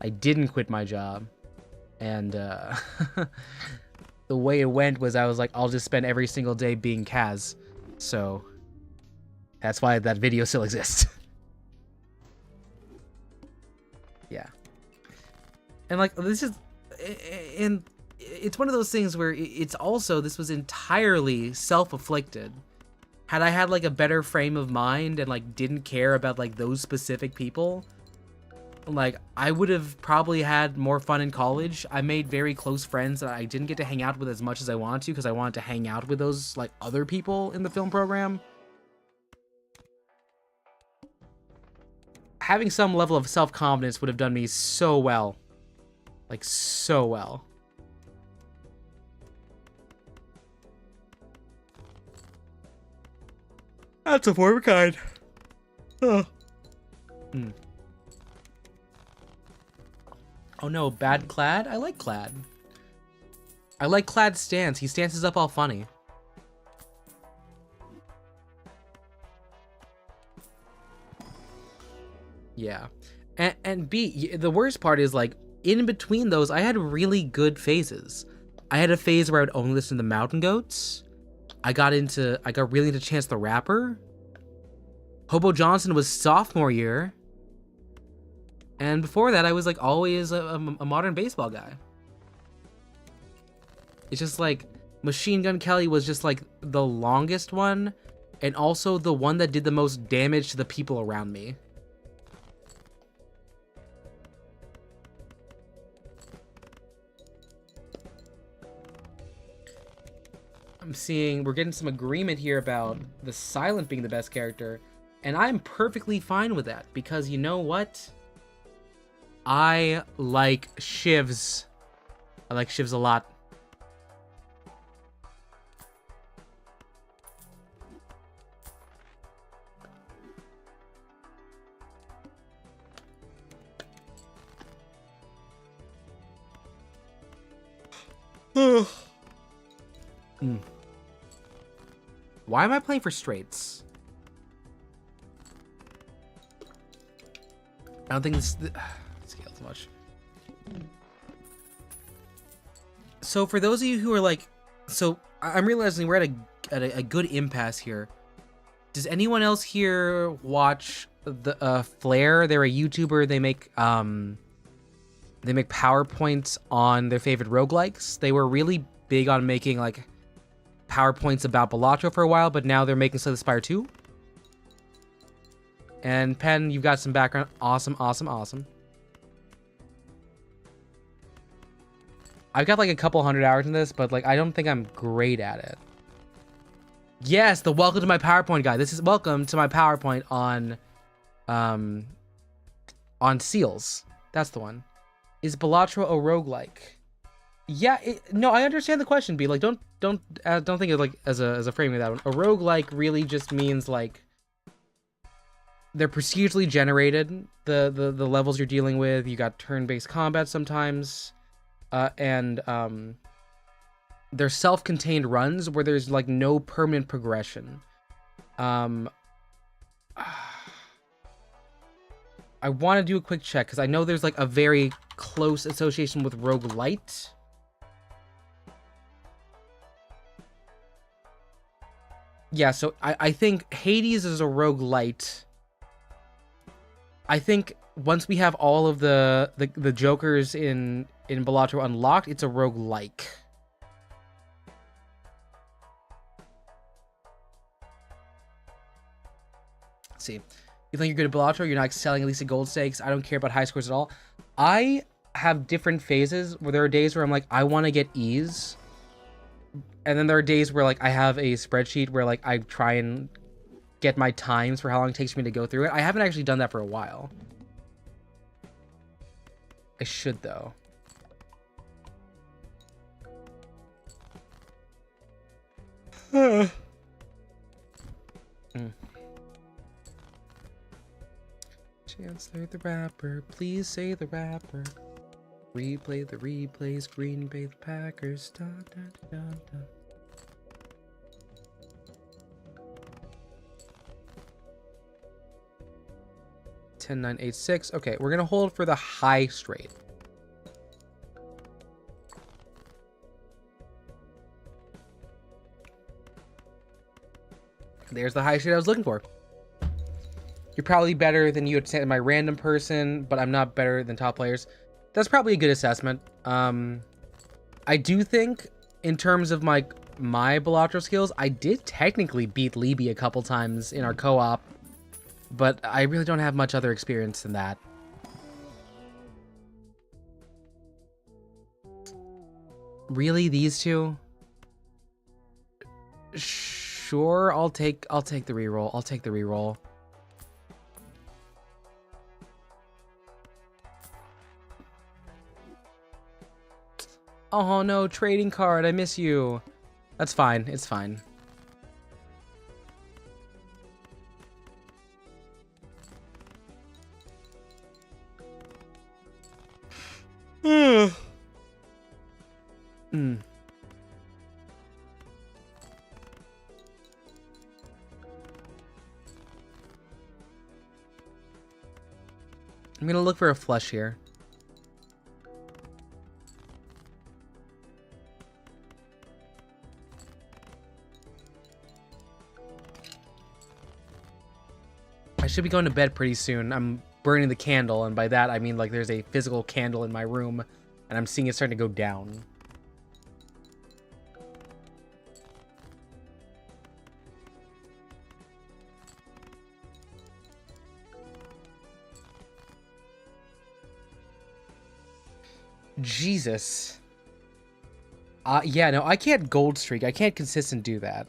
I didn't quit my job. And, the way it went was I was like, I'll just spend every single day being Kaz. So that's why that video still exists. Yeah. And, like, this is, and it's one of those things where it's also, this was entirely self-afflicted. Had I had, like, a better frame of mind and, like, didn't care about, like, those specific people, like, I would have probably had more fun in college. I made very close friends that I didn't get to hang out with as much as I wanted to because I wanted to hang out with those, like, other people in the film program. Having some level of self-confidence would have done me so well. Like, so well. That's a form of kind. Oh. Oh no, bad Clad? I like Clad. I like Clad's stance. He stances up all funny. Yeah. And B, the worst part is, like, in between those, I had really good phases. I had a phase where I would only listen to the Mountain Goats. I got really into Chance the Rapper. Hobo Johnson was sophomore year. And before that, I was, like, always a modern baseball guy. It's just, like, Machine Gun Kelly was just, like, the longest one, and also the one that did the most damage to the people around me. I'm seeing, we're getting some agreement here about the Silent being the best character, and I'm perfectly fine with that, because you know what? I like shivs. I like shivs a lot. Why am I playing for straights? I don't think this scale too much. So for those of you who are like, so I'm realizing we're at a good impasse here. Does anyone else here watch the Flare? They're a YouTuber. They make PowerPoints on their favorite roguelikes. They were really big on making like PowerPoints about Balatro for a while, but now they're making Slay the Spire 2. And Pen, you've got some background. Awesome, awesome, awesome. I've got like a couple hundred hours in this, but like I don't think I'm great at it. Yes, the welcome to my PowerPoint guy. This is welcome to my PowerPoint on Seals. That's the one. Is Balatro a roguelike? Yeah, no, I understand the question, B. Like, don't think of it like as a framing of that one. A roguelike really just means like they're procedurally generated. The levels you're dealing with. You got turn-based combat sometimes, and they're self-contained runs where there's like no permanent progression. I want to do a quick check because I know there's like a very close association with roguelite. Yeah, so I think Hades is a roguelite. I think once we have all of the jokers in Balatro unlocked, it's a roguelike. Let's see. You think you're good at Balatro? You're not excelling at least at gold stakes. I don't care about high scores at all. I have different phases where there are days where I'm like, I want to get ease. And then there are days where like I have a spreadsheet where like I try and get my times for how long it takes me to go through it. I haven't actually done that for a while. I should though. Chancellor the rapper, please say the rapper. Replay the replays, Green Bay the Packers. Da, da, da, da. Ten, 9, 8, 6. Okay, we're gonna hold for the high straight. There's the high straight I was looking for. You're probably better than you would say my random person, but I'm not better than top players. That's probably a good assessment. I do think, in terms of my Balatro skills, I did technically beat Libby a couple times in our co-op, but I really don't have much other experience than that. Really, these two? Sure, I'll take the reroll. I'll take the reroll. Oh no, trading card, I miss you. That's fine, it's fine. I'm gonna look for a flush here. I should be going to bed pretty soon. I'm burning the candle, and by that I mean like there's a physical candle in my room, and I'm seeing it starting to go down. Jesus. Yeah, no, I can't gold streak. I can't consistent do that.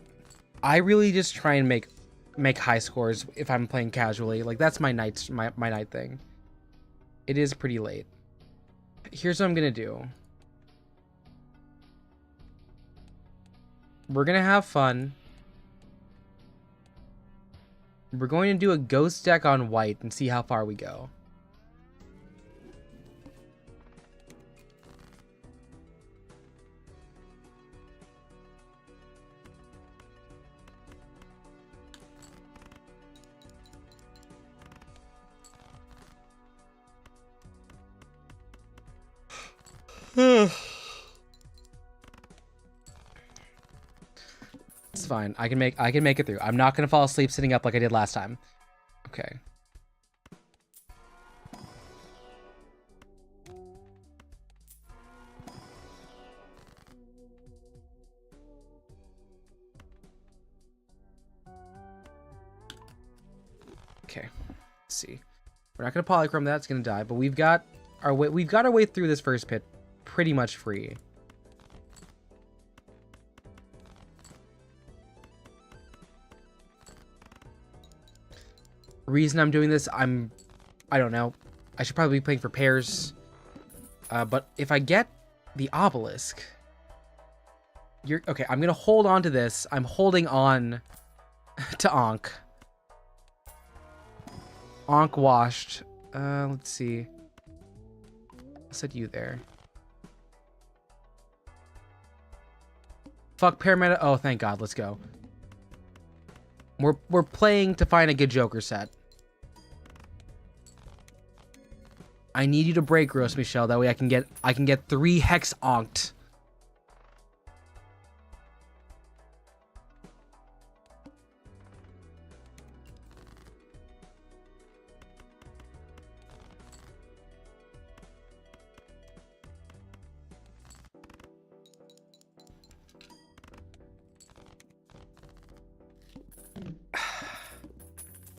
I really just try and make high scores if I'm playing casually. Like that's my night thing. It is pretty late. Here's what I'm gonna do. We're gonna have fun. We're going to do a ghost deck on white and see how far we go. It's fine. I can make it through. I'm not gonna fall asleep sitting up like I did last time. Okay. Okay. Let's see. We're not gonna polychrome that, it's gonna die, but we've got our way through this first pit pretty much free. Reason I'm doing this, I don't know. I should probably be playing for pairs. But if I get the obelisk, okay, I'm gonna hold on to this. I'm holding on to Ankh. Ankh washed. Let's see. I said you there. Fuck parameta. Oh, thank God. Let's go. We're playing to find a good Joker set. I need you to break Rose Michelle. That way I can get 3 Hex Ankhed.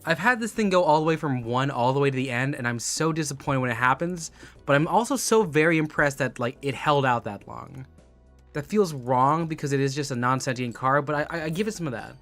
I've had this thing go all the way from 1 all the way to the end, and I'm so disappointed when it happens, but I'm also so very impressed that, like, it held out that long. That feels wrong because it is just a non-sentient card, but I give it some of that.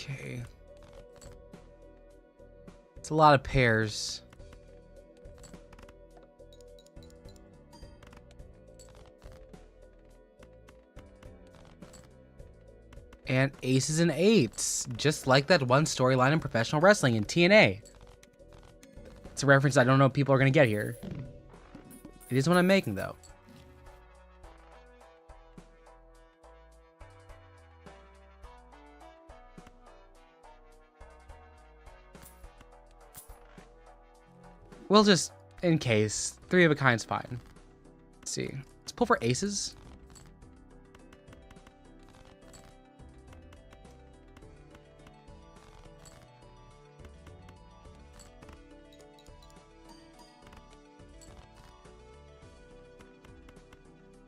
Okay. It's a lot of pairs. And aces and eights, just like that one storyline in professional wrestling in TNA. It's a reference I don't know if people are going to get here. It is what I'm making, though. We'll just, in case, 3 of a kind's fine. Let's see. Let's pull for aces.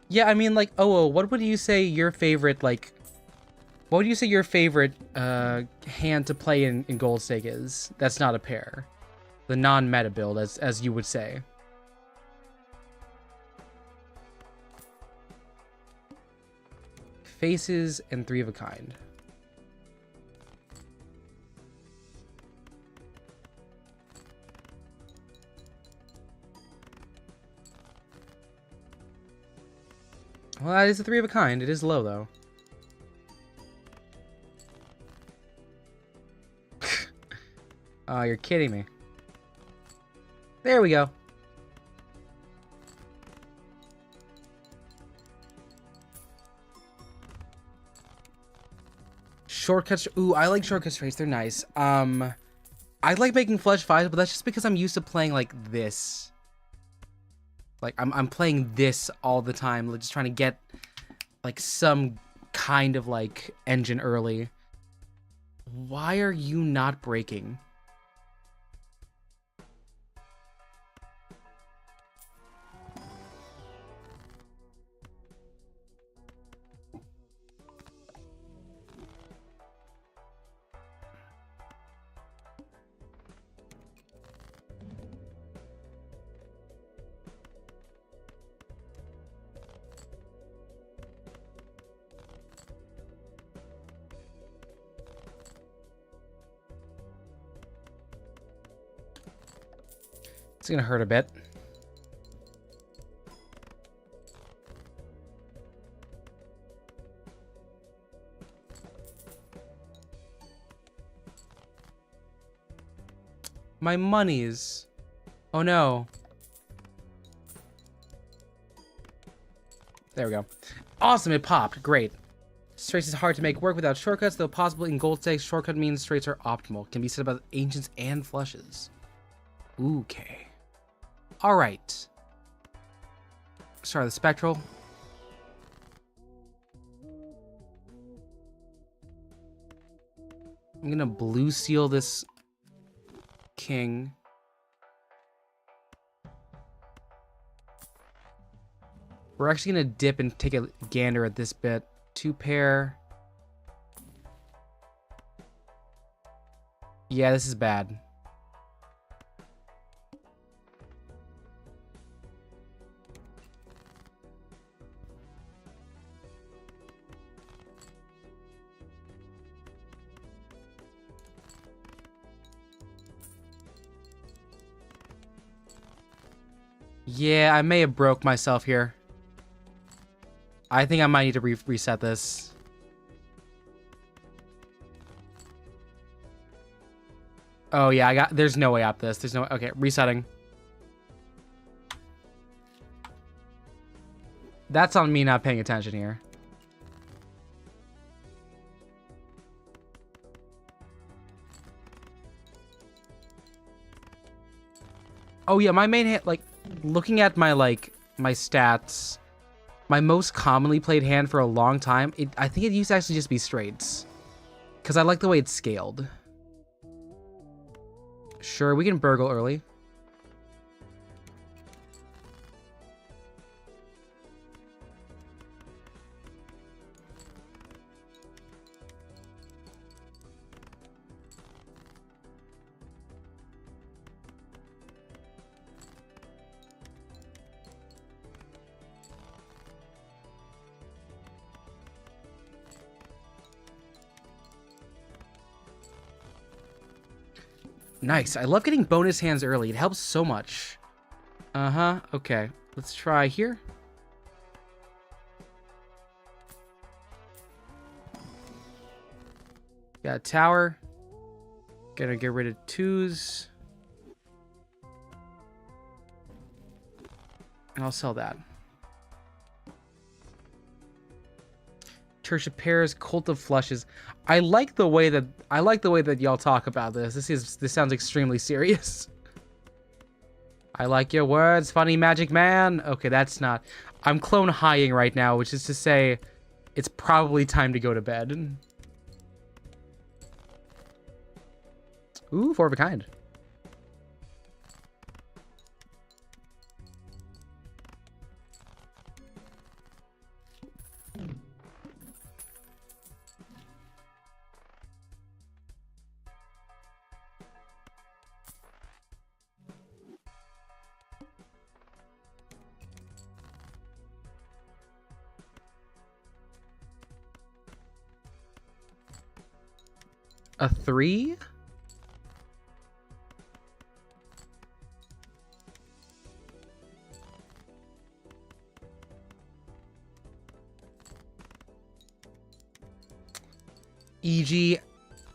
Yeah, I mean, like, what would you say your favorite, like, what would you say your favorite hand to play in Gold Stake is? That's not a pair. The non-meta build, as you would say. Faces and 3 of a kind. Well, that is a 3 of a kind. It is low, though. Oh, you're kidding me. There we go. Shortcuts. Ooh, I like shortcuts trades. They're nice. I like making flesh fives, but that's just because I'm used to playing like this. Like I'm playing this all the time, just trying to get like some kind of like engine early. Why are you not breaking? It's gonna hurt a bit. My monies. Oh no. There we go. Awesome, it popped. Great. Straights is hard to make work without shortcuts, though possible in gold stakes. Shortcut means straights are optimal. Can be said about ancients and flushes. Okay. Alright. Start the spectral. I'm gonna blue seal this king. We're actually gonna dip and take a gander at this bit. 2 pair. Yeah, this is bad. Yeah, I may have broke myself here. I think I might need to reset this. Oh yeah, there's no way up this. There's no, okay, resetting. That's on me not paying attention here. Oh yeah, my main hand, like, looking at my, like, my stats, my most commonly played hand for a long time, I think it used to actually just be straights. Because I like the way it's scaled. Sure, we can burgle early. Nice. I love getting bonus hands early. It helps so much. Uh-huh. Okay. Let's try here. Got a tower. Gonna get rid of 2s. And I'll sell that. Church of Pairs, Cult of Flushes. I like the way that y'all talk about this. This sounds extremely serious. I like your words, funny magic man. Okay, that's not. I'm clone highing right now, which is to say, it's probably time to go to bed. Ooh, 4 of a kind. A 3? E.g.,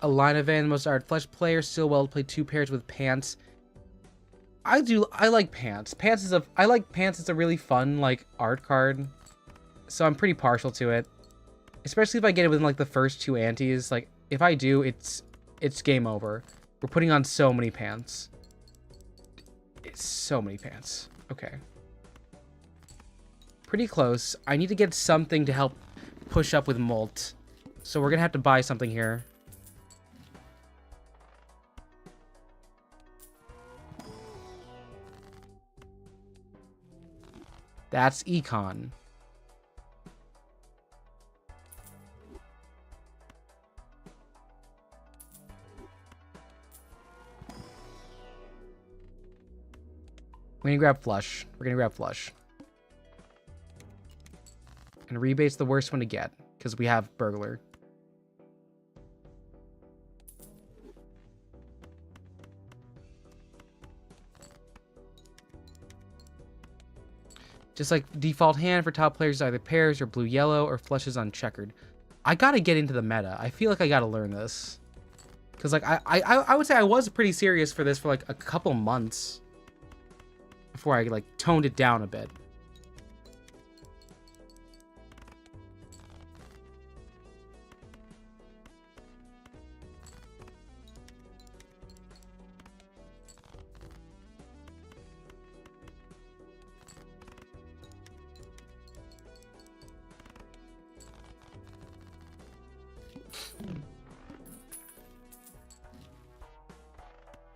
a line of van, most art flesh player, still well to play 2 pairs with pants. I like pants. I like pants. It's a really fun, like, art card. So I'm pretty partial to it. Especially if I get it within, like, the first 2 antes. Like, if I do, it's game over. We're putting on so many pants. It's so many pants. Okay. Pretty close. I need to get something to help push up with Molt. So we're gonna have to buy something here. That's Econ. We're gonna grab Flush. We're gonna grab Flush. And Rebate's the worst one to get, because we have Burglar. Just like default hand for top players, either pairs or blue-yellow or flushes uncheckered. I gotta get into the meta. I feel like I gotta learn this. Because, like, I would say I was pretty serious for this for, like, a couple months before I, like, toned it down a bit.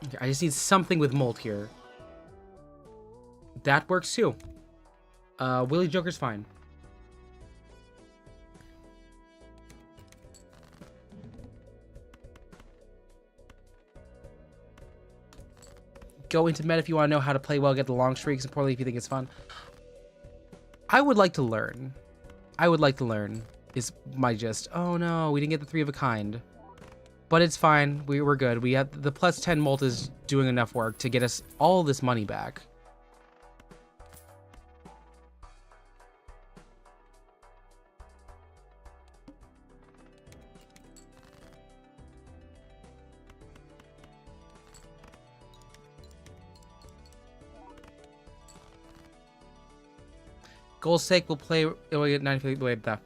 Okay, I just need something with molt here. That works too. Willy Joker's fine. Go into meta if you want to know how to play well, get the long streaks, and poorly if you think it's fun. I would like to learn. I would like to learn, is my gist. Oh no, we didn't get the 3 of a kind. But it's fine. We're good. We have the plus 10 molt is doing enough work to get us all this money back. Goal stake will play. Wait, 95. Wait, that.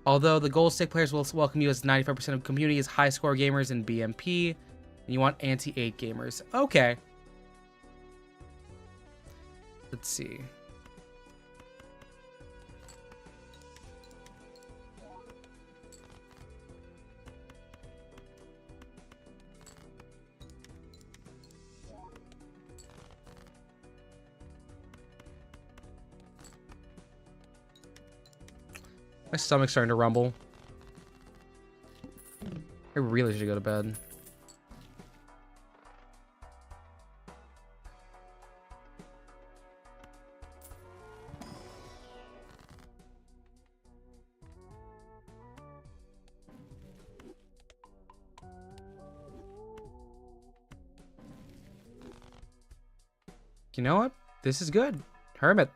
Although the goal stick players will welcome you as 95% of the community is high score gamers in BMP, and you want anti-8 gamers. Okay. Let's see. My stomach's starting to rumble. I really should go to bed. You know what? This is good. Hermit.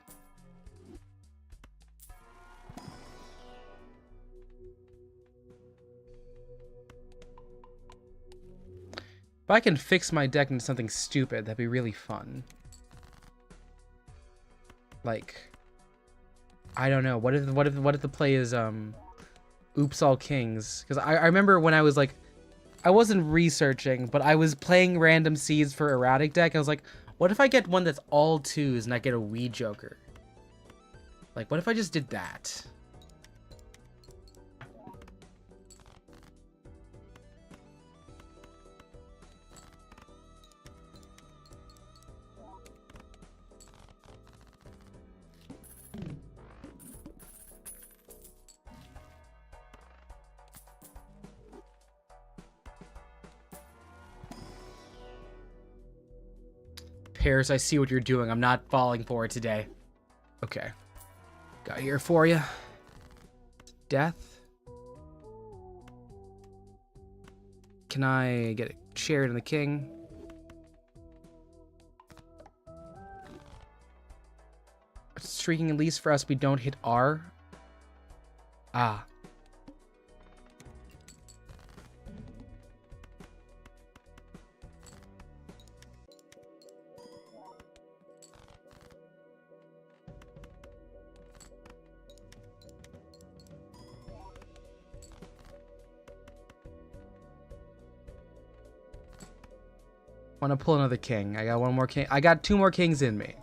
If I can fix my deck into something stupid, that'd be really fun. Like, I don't know. What if the play is Oops All Kings? Because I remember when I was like, I wasn't researching, but I was playing random seeds for erratic deck. I was like, what if I get one that's all 2s and I get a Wii Joker? Like, what if I just did that? Pears, I see what you're doing. I'm not falling for it today. Okay. Got here for you. Death. Can I get it shared in the king? Streaking at least for us, we don't hit R. Ah. Want to pull another king. I got one more king. I got 2 more kings in me.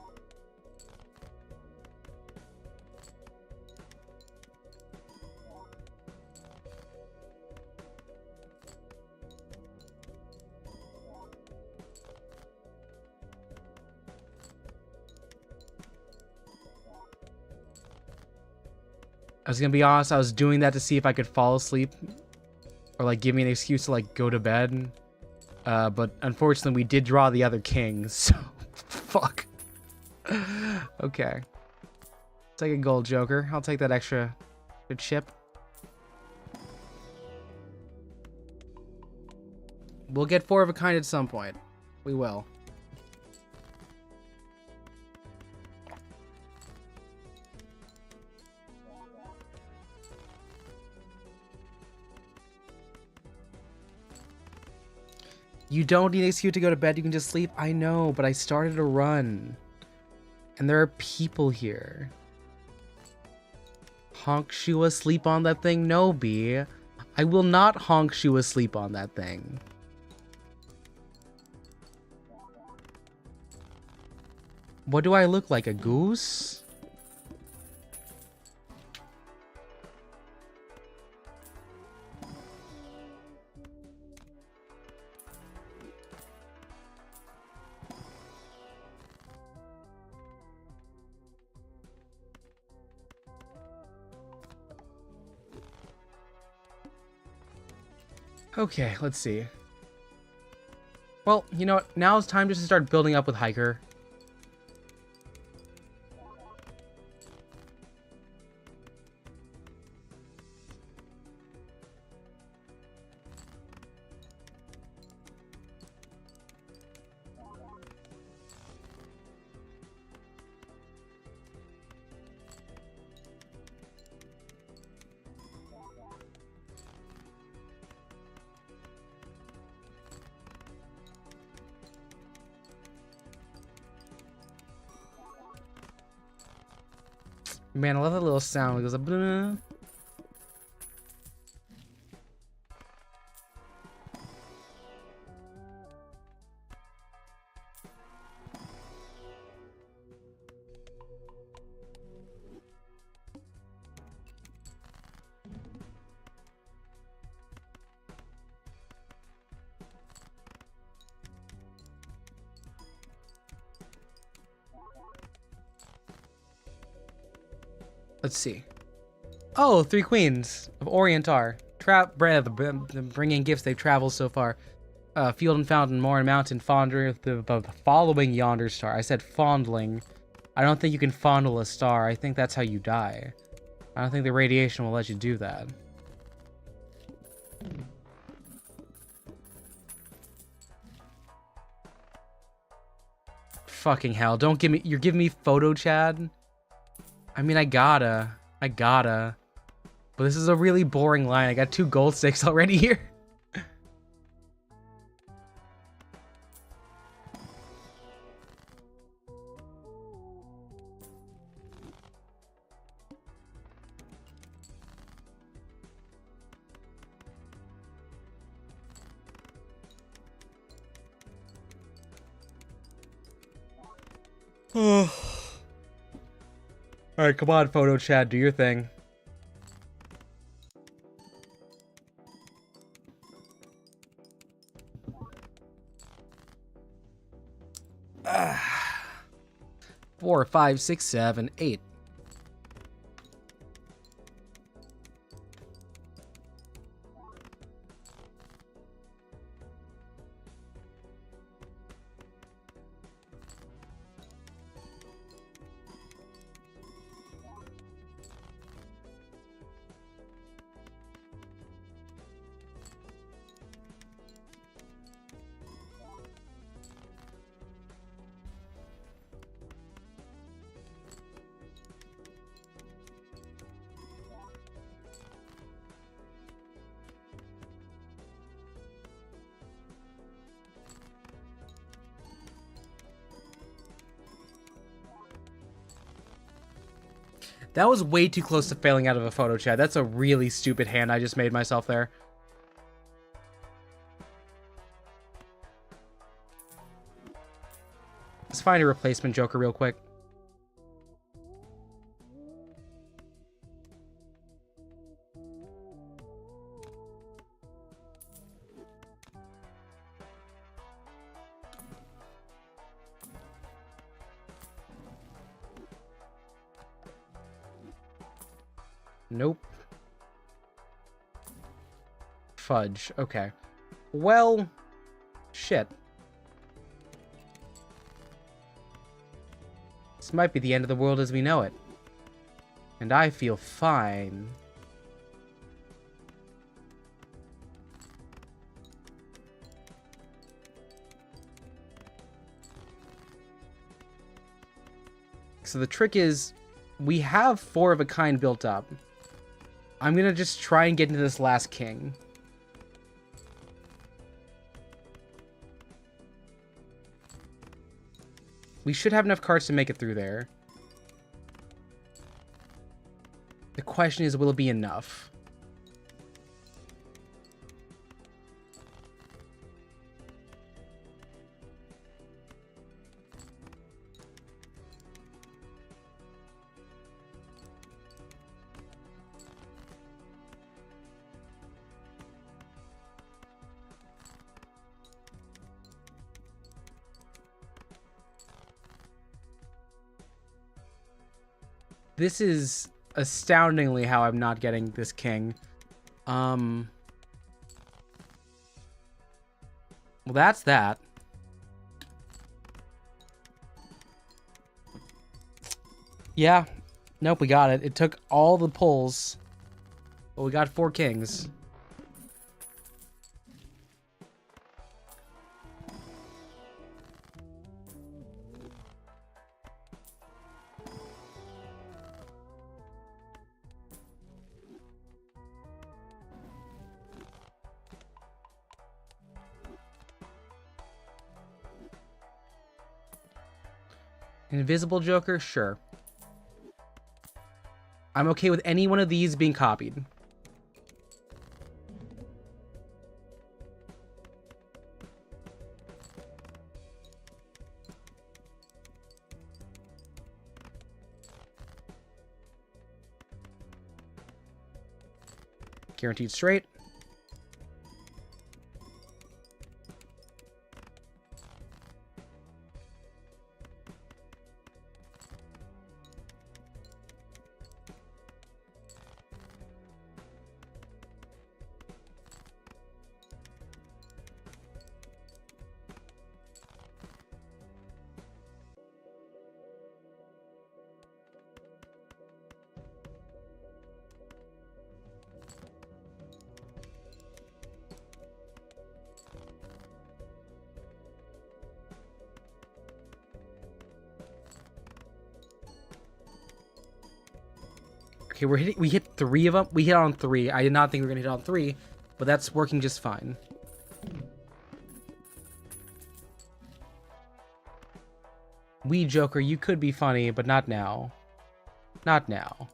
I was gonna be honest, I was doing that to see if I could fall asleep or like give me an excuse to like go to bed. But unfortunately we did draw the other king, so fuck. Okay. Take a gold joker. I'll take that extra chip. We'll get 4 of a kind at some point. We will. You don't need an excuse to go to bed. You can just sleep. I know, but I started a run. And there are people here. Honk shoe asleep on that thing? No, B. I will not honk shoe asleep on that thing. What do I look like? A goose? Okay, let's see. Well, you know what? Now it's time just to start building up with Hiker. Man, I love that little sound. It goes a Let's see. Oh, 3 queens of Orientar. Bringing gifts they've traveled so far. Field and fountain, moor and mountain, fonder the following yonder star. I said fondling. I don't think you can fondle a star. I think that's how you die. I don't think the radiation will let you do that. Fucking hell, don't give me— you're giving me photo Chad? I mean, I gotta. But this is a really boring line. I got 2 gold sticks already here. Alright, come on, photo Chad, do your thing. Ah. 4, 5, 6, 7, 8. That was way too close to failing out of a photo chat. That's a really stupid hand I just made myself there. Let's find a replacement Joker real quick. Nope. Fudge. Okay. Well, shit. This might be the end of the world as we know it. And I feel fine. So the trick is, we have 4 of a kind built up. I'm gonna just try and get into this last king. We should have enough cards to make it through there. The question is, will it be enough? This is astoundingly how I'm not getting this king. Well, that's that. Yeah. Nope, we got it. It took all the pulls. But we got 4 kings. Invisible Joker? Sure. I'm okay with any one of these being copied. Guaranteed straight. Okay, we hit 3 of them. We hit on 3. I did not think we were gonna hit on 3, but that's working just fine. Wee Joker, you could be funny, but not now. Not now.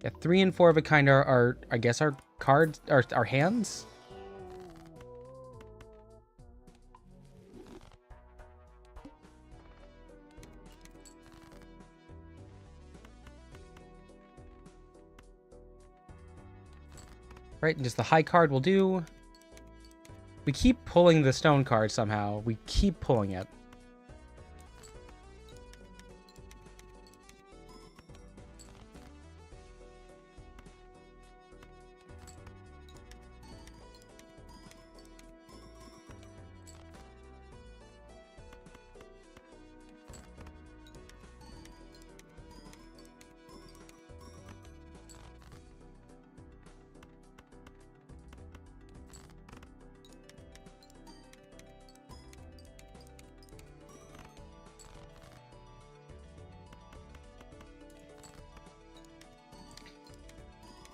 Yeah, 3 and 4 of a kind are I guess our cards, our hands. Right, and just the high card will do. We keep pulling the stone card somehow. We keep pulling it.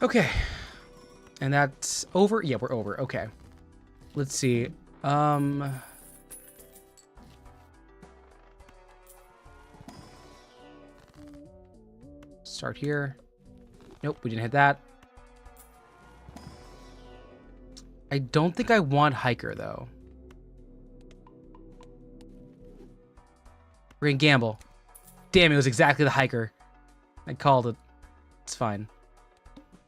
Okay. And that's over? Yeah, we're over. Okay. Let's see. Start here. Nope, we didn't hit that. I don't think I want Hiker, though. We're gonna gamble. Damn, it was exactly the Hiker. I called it. It's fine.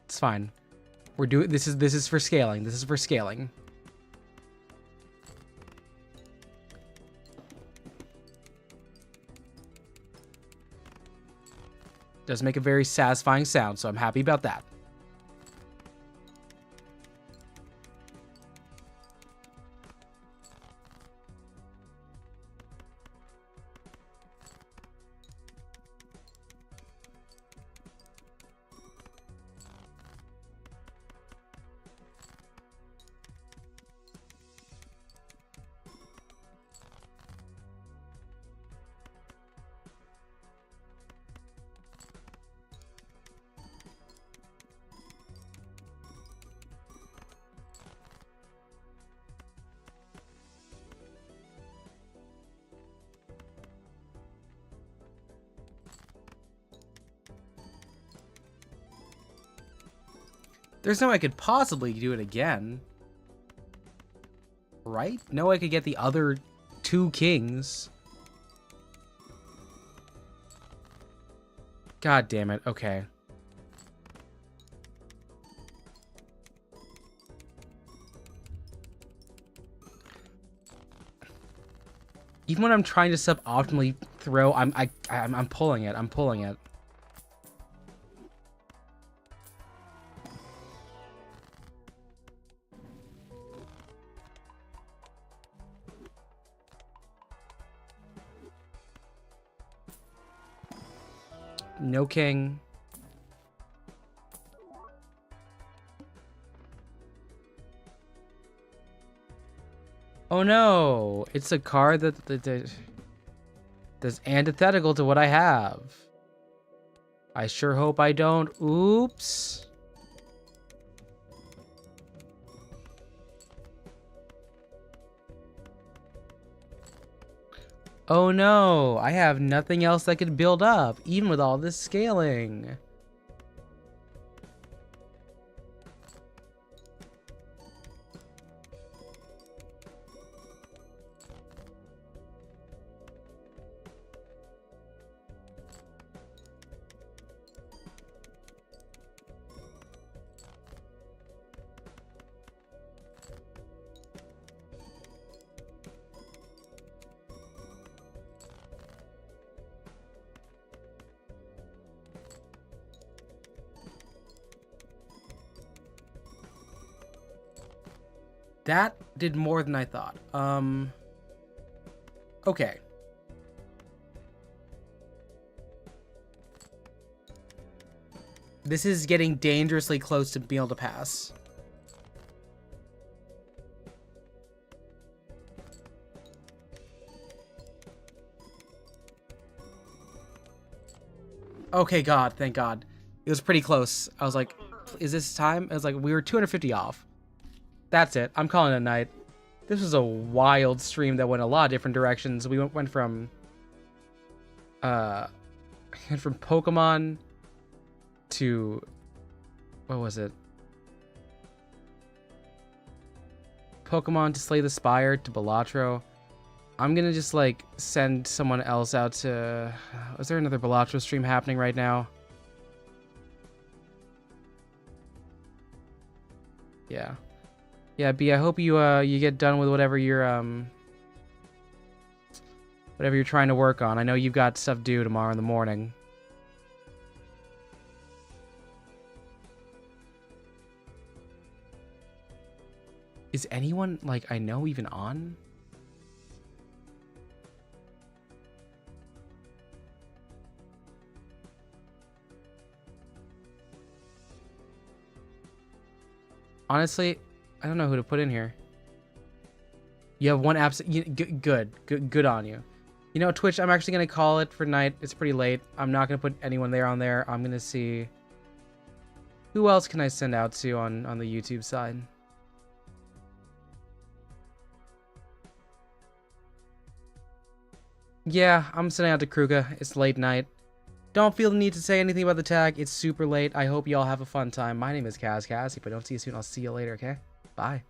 It's fine. We're doing this is for scaling. This is for scaling. Does make a very satisfying sound, so I'm happy about that. There's no way I could possibly do it again. Right? No way I could get the other 2 kings. God damn it. Okay. Even when I'm trying to suboptimally throw, I'm pulling it. I'm pulling it. No king. Oh no, it's a card that's antithetical to what I have. I sure hope I don't. Oops. Oh no, I have nothing else that could build up, even with all this scaling. That did more than I thought. Okay. This is getting dangerously close to being able to pass. Okay, God, thank God. It was pretty close. I was like, is this time? It was like, we were 250 off. That's it. I'm calling it a night. This was a wild stream that went a lot of different directions. We went from Pokemon to, what was it? Pokemon to Slay the Spire to Balatro. I'm gonna just like send someone else out to, is there another Balatro stream happening right now? Yeah. Yeah, B, I hope you you get done with whatever you're trying to work on. I know you've got stuff due tomorrow in the morning. Is anyone like I know even on? Honestly, I don't know who to put in here. You have one good on you. You know, Twitch, I'm actually gonna call it for night. It's pretty late. I'm not gonna put anyone there on there. I'm gonna see who else can I send out to on the YouTube side. Yeah, I'm sending out to Kruga. It's late night. Don't feel the need to say anything about the tag. It's super late. I hope you all have a fun time. My name is Kaz. If I don't see you soon, I'll see you later, okay? Bye.